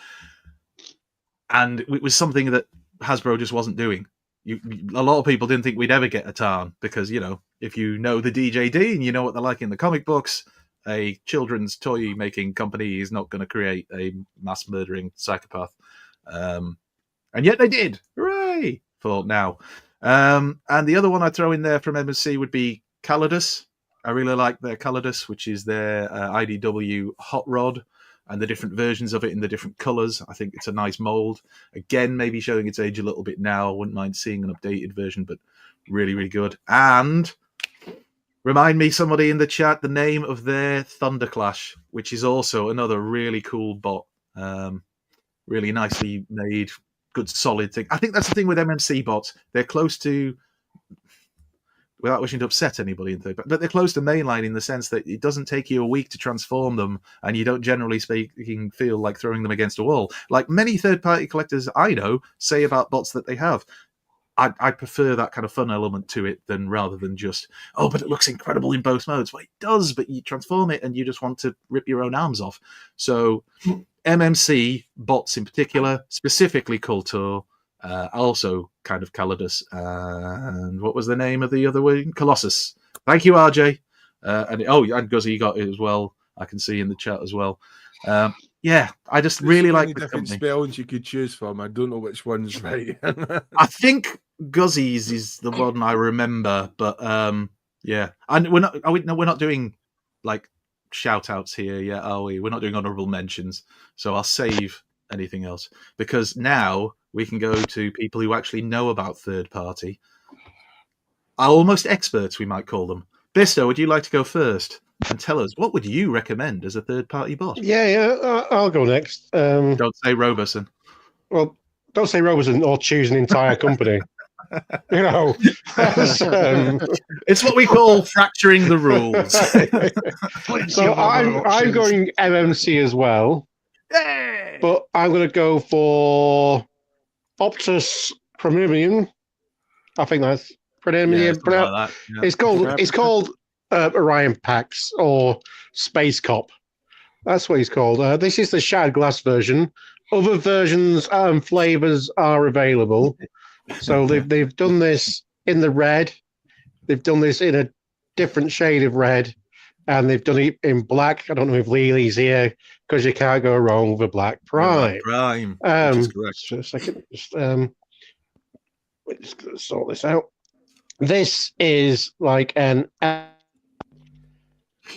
and it was something that Hasbro just wasn't doing. A lot of people didn't think we'd ever get a Tarn because, if you know the DJD and you know what they're like in the comic books, a children's toy making company is not going to create a mass murdering psychopath. And yet they did. Hooray! For now. And the other one I'd throw in there from MSC would be Calidus. I really like their Calidus, which is their IDW hot rod, and the different versions of it in the different colours. I think it's a nice mould. Again, maybe showing its age a little bit now. I wouldn't mind seeing an updated version, but really, really good. And remind me, somebody in the chat, the name of their Thunderclash, which is also another really cool bot. Really nicely made, good, solid thing. I think that's the thing with MMC bots. They're close to, without wishing to upset anybody, but they're close to mainline in the sense that it doesn't take you a week to transform them, and you don't generally speaking feel like throwing them against a wall. Like many third-party collectors I know say about bots that they have. I prefer that kind of fun element to it than rather than just, oh, but it looks incredible in both modes. Well, it does, but you transform it and you just want to rip your own arms off. So MMC bots in particular, specifically Kultur, also kind of Calidus, and what was the name of the other one? Colossus. Thank you, RJ. And Guzzy got it as well. I can see in the chat as well. Yeah, I just really like the different company. spellings you could choose from. I don't know which one's right. I think Guzzy's is the one I remember, but yeah, and we're not doing like shout outs here yet, are we? We're not doing honorable mentions, so I'll save anything else because now we can go to people who actually know about third party, almost experts, we might call them. Bisto, would you like to go first and tell us what would you recommend as a third party bot? Yeah, I'll go next. Don't say Roberson. Well, don't say Roberson or choose an entire company. You know, it's what we call fracturing the rules. So I'm going MMC as well, but I'm going to go for Optus Premium. I think that's Premium. Yeah. It's called Orion Pax or Space Cop. That's what he's called. This is the shattered glass version. Other versions and flavors are available. So they've done this in the red. They've done this in a different shade of red, and they've done it in black. I don't know if Lily's here because you can't go wrong with a Black Prime. Prime. Which is correct. Just a second. We're just going to sort this out. This is like an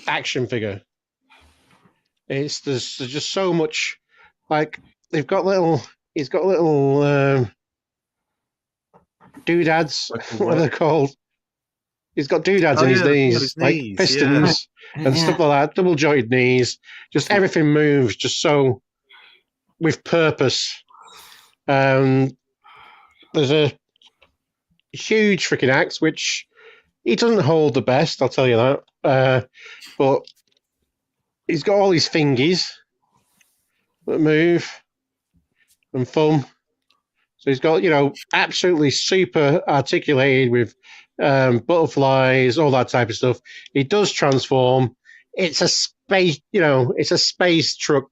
action figure. There's just so much. Like they've got little. He's got little. Doodads, what are they called? He's got doodads in his knees, like pistons and stuff like that, double jointed knees. Just everything moves just so with purpose. There's a huge freaking axe, which he doesn't hold the best, I'll tell you that. But he's got all his fingies that move and thumb. So he's got, absolutely super articulated with butterflies, all that type of stuff. He does transform. It's a space, it's a space truck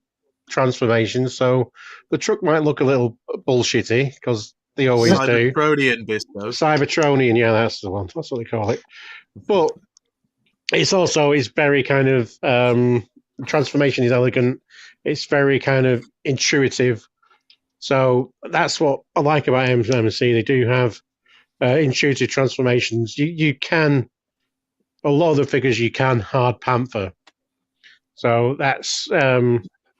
transformation. So the truck might look a little bullshitty because they always do. Cybertronian, Bisto. Cybertronian, yeah, that's the one. That's what they call it. But it's very kind of transformation is elegant. It's very kind of intuitive. So that's what I like about MMC. They do have intuitive transformations. You can, a lot of the figures you can hard panther. So that's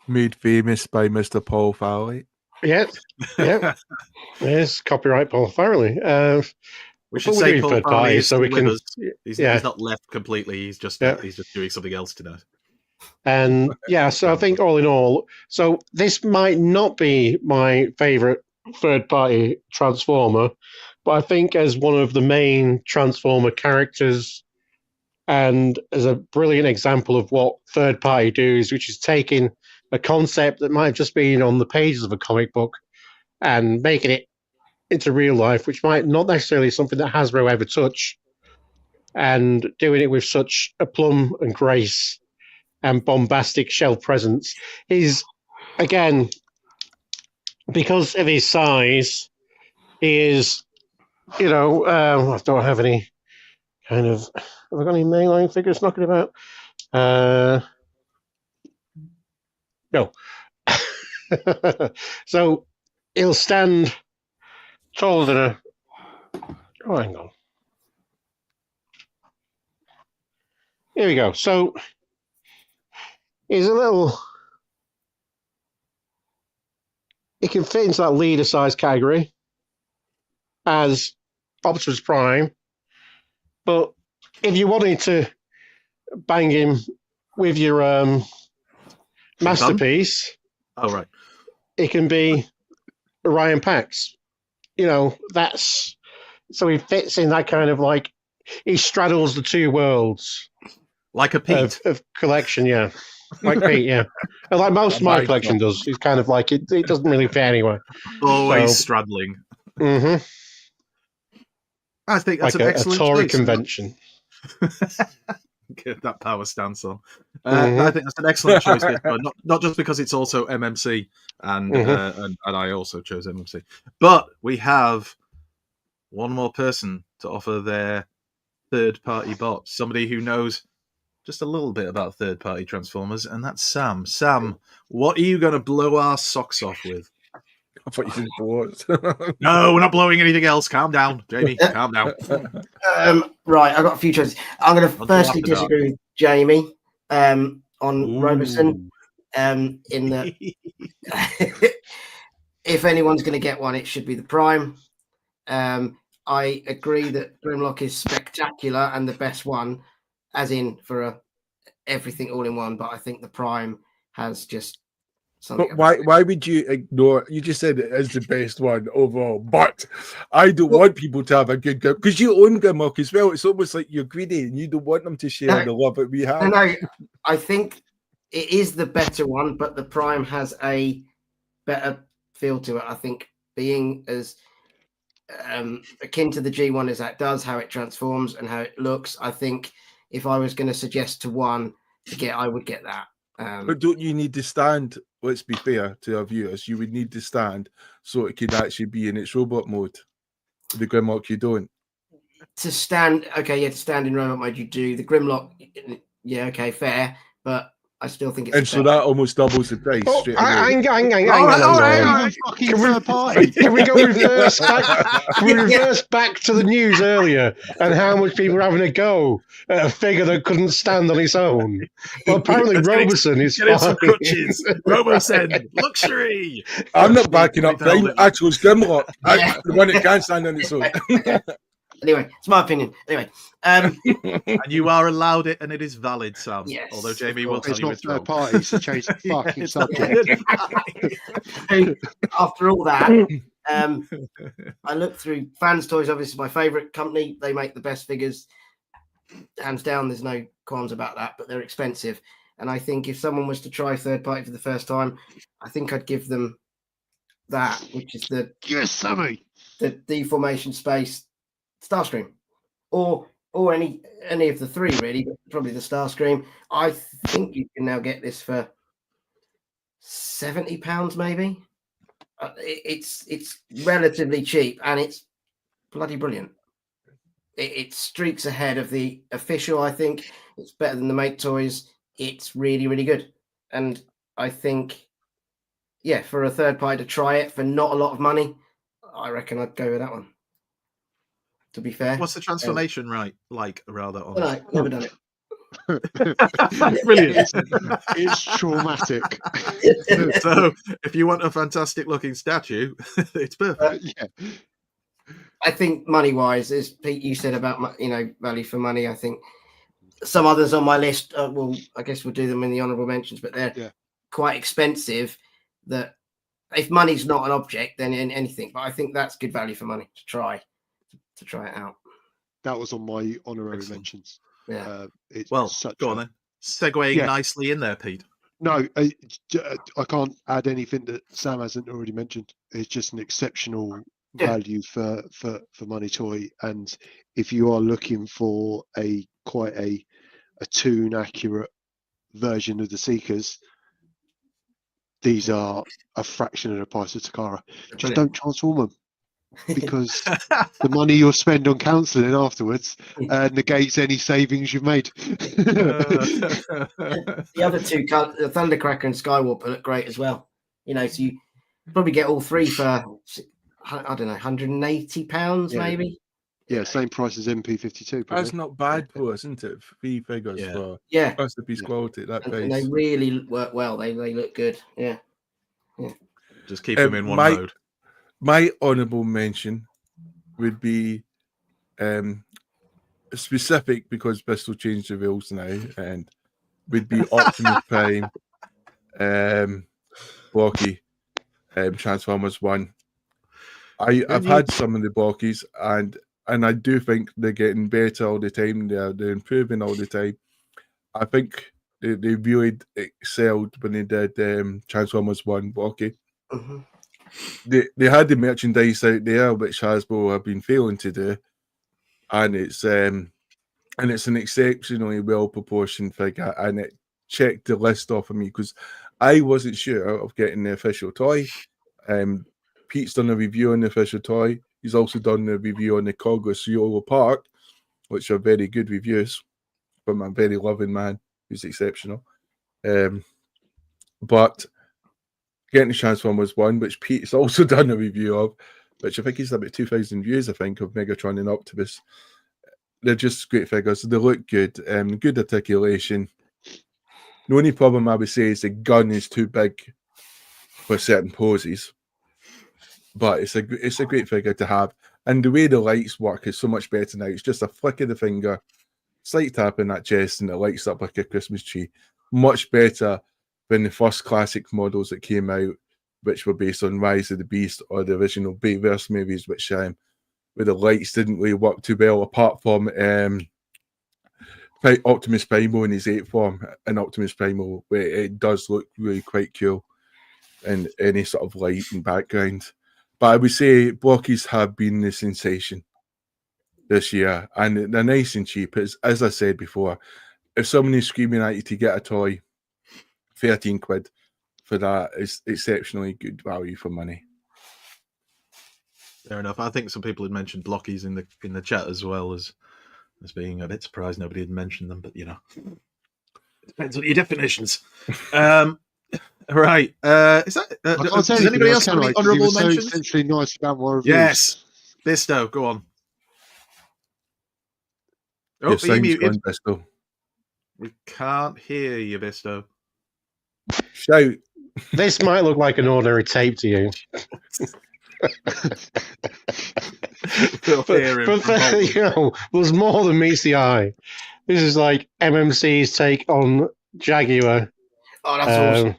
made famous by Mr. Paul Farley. Yeah. Yes, copyright Paul Farley. We should say Paul Farley is so we can. He's not left completely. He's just doing something else tonight. And so I think all in all, so this might not be my favorite third-party Transformer, but I think as one of the main Transformer characters and as a brilliant example of what third-party does, which is taking a concept that might have just been on the pages of a comic book and making it into real life, which might not necessarily be something that Hasbro ever touch, and doing it with such aplomb and grace and bombastic shelf presence. Is, again, because of his size, he is, I don't have any kind of, have I got any mainline figures knocking about? No. So he'll stand taller than a. Oh, hang on. Here we go. So he's a little. He can fit into that leader size category as Optimus Prime, but if you wanted to bang him with your masterpiece, oh right, it can be Orion Pax. You know, that's so he fits in that kind of like he straddles the two worlds, like a Pete of collection, yeah, like Pete, yeah, and like most of my collection does. It's kind of like it doesn't really fit anywhere. Always straddling. Mm-hmm. I think that's like an a excellent Tory choice. Convention. Get that power stance on. I think that's an excellent choice, but not just because it's also MMC, and I also chose MMC. But we have one more person to offer their third-party bot, somebody who knows just a little bit about third-party Transformers, and that's Sam. Sam, what are you going to blow our socks off with? I thought you said boards. No, we're not blowing anything else. Calm down, Jamie. Calm down. Right, I've got a few choices. I'm going to firstly disagree with Jamie on Roberson. In that, if anyone's going to get one, it should be the Prime. I agree that Grimlock is spectacular and the best one, as in for everything all in one. But I think the Prime has just. But why would you ignore? You just said it is the best one overall, but I don't want people to have a good go because you own Grimlock as well. It's almost like you're greedy and you don't want them to share the love that we have. No, I think it is the better one, but the Prime has a better feel to it. I think being as akin to the G1 as that does, how it transforms and how it looks. I think if I was going to suggest to one to get, I would get that. But don't you need to stand? Let's be fair to our viewers. You would need to stand so it could actually be in its robot mode. The Grimlock, you don't. To stand, okay, yeah, to stand in robot mode, you do. The Grimlock, yeah, okay, fair, but I still think it's. And so that almost doubles the price. Straight away. Hang on. Can we go reverse back? Can we reverse back to the news earlier and how much people were having a go at a figure that couldn't stand on its own? Well, apparently Roberson is fine. Some crutches. Roberson, luxury. I'm not backing up. I chose Grimlock. The one that can't stand on its own. Anyway, it's my opinion. Anyway, and you are allowed it, and it is valid, Sam. Yes. Although Jamie will tell you it's not wrong. parties to change the fucking subject. After all that, I looked through Fans Toys. Obviously, my favourite company. They make the best figures, hands down. There's no qualms about that. But they're expensive, and I think if someone was to try third party for the first time, I think I'd give them that, which is the Deformation Space Starscream, or any of the three really, but probably the Starscream. I think you can now get this for £70 maybe. It's relatively cheap and it's bloody brilliant. It streaks ahead of the official. I think it's better than the Make Toys. It's really, really good, and I think, yeah, for a third party to try it for not a lot of money, I reckon I'd go with that one. To be fair, what's the transformation like? Rather, on no, never done it. Brilliant. It's traumatic. So, if you want a fantastic looking statue, it's perfect. Yeah. I think money wise, as Pete you said about value for money. I think some others on my list. Well, I guess we'll do them in the honourable mentions, but they're quite expensive. That if money's not an object, then in anything. But I think that's good value for money to try it out. That was on my honorary mentions. Yeah. Go on then. Segueing nicely in there, Pete. No, I can't add anything that Sam hasn't already mentioned. It's just an exceptional value for money toy, and if you are looking for quite a toon accurate version of the Seekers, these are a fraction of the price of Takara. Just don't transform them, because the money you'll spend on counselling afterwards negates any savings you've made. The other two, the Thundercracker and Skywarp, look great as well. So you probably get all three for I don't know, £180 Yeah. maybe. Yeah, same price as MP52. Probably. That's not bad for us, isn't it? 3 figures Yeah. for Yeah, masterpiece quality at that and they price. really work well. They look good. Yeah. Just keep them in one my- mode. My honourable mention would be specific because Bristol changed the rules now, and would be Optimus Prime, Blocky, Transformers 1. I've had some of the Blockies, and I do think they're getting better all the time. They're improving all the time. I think they really excelled when they did Transformers 1 Blocky. Mm-hmm. They had the merchandise out there, which Hasbro have been failing to do, and it's an exceptionally well proportioned figure, and it checked the list off of me because I wasn't sure of getting the official toy. Pete's done a review on the official toy. He's also done a review on the Cogos Yolo Park, which are very good reviews from a very loving man who's exceptional. But getting the Transformers 1, which Pete's also done a review of, which I think he's about 2,000 views, I think, of Megatron and Optimus. They're just great figures. They look good. Good articulation. The only problem I would say is the gun is too big for certain poses. But it's a great figure to have. And the way the lights work is so much better now. It's just a flick of the finger, slight tap in that chest, and it lights up like a Christmas tree. Much better than the first classic models that came out, which were based on Rise of the Beast or the original Bayverse movies, which where the lights didn't really work too well, apart from Optimus Primal in his 8th form, and Optimus Primal, where it does look really quite cool in any sort of light and background. But I would say Blockies have been the sensation this year, and they're nice and cheap. As I said before, if someone is screaming at you to get a toy, 13 quid for that is exceptionally good value for money. Fair enough. I think some people had mentioned Blockies in the chat as well as being a bit surprised nobody had mentioned them, but it depends on your definitions. Right. Is that does anybody else have any honourable mentions? So essentially nice about more reviews. Yes. Bisto, go on. Oh, Your are you sound's muted? gone, Bristol. We can't hear you, Bisto. Shout. This might look like an ordinary tape to you. We'll hear him from Bolton. there's more than meets the eye. This is like MMC's take on Jaguar. Oh, that's awesome.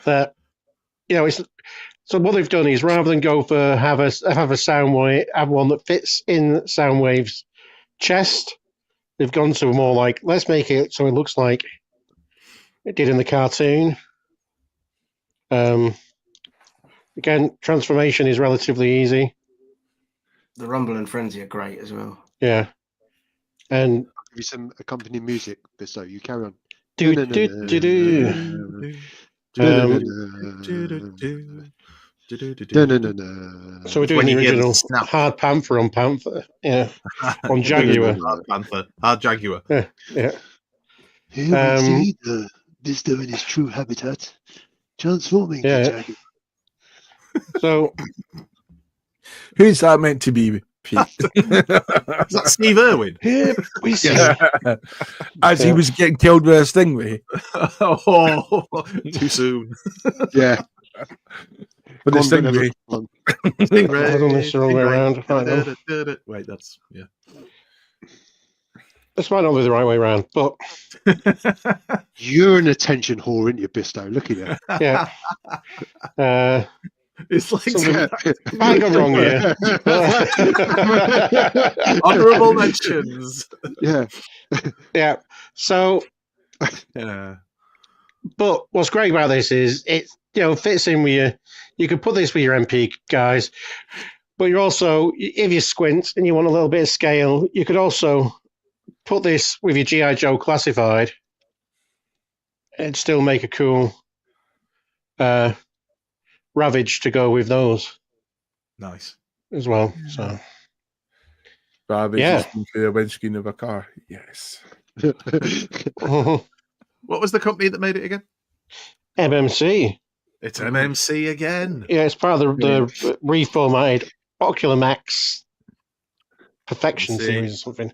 That it's so what they've done is rather than go for have a Soundwave, have one that fits in Soundwave's chest, they've gone to more like let's make it so it looks like it did in the cartoon. Again, transformation is relatively easy. The Rumble and Frenzy are great as well. Yeah, and I'll give you some accompanying music, so you carry on. do. So we're doing When the you hear the original snap. Hard Panther on Panther, on Jaguar. Hard Jaguar. Yeah. Here we see the Bisto in his true habitat, transforming the Yeah. Jaguar. So Who's that meant to be, Pete? Is that Steve Irwin? here we see. As he was getting killed with a stingray. Oh, too soon. Yeah. But the Gone whenever stingray. it's gone. I've done this the wrong way around. Right then. Wait, that's yeah. This might not be the right way around, but You're an attention whore, aren't you, Bisto? Look at you. yeah. It's like Something- I got wrong here. honourable mentions. Yeah. Yeah. So, Yeah. but what's great about this is it fits in with you. You could put this with your MP guys, but you're also, if you squint and you want a little bit of scale, you could also put this with your G.I. Joe Classified and still make a cool Ravage to go with those Nice. as well. So Ravage Yeah. has been through the windscreen of a car. Yes. What was the company that made it again? MMC. It's MMC again. Yeah, it's part of the reformatted Ocular Max Perfection MMC. series or something.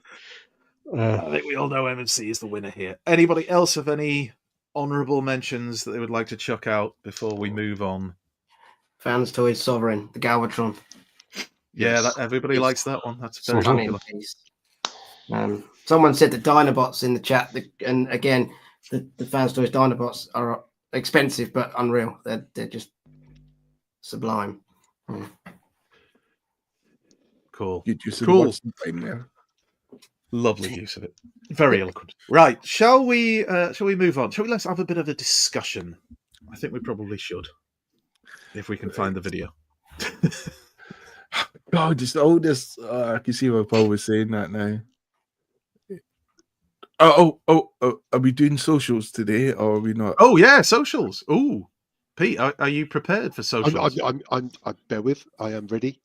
I think we all know MMC is the winner here. Anybody else have any honourable mentions that they would like to chuck out before we move on? Fans Toys Sovereign, the Galvatron. Yeah, everybody likes that one. That's very Stunning popular. piece. Someone said the Dinobots in the chat, and again, the Fans Toys Dinobots are expensive but unreal. They're just sublime. Cool. Cool. Lovely use of it. Very eloquent. Right. Shall we move on? Let's have a bit of a discussion. I think we probably should. If we can find the video. God, just all this. I can see what Paul was saying that now. Are we doing socials today, or are we not? Oh yeah, socials. Ooh, Pete, are you prepared for socials? I'm bear with. I am ready.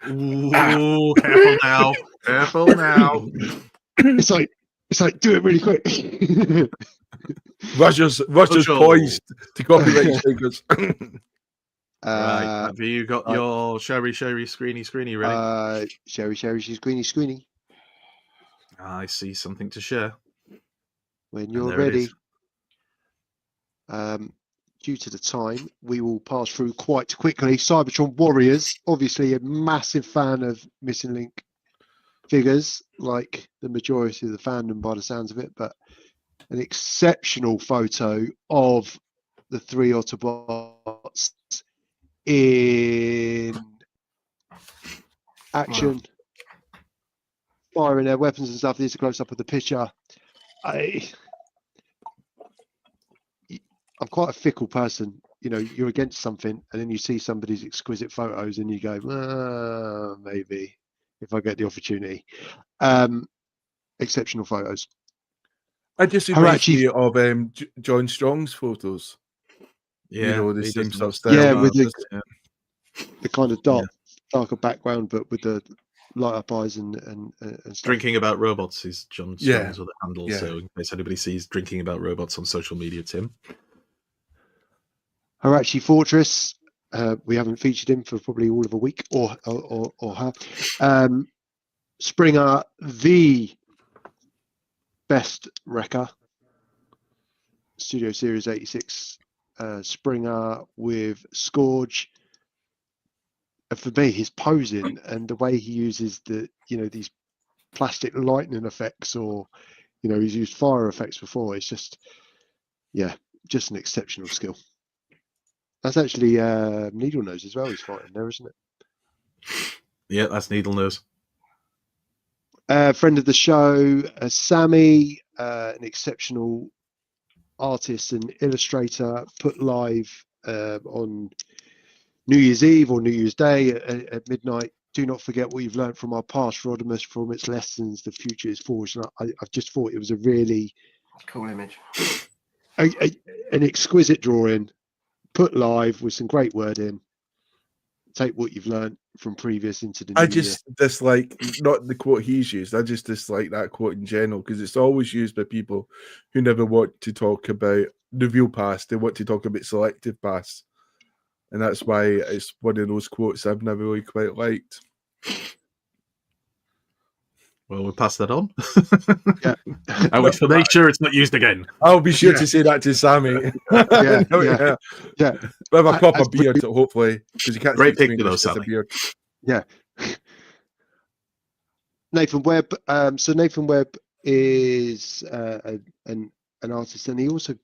Ooh, careful now. Careful now. It's like do it really quick. Roger's poised to copyright stickers. Right. Have you got your sherry screeny ready? Sherry, she's greeny. I see something to share. When you're ready. Due to the time, we will pass through quite quickly. Cybertron Warriors, obviously a massive fan of Missing Link figures, like the majority of the fandom by the sounds of it, but an exceptional photo of the 3 Autobots in action, firing their weapons and stuff. There's a close up of the picture. I'm quite a fickle person. You know, you're against something and then you see somebody's exquisite photos and you go, maybe if I get the opportunity. Exceptional photos. I just reminds me of John Strong's photos. Yeah, you know, the same sort of style. Yeah, with the kind of darker background, but with the light up eyes and stuff. Drinking About Robots is John Strong's other handle. Yeah. So in case anybody sees Drinking About Robots on social media, Tim. Harachi Fortress. We haven't featured him for probably all of a week or her. Springer, the best wrecker. Studio Series 86 Springer with Scourge. For me, his posing and the way he uses these plastic lightning effects, or he's used fire effects before. It's just an exceptional skill. That's actually Needle Nose as well. He's fighting there, isn't it? Yeah, that's Needle Nose. Friend of the show, Sammy, an exceptional artist and illustrator, put live on New Year's Eve or New Year's Day at midnight. Do not forget what you've learned from our past, Rodimus. From its lessons, the future is forged. And I just thought it was a really cool image, an exquisite drawing, put live with some great wording. Take what you've learned from previous into the new year. Dislike not the quote he's used. I just dislike that quote in general because it's always used by people who never want to talk about the real past. They want to talk about selective past. And that's why it's one of those quotes I've never really quite liked. Well, we'll pass that on. Yeah. I wish to make sure it's not used again. I'll be sure to say that to Sammy. Yeah. With a proper beard, hopefully. Because you can't Great speak picture, though, English with a Sammy. beard. Yeah. Nathan Webb. So Nathan Webb is an artist, and he also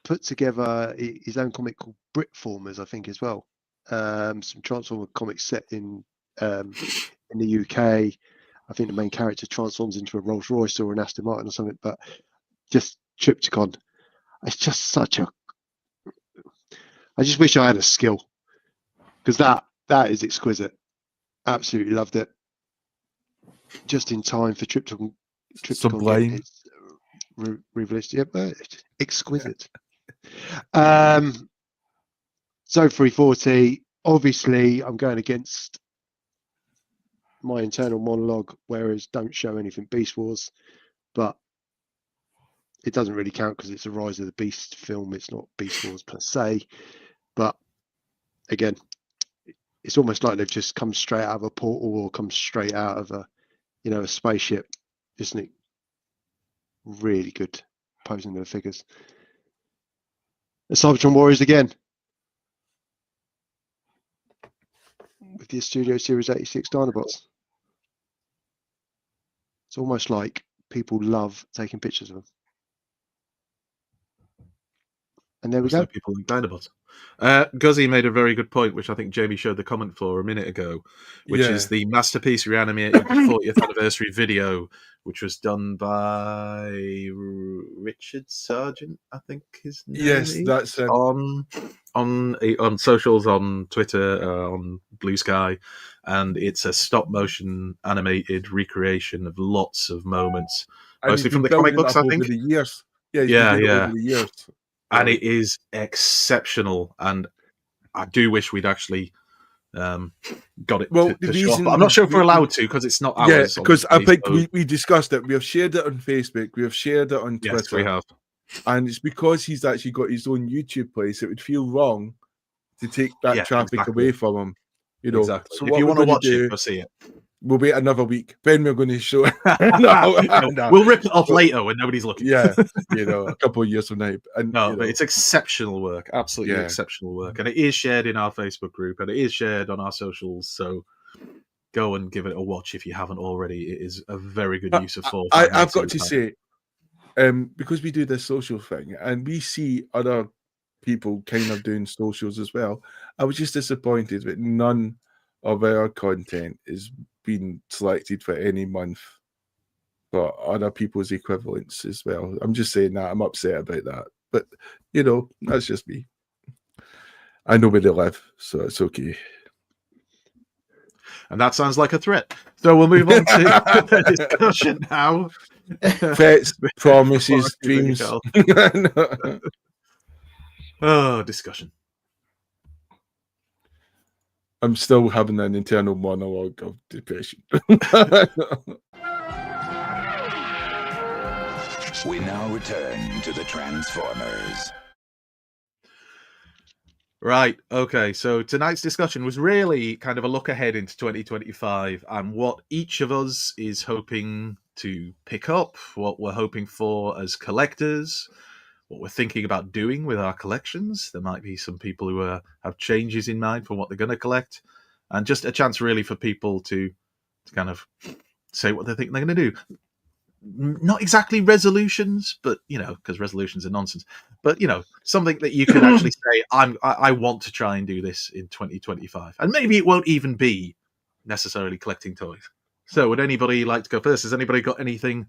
put together his own comic called Britformers, I think, as well. Some Transformer comics set in the UK. I think the main character transforms into a Rolls Royce or an Aston Martin or something. But just Triptychon, it's just such a. I just wish I had a skill, because that is exquisite. Absolutely loved it. Just in time for Triptychon. Sublime. It's released. Yeah, but exquisite. So 340. Obviously, I'm going against my internal monologue, whereas don't show anything Beast Wars, but it doesn't really count because it's a Rise of the Beast film. It's not Beast Wars per se, but again, it's almost like they've just come straight out of a portal or come straight out of a spaceship, isn't it? Really good posing their figures. The Cybertron Warriors again with the Studio Series 86 Dinobots. It's almost like people love taking pictures of them. And there we go. People like Dinobots. Guzzy made a very good point, which I think Jamie showed the comment for a minute ago, which is the Masterpiece Reanimated 40th anniversary video, which was done by Richard Sargent, I think his name is. That's on socials, on Twitter, on Blue Sky, and it's a stop motion animated recreation of lots of moments, mostly from the comic books, I think. Over the years. Over the years. And it is exceptional, and I do wish we'd actually got it. Well, to show off, but I'm not sure if we're allowed to because it's not ours. Yeah, because I think so. we discussed it. We have shared it on Facebook. We have shared it on Twitter. Yes, we have. And it's because he's actually got his own YouTube place. It would feel wrong to take that traffic away from him. Exactly. So if you want to watch it, go see it. We'll wait another week. Then we're going to show it. No. We'll rip it off later when nobody's looking. Yeah, a couple of years from now. And, but it's exceptional work. Absolutely exceptional work. And it is shared in our Facebook group and it is shared on our socials. So go and give it a watch if you haven't already. It is a very good use of force. I've got to say, because we do this social thing and we see other people kind of doing socials as well, I was just disappointed that none of our content is being selected for any month for other people's equivalents as well. I'm just saying that. I'm upset about that. But, that's just me. I know where they live, so it's okay. And that sounds like a threat. So we'll move on to the discussion now. Threats, promises, dreams. Oh, discussion. I'm still having an internal monologue of depression. We now return to the Transformers. Right, okay, so tonight's discussion was really kind of a look ahead into 2025 and what each of us is hoping to pick up, what we're hoping for as collectors, what we're thinking about doing with our collections. There might be some people who have changes in mind for what they're going to collect, and just a chance really for people to kind of say what they think they're going to do. Not exactly resolutions, but because resolutions are nonsense. But something that you can actually say, I want to try and do this in 2025, and maybe it won't even be necessarily collecting toys. So, would anybody like to go first? Has anybody got anything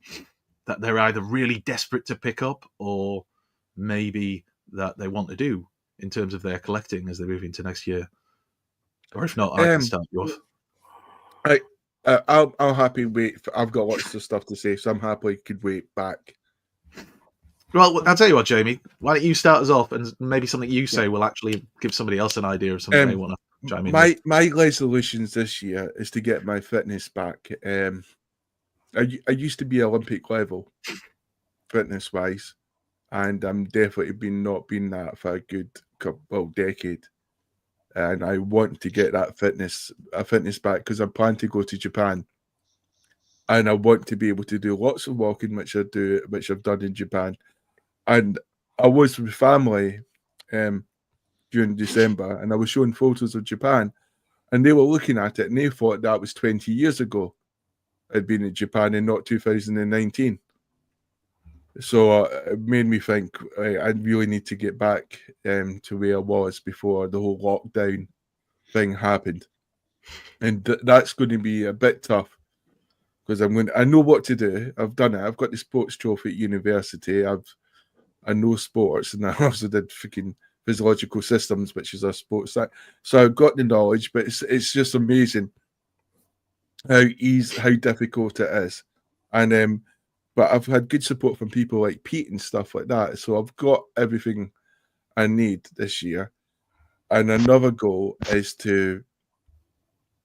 that they're either really desperate to pick up, or maybe that they want to do in terms of their collecting as they move into next year? Or if not, I can start you off. I'll happy wait. I've got lots of stuff to say, so I'm happy I could wait back. Well, I'll tell you what, Jamie. Why don't you start us off, and maybe something you say will actually give somebody else an idea of something they want to chime in. My resolutions this year is to get my fitness back. I used to be Olympic level, fitness wise, and I'm definitely not been that for a good decade. And I want to get that fitness back because I plan to go to Japan, and I want to be able to do lots of walking, which I've done in Japan. And I was with family during December, and I was showing photos of Japan, and they were looking at it, and they thought that was 20 years ago I'd been in Japan and not 2019. So it made me think I really need to get back to where I was before the whole lockdown thing happened. And that's going to be a bit tough because I know what to do. I've done it. I've got the sports trophy at university. I know sports, and I also did freaking physiological systems, which is a sports side. So I've got the knowledge, but it's just amazing how difficult it is. And but I've had good support from people like Pete and stuff like that. So I've got everything I need this year. And another goal is to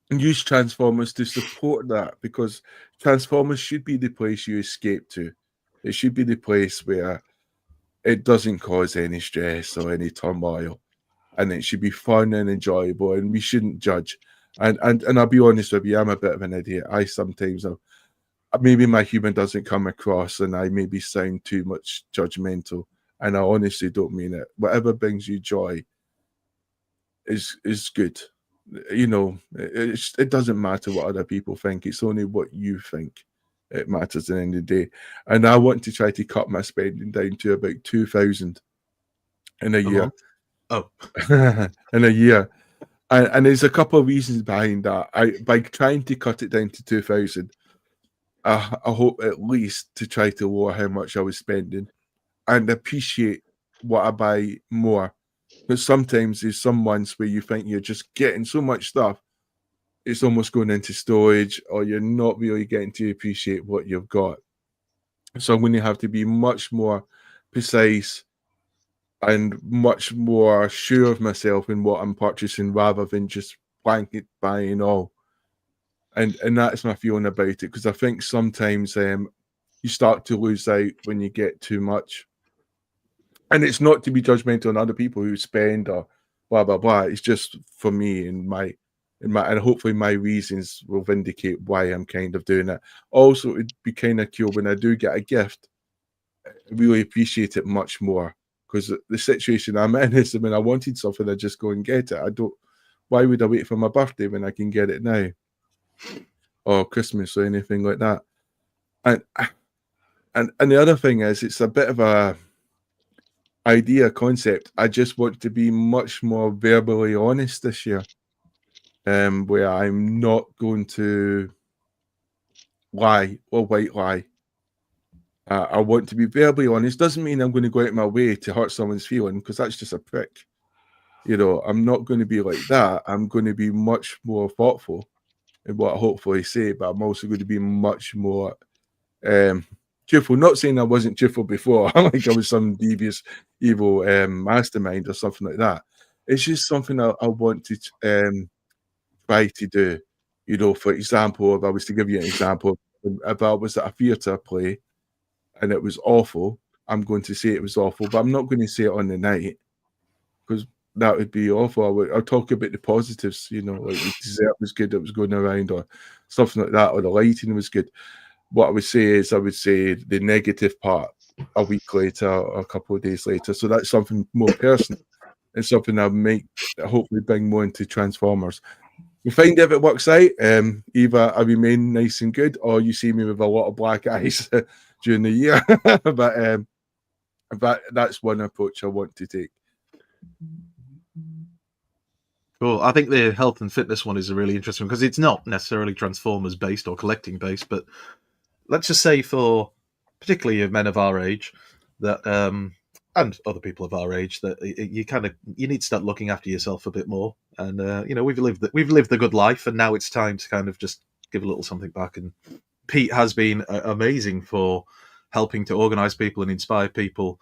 use Transformers to support that, because Transformers should be the place you escape to. It should be the place where it doesn't cause any stress or any turmoil, and it should be fun and enjoyable, and we shouldn't judge. And I'll be honest with you, I'm a bit of an idiot. I sometimes maybe my humour doesn't come across, and I maybe sound too much judgmental, and I honestly don't mean it. Whatever brings you joy is good. You know, it doesn't matter what other people think. It's only what you think. It matters at the end of the day. And I want to try to cut my spending down to about 2,000 in a year. Oh, in a year. And there's a couple of reasons behind that. By trying to cut it down to 2,000, I hope at least to try to lower how much I was spending and appreciate what I buy more. Because sometimes there's some months where you think you're just getting so much stuff, it's almost going into storage, or you're not really getting to appreciate what you've got. So I'm going to have to be much more precise and much more sure of myself in what I'm purchasing, rather than just blanket buying all. And that's my feeling about it, because I think sometimes you start to lose out when you get too much. And it's not to be judgmental on other people who spend or blah blah blah. It's just for me and and hopefully my reasons will vindicate why I'm kind of doing it. Also, it'd be kind of cool when I do get a gift. I really appreciate it much more, because the situation I'm in is when I wanted something, I just go and get it. Why would I wait for my birthday when I can get it now, or Christmas or anything like that? And the other thing is, it's a bit of a concept. I just want to be much more verbally honest this year, where I'm not going to lie or white lie. I want to be verbally honest. Doesn't mean I'm going to go out of my way to hurt someone's feeling, because that's just a prick. You know, I'm not going to be like that. I'm going to be much more thoughtful in what I hopefully say, but I'm also going to be much more cheerful. Not saying I wasn't cheerful before, like I was some devious, evil mastermind or something like that. It's just something I want to try to do. You know, for example, if I was to give you an example, if I was at a theatre play and it was awful, I'm going to say it was awful, but I'm not going to say it on the night, because that would be awful. I'll talk about the positives, you know, like the dessert was good, it was going around, or something like that, or the lighting was good. What I would say is, I would say the negative part a week later or a couple of days later. So that's something more personal. It's something I might hopefully bring more into Transformers. We find if it works out, either I remain nice and good, or you see me with a lot of black eyes during the year. But that's one approach I want to take. Cool. I think the health and fitness one is a really interesting one, because it's not necessarily Transformers based or collecting based, but let's just say for particularly men of our age that and other people of our age, that you need to start looking after yourself a bit more. And you know, we've lived the good life, and now it's time to kind of just give a little something back. And Pete has been amazing for helping to organize people and inspire people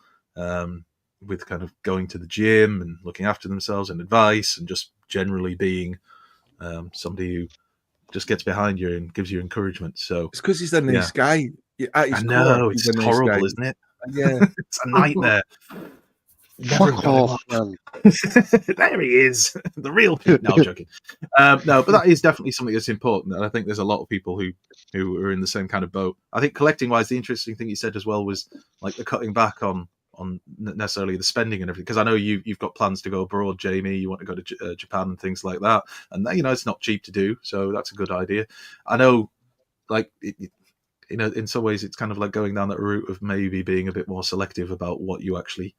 with kind of going to the gym and looking after themselves and advice, and just generally being somebody who just gets behind you and gives you encouragement. So it's because he's a nice guy. I know, it's horrible, isn't it? Yeah, it's a nightmare. Fuck off, man. There he is, the real Pete. No, I'm joking. No, but that is definitely something that's important, and I think there's a lot of people who are in the same kind of boat. I think collecting wise, the interesting thing you said as well was like the cutting back on necessarily the spending and everything, because I know you've got plans to go abroad, Jamie. You want to go to Japan and things like that, and you know, it's not cheap to do, so that's a good idea. I know, like you know, in some ways it's kind of like going down that route of maybe being a bit more selective about what you actually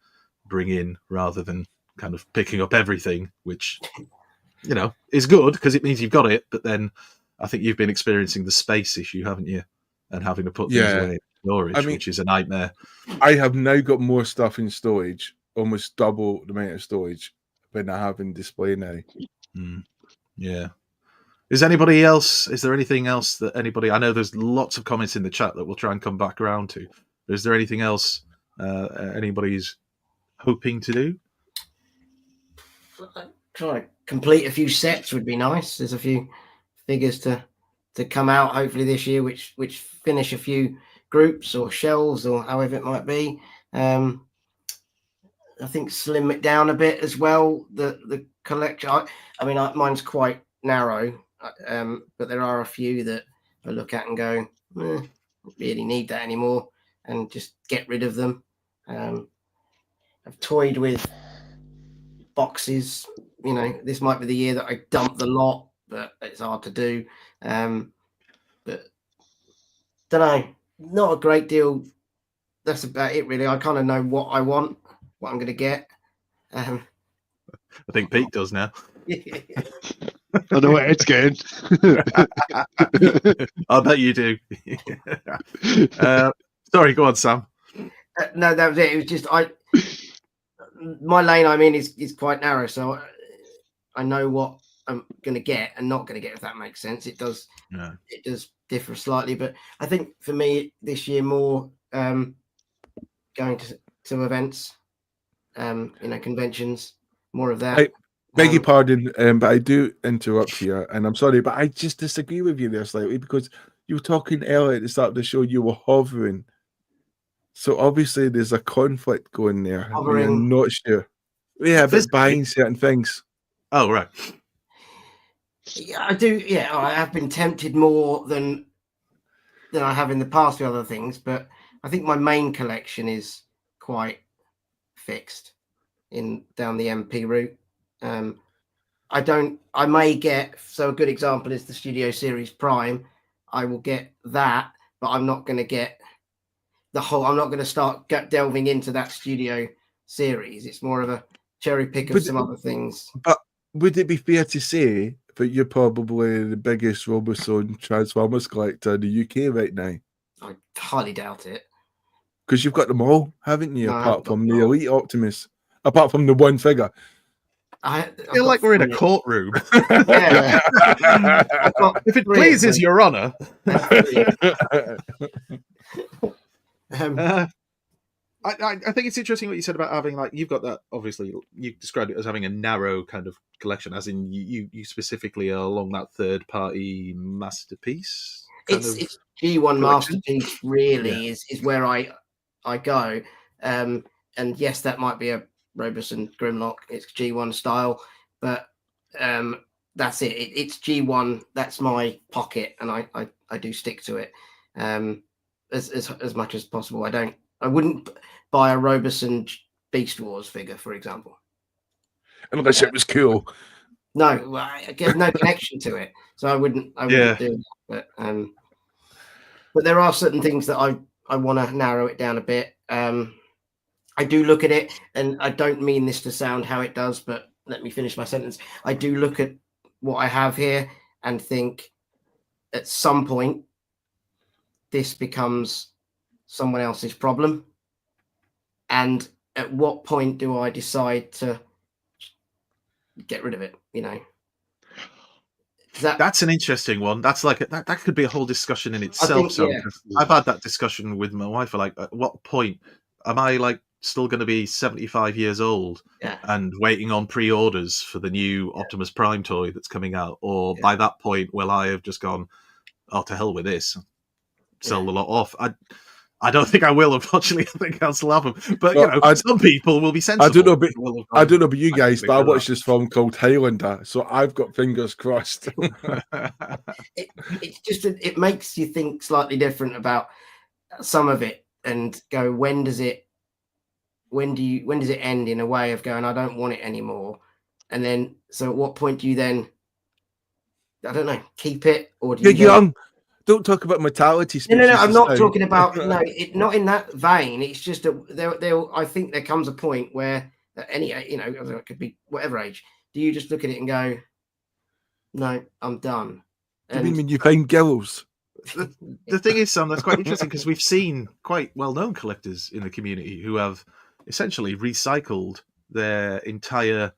bring in, rather than kind of picking up everything, which, you know, is good because it means you've got it, but then I think you've been experiencing the space issue, haven't you, and having to put things away in storage, which is a nightmare. I have now got more stuff in storage, almost double the amount of storage than I have in display now. Yeah. Is there anything else that anybody, I know there's lots of comments in the chat that we'll try and come back around to, but is there anything else anybody's hoping to do? Trying to complete a few sets would be nice. There's a few figures to to come out hopefully this year, which finish a few groups or shelves or however it might be. I think slim it down a bit as well. The collection. I mean, mine's quite narrow, but there are a few that I look at and go, don't really need that anymore, and just get rid of them. I've toyed with boxes. You know, this might be the year that I dump the lot, but it's hard to do. But don't know, not a great deal. That's about it, really. I kind of know what I want, what I'm going to get. I think Pete does now. I know what it's getting. I bet you do. Sorry, go on, Sam. No, that was it. It was just my lane I'm in is quite narrow, so I know what I'm going to get and not going to get, if that makes sense. It does. Yeah. It does differ slightly, but I think for me this year more going to events, conventions, more of that. Beg your pardon, but I do interrupt here, and I'm sorry, but I just disagree with you there slightly, because you were talking earlier at the start of the show, you were hovering. So obviously there's a conflict going there. Hovering. I'm not sure. Yeah, but buying certain things. Oh, right. Yeah, I do. Yeah, I have been tempted more than I have in the past with other things, but I think my main collection is quite fixed down the MP route. I may get, so a good example is the Studio Series Prime. I will get that, but I'm not going to get I'm not going to start delving into that Studio Series. It's more of a cherry pick of some other things. But would it be fair to say that you're probably the biggest Roboson Transformers collector in the UK right now? I highly doubt it. Because you've got them all, haven't you? No, apart from the Elite Optimus. Apart from the one figure. I feel like we're in a courtroom. Yeah. If it pleases your honour. I think it's interesting what you said about having, like, you've got that, obviously you described it as having a narrow kind of collection, as in you specifically are along that third party masterpiece. It's G1 collection. Masterpiece really is where I go. And yes, that might be a Roboson Grimlock. It's G1 style, but that's it. It's G1. That's my pocket, and I do stick to it as much as possible. I wouldn't buy a Roboson Beast Wars figure, for example, unless it was cool. No, I get no connection to it, so I wouldn't do that. But there are certain things that I want to narrow it down a bit. I do look at it, and I don't mean this to sound how it does, but let me finish my sentence. I do look at what I have here and think at some point this becomes someone else's problem. And at what point do I decide to get rid of it? You know, that's an interesting one. That's like that could be a whole discussion in itself. I've had that discussion with my wife. Like, at what point am I like still going to be 75 years old and waiting on pre-orders for the new Optimus Prime toy that's coming out, or by that point will I have just gone, oh, to hell with this, sell the lot off? I don't think I will, unfortunately. I think I'll still have them. But some people will be sensible. I don't know about you guys, but I watched this film called Highlander, so I've got fingers crossed. It's just it makes you think slightly different about some of it, and go, when does it end, in a way of going, I don't want it anymore? And then, so at what point do you then, I don't know, keep it, or do you're young? Don't talk about mortality. No, I'm not talking about not in that vein. It's just that I think there comes a point where it could be whatever age. Do you just look at it and go, no, I'm done? And you mean you find girls? The thing is, Sam, that's quite interesting, because we've seen quite well-known collectors in the community who have essentially recycled their entire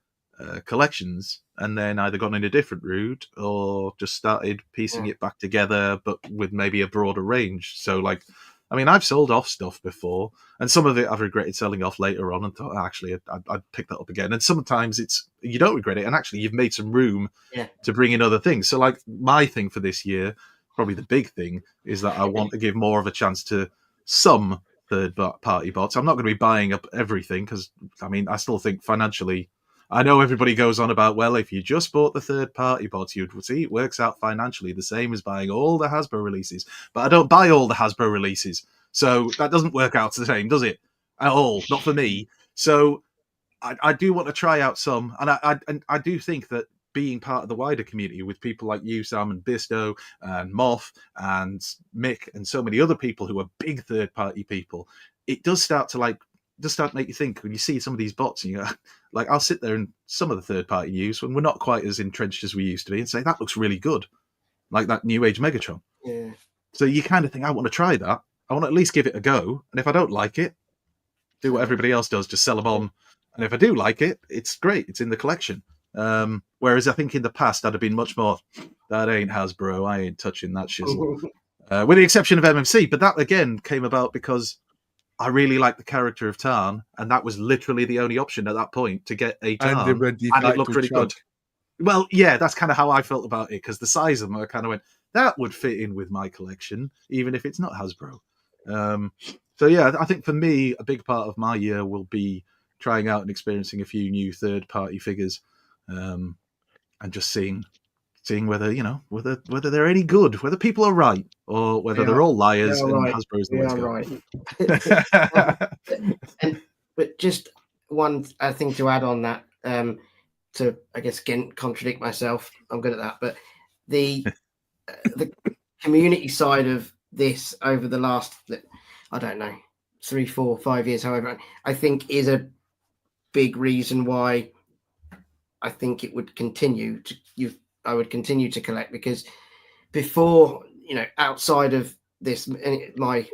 collections and then either gone in a different route or just started piecing it back together, but with maybe a broader range. So, like, I mean, I've sold off stuff before, and some of it I've regretted selling off later on and thought, actually, I'd pick that up again. And sometimes you don't regret it, and actually you've made some room to bring in other things. So, like, my thing for this year probably the big thing is that I want to give more of a chance to some third-party bots. I'm not going to be buying up everything because, I mean, I still think financially, I know everybody goes on about, well, if you just bought the third-party bots, you'd see it works out financially the same as buying all the Hasbro releases. But I don't buy all the Hasbro releases, so that doesn't work out the same, does it? At all, not for me. So I do want to try out some, and I do think that being part of the wider community with people like you, Sam, and Bisto, and Moth, and Mick, and so many other people who are big third-party people, it does start to make you think when you see some of these bots, and you go, like, I'll sit there and some of the third-party news when we're not quite as entrenched as we used to be and say, that looks really good. Like that New Age Megatron. Yeah. So you kind of think, I want to try that. I want to at least give it a go. And if I don't like it, do what everybody else does, just sell them on. And if I do like it, it's great. It's in the collection. Whereas I think in the past, I'd have been much more, that ain't Hasbro. I ain't touching that shizzle. With the exception of MMC. But that, again, came about because I really liked the character of Tarn. And that was literally the only option at that point to get a Tarn. And it looked really good. Well, yeah, that's kind of how I felt about it. Because the size of them, I kind of went, that would fit in with my collection, even if it's not Hasbro. So, yeah, I think for me, a big part of my year will be trying out and experiencing a few new third-party figures, and just seeing whether whether they're any good, whether people are right, or whether they're all liars and Hasbro's the way to go. But just one thing to add on that, to I guess again contradict myself. I'm good at that, but the community side of this over the last, I don't know, 3, 4, 5 years, however, I think is a big reason why I think it would continue to I would continue to collect, because before, outside of this, my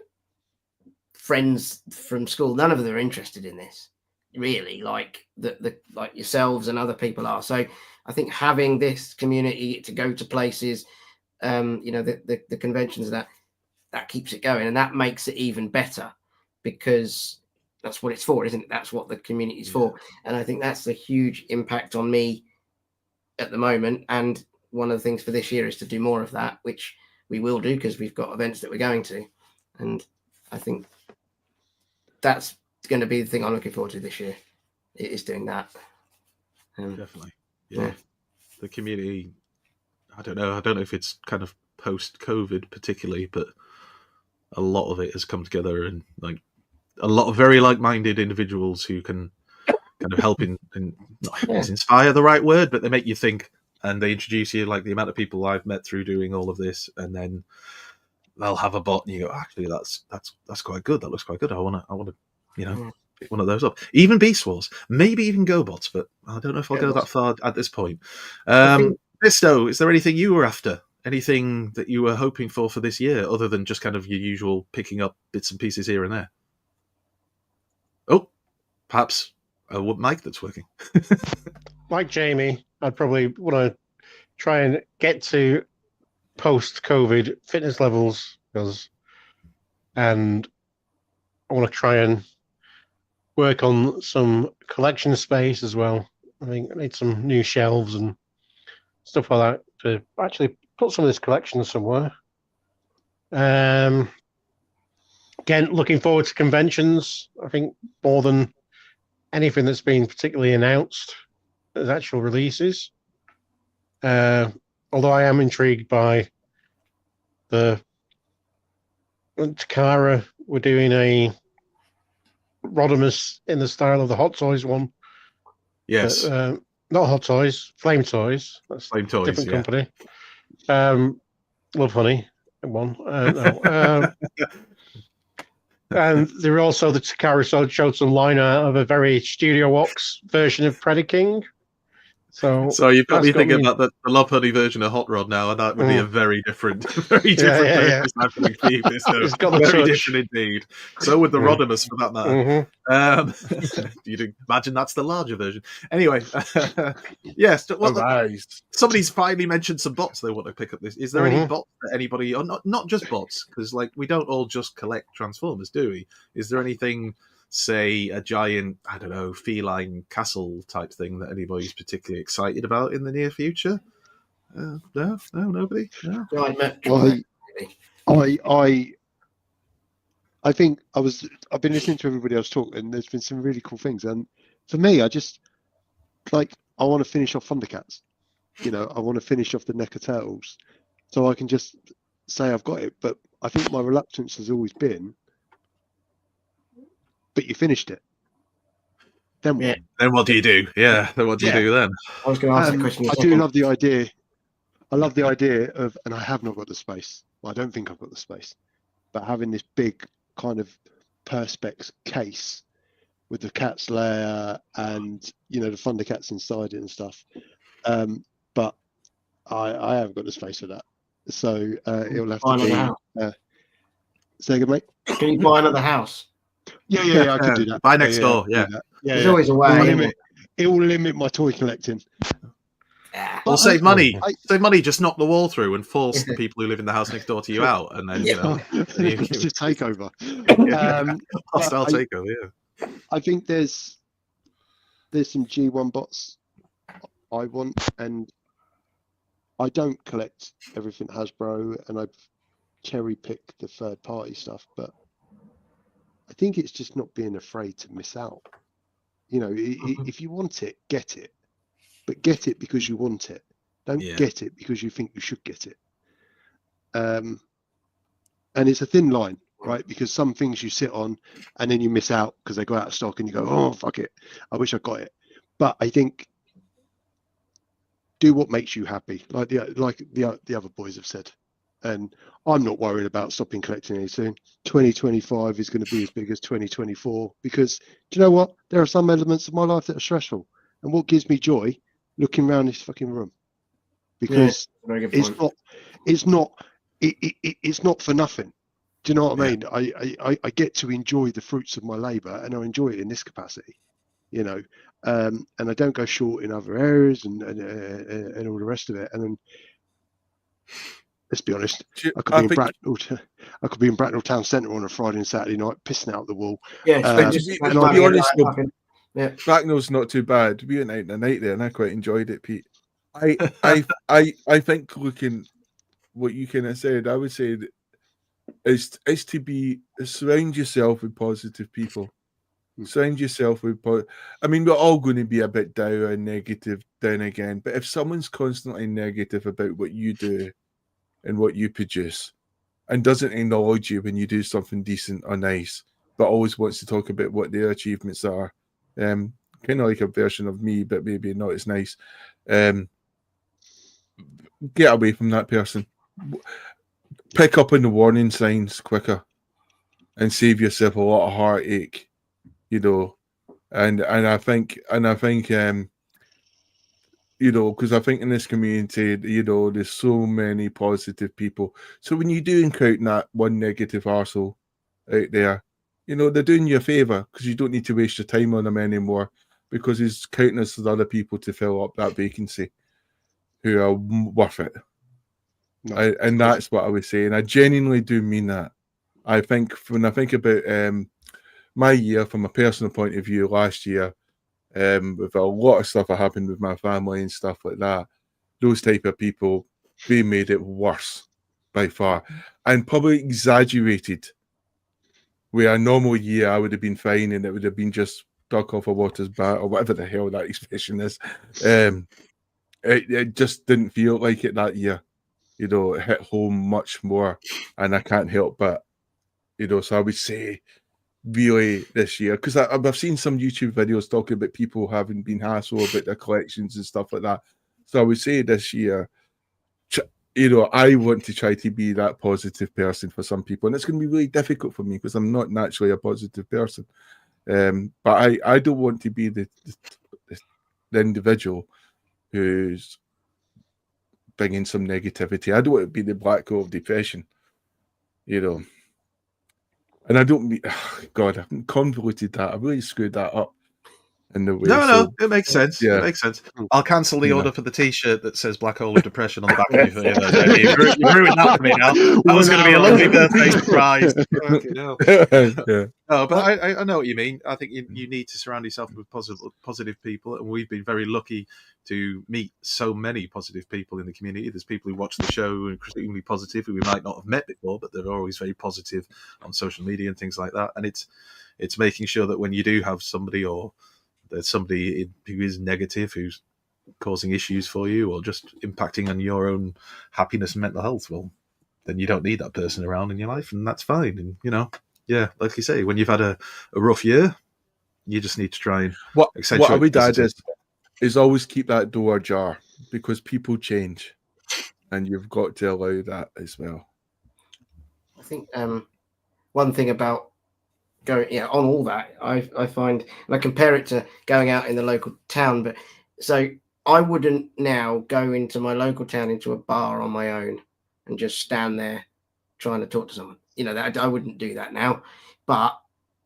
friends from school, none of them are interested in this really, like like yourselves and other people are. So I think having this community to go to places, the conventions, that keeps it going, and that makes it even better, because that's what it's for, isn't it? That's what the community is for. And I think that's a huge impact on me at the moment. And one of the things for this year is to do more of that, which we will do because we've got events that we're going to. And I think that's going to be the thing I'm looking forward to this year. It is doing that. Definitely. Yeah. The community, I don't know if it's kind of post-COVID particularly, but a lot of it has come together, and like a lot of very like-minded individuals who can kind of help is inspire the right word, but they make you think, and they introduce you, like the amount of people I've met through doing all of this, and then they'll have a bot and you go, actually that's quite good, that looks quite good, I want to pick one of those up. Even Beast Wars, maybe even GoBots, but I don't know if I'll go that far at this point. Bisto, is there anything you were after? Anything that you were hoping for this year, other than just kind of your usual picking up bits and pieces here and there? Oh, perhaps a mic that's working. Like Jamie, I'd probably want to try and get to post-COVID fitness levels, and I want to try and work on some collection space as well. I think I need some new shelves and stuff like that to actually put some of this collection somewhere. Again, looking forward to conventions. I think more than anything that's been particularly announced as actual releases. Although I am intrigued by the Takara. We're doing a Rodimus in the style of the Hot Toys one. Yes. But, not Hot Toys, Flame Toys. That's Flame Toys, different company. Love Honey one. And there were also the Takara showed some line art of a very Studio Wax version of Predaking. So you've got me thinking about the Love Honey version of Hot Rod now, and that would be a very different purpose, I think, for you, Bisto. It's got the very touch. different indeed. So would the Rodimus, for that matter. You'd imagine that's the larger version. Anyway, yes. Well, somebody's finally mentioned some bots they want to pick up this. Is there any bots that anybody, or not just bots, because like we don't all just collect Transformers, do we? Is there anything, say, a giant, I don't know, feline castle type thing that anybody's particularly excited about in the near future? No, nobody. No. I think I've been listening to everybody else talk, and there's been some really cool things. And for me, I just I want to finish off Thundercats. I want to finish off the NECA Turtles, so I can just say I've got it. But I think my reluctance has always been, but you finished it. Then what? Then what do you do? Yeah. Then what do you do then? I was going to ask that question. I do love the idea. I love the idea of, and I have not got the space. Well, I don't think I've got the space, but having this big kind of Perspex case with the cat's lair and the Thundercats inside it and stuff. But I haven't got the space for that, so it'll have to be. Say again, mate. Can you buy another house? Yeah, I can do that. Buy next door. Yeah. There's always a way. It will limit my toy collecting. Or save money. Save money. Just knock the wall through and force the people who live in the house next door to you out, and then it's a takeover. Hostile takeover. Yeah. I think there's some G1 bots I want, and I don't collect everything Hasbro, and I've cherry picked the third party stuff, but I think it's just not being afraid to miss out. If you want it, get it. But get it because you want it. Don't get it because you think you should get it. And it's a thin line, right? Because some things you sit on and then you miss out because they go out of stock and you go, oh, fuck it. I wish I got it. But I think do what makes you happy, like the other boys have said. And I'm not worried about stopping collecting any soon. 2025 is going to be as big as 2024 because do you know what? There are some elements of my life that are stressful. And what gives me joy? Looking around this fucking room, because it's not for nothing. Do you know what I mean? I get to enjoy the fruits of my labour, and I enjoy it in this capacity, and I don't go short in other areas and all the rest of it. And then, let's be honest, I could be in Bracknell Town Centre on a Friday and Saturday night, pissing out the wall. Yeah, to be honest. Yeah. Bracknell's not too bad. We went out the night there, and I quite enjoyed it, Pete. I think looking what you kind of said, I would say that is to surround yourself with positive people. Surround yourself with. I mean, we're all going to be a bit down and negative then again, but if someone's constantly negative about what you do and what you produce, and doesn't acknowledge you when you do something decent or nice, but always wants to talk about what their achievements are. Kind of like a version of me, but maybe not as nice. Get away from that person. Pick up on the warning signs quicker, and save yourself a lot of heartache. And I think because I think in this community, there's so many positive people. So when you do encounter that one negative arsehole out there, they're doing you a favour because you don't need to waste your time on them anymore because there's countless of other people to fill up that vacancy who are worth it. And that's what I was saying. I genuinely do mean that. I think when I think about my year from a personal point of view last year, with a lot of stuff that happened with my family and stuff like that, those type of people, they made it worse by far and probably exaggerated. Where a normal year I would have been fine and it would have been just duck off a water's bat or whatever the hell that expression is. It just didn't feel like it that year. It hit home much more, and I can't help but, so I would say really this year, because I've seen some YouTube videos talking about people having been hassled about their collections and stuff like that. So I would say this year, I want to try to be that positive person for some people, and it's going to be really difficult for me because I'm not naturally a positive person. But I don't want to be the individual who's bringing some negativity. I don't want to be the black hole of depression, And I don't mean, God, I've convoluted that. I really screwed that up. in the way. No, it makes sense. Yeah. It makes sense. I'll cancel the Yeah. order for the T-shirt that says "Black Hole of Depression" on the back of your You've ruined that for me now. That was going to be a lovely birthday surprise. Fucking hell. Yeah. No, but I know what you mean. I think you need to surround yourself with positive people, and we've been very lucky to meet so many positive people in the community. There's people who watch the show and extremely positive, who we might not have met before, but they're always very positive on social media and things like that. And it's making sure that when you do have somebody, or there's somebody who is negative, who's causing issues for you, or just impacting on your own happiness and mental health, well, then you don't need that person around in your life, and that's fine. And yeah, like you say, when you've had a rough year, you just need to try and what I would add positive. is always keep that door ajar, because people change, and you've got to allow that as well. I think one thing about going on all that, I find, and I compare it to going out in the local town, but so I wouldn't now go into my local town, into a bar on my own and just stand there trying to talk to someone. That I wouldn't do that now, but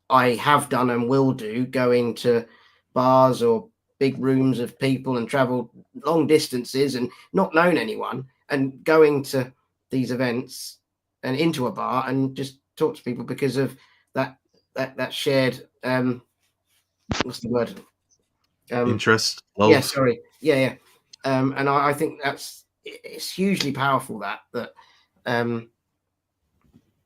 I have done and will do, go into bars or big rooms of people and travel long distances and not known anyone, and going to these events and into a bar and just talk to people because of that shared what's the word, interest, love. Yeah, sorry, yeah. And I think it's hugely powerful that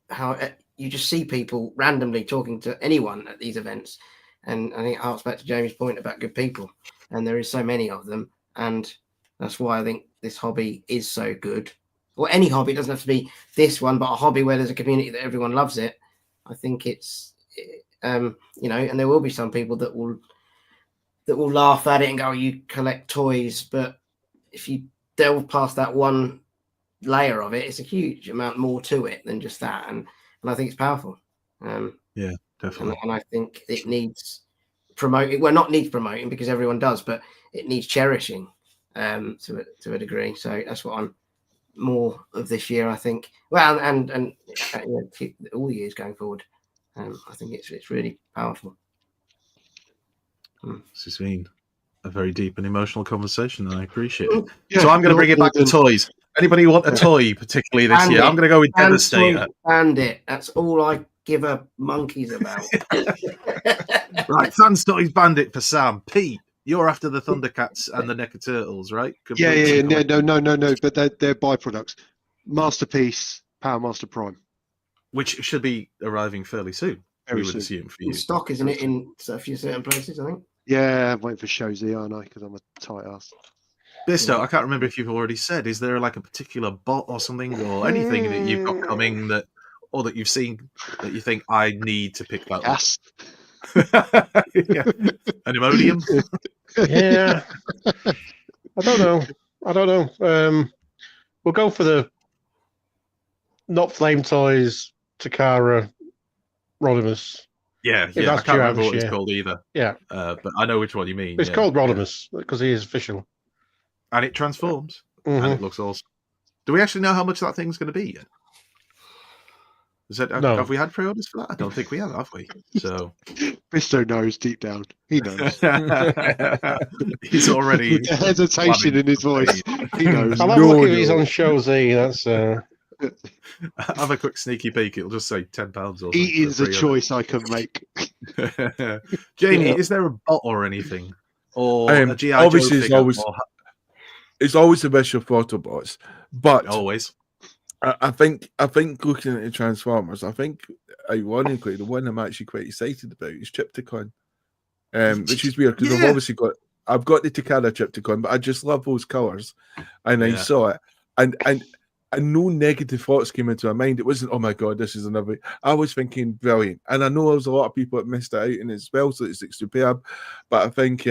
how you just see people randomly talking to anyone at these events. And I think it harks back to Jamie's point about good people, and there is so many of them, and that's why I think this hobby is so good. Or any hobby, it doesn't have to be this one, but a hobby where there's a community that everyone loves it. I think it's and there will be some people that will laugh at it and go, "You collect toys," but if you delve past that one layer of it, it's a huge amount more to it than just that, and I think it's powerful. Yeah, definitely. And I think it needs promoting. Well, not needs promoting, because everyone does, but it needs cherishing to a degree. So that's what I'm more of this year, I think. Well, and all the years going forward. I think it's really powerful. This has been a very deep and emotional conversation, and I appreciate it. Yeah, so I'm going to bring it back to toys. Anybody want a toy, particularly this year? I'm going to go with Devastator. Bandit. That's all I give a monkeys about. Right, Fans Toys Bandit for Sam. Pete, you're after the Thundercats and the NECA Turtles, right? Yeah. No. But they're byproducts. Masterpiece, Power Master Prime, which should be arriving fairly soon. Very we would soon. assume for In you. stock, isn't it? In a few certain places, I think. Yeah, I'm waiting for Shozy, aren't I? Because I'm a tight ass. Bisto, I can't remember if you've already said. Is there like a particular bot or something, or anything that you've got coming that you've seen that you think I need to pick that Yes. up? Yeah. An Imodium? Yeah. I don't know. We'll go for the not Flame Toys, Takara, Rodimus. Yeah. I can't remember what it's called either. Yeah. But I know which one you mean. It's called Rodimus because he is official. And it transforms. And it looks awesome. Do we actually know how much that thing's going to be yet? No. Have we had pre-orders for that? I don't think we have we? So Bisto knows deep down. He knows. He's already with the hesitation in his voice. He knows. I'll have a look if he's on Show Z. That's have a quick sneaky peek. It'll just say £10 or something. He is a choice I can make. Jamie, is there a bot or anything? Or a G.I. obviously Joe it's always the best of Autobots, but always. I think looking at the Transformers, I think ironically the one I'm actually quite excited about is Trypticon, which is weird because I've got the Takara Trypticon, but I just love those colours, and I saw it, and no negative thoughts came into my mind. It wasn't, oh my god, this is another. I was thinking brilliant, and I know there was a lot of people that missed it out in it as well, so it's superb. But I think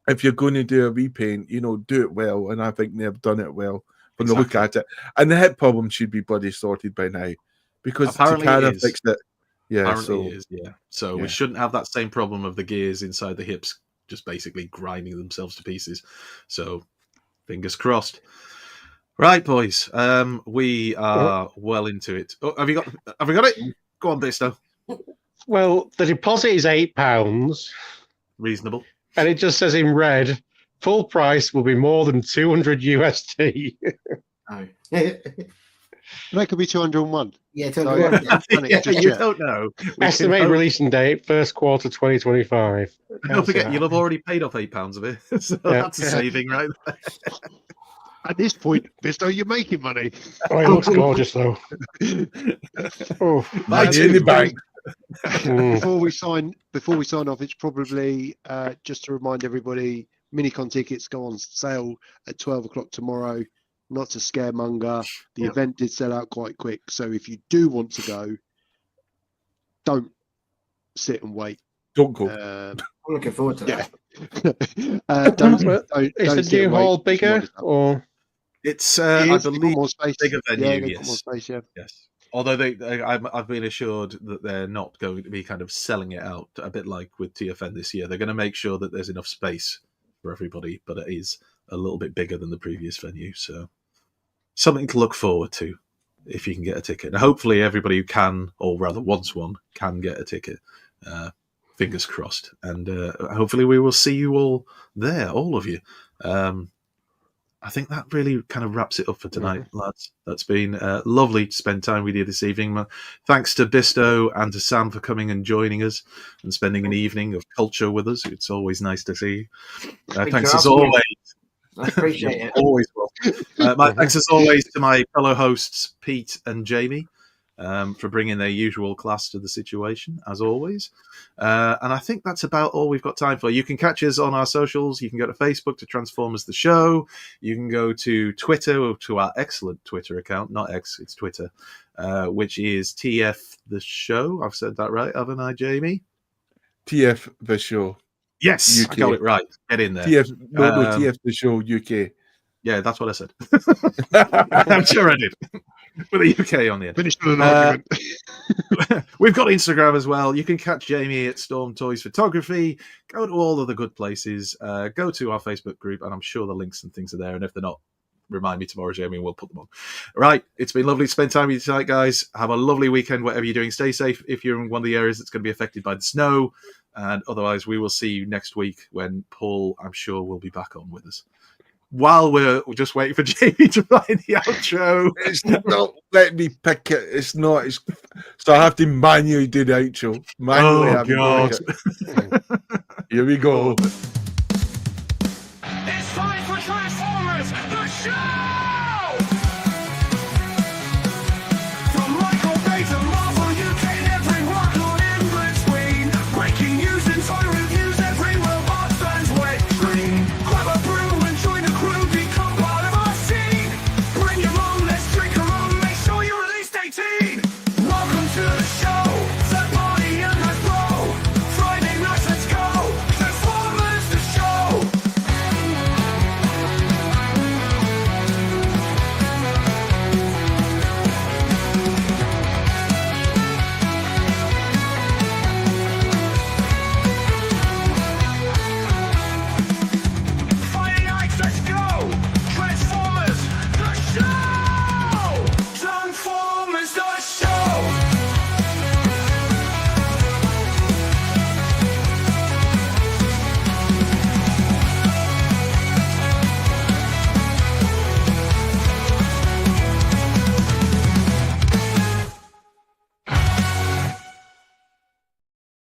if you're going to do a repaint, do it well, and I think they've done it well. When they look at it, and the hip problem should be bloody sorted by now, because apparently Takara fixed it. Yeah, apparently it is. Yeah, so we shouldn't have that same problem of the gears inside the hips just basically grinding themselves to pieces. So, fingers crossed. Right, boys. We are well into it. Oh, have we got it? Go on, Bisto. Well, the deposit is £8. reasonable. And it just says in red, full price will be more than 200 USD. Oh. That could be 201. Yeah, So, 201. You don't know. Estimated releasing date, first quarter 2025. Don't forget, you'll have already paid off £8 of it. So that's a saving right there. At this point, Bisto, you're making money. Oh, it looks gorgeous, though. Oh, Money in the bank. Before we sign off, it's probably just to remind everybody, Minicon tickets go on sale at 12 o'clock tomorrow. Not to scaremonger, the event did sell out quite quick. So if you do want to go, don't sit and wait. Don't go. I'm looking forward to that. Is the new hall bigger or? It's I believe more space. Bigger venue. Yeah, Yes. more space. Yeah. Yes. Although I've been assured that they're not going to be kind of selling it out a bit like with TFN this year. They're going to make sure that there's enough space for everybody, but it is a little bit bigger than the previous venue. So something to look forward to if you can get a ticket. And hopefully everybody who can, or rather wants one, can get a ticket. Fingers crossed. And hopefully we will see you all there, all of you. I think that really kind of wraps it up for tonight, lads. That's been lovely to spend time with you this evening. Thanks to Bisto and to Sam for coming and joining us and spending an evening of culture with us. It's always nice to see you. Thanks as always. I appreciate it. Always will. Thanks as always to my fellow hosts, Pete and Jamie, for bringing their usual class to the situation, as always. And I think that's about all we've got time for. You can catch us on our socials. You can go to Facebook to Transformers the Show. You can go to Twitter, to our excellent Twitter account, not X, it's Twitter, which is TF the Show. I've said that right, haven't I, Jamie? TF the Show. Yes, UK. I got it right. Get in there. TF the Show UK. Yeah, that's what I said. I'm sure I did. With a UK on the end. Finished with an argument. We've got Instagram as well. You can catch Jamie at Storm Toys Photography. Go to all of the good places. Go to our Facebook group, and I'm sure the links and things are there. And if they're not, remind me tomorrow, Jamie, and we'll put them on. Right. It's been lovely to spend time with you tonight, guys. Have a lovely weekend, whatever you're doing. Stay safe if you're in one of the areas that's going to be affected by the snow. And otherwise, we will see you next week when Paul, I'm sure, will be back on with us. While we're just waiting for Jamie to find the outro. It's not let me pick it. It's not. So I have to manually do the outro. Manually God. Here we go. It's time for Transformers, the show! From Michael Bay to Marvel UK and everyone on in between. Breaking news and toy reviews, every robot stands wet green. Grab a brew and join the crew, become part of our scene. Bring your mom, let's drink her on, make sure you're at least 18.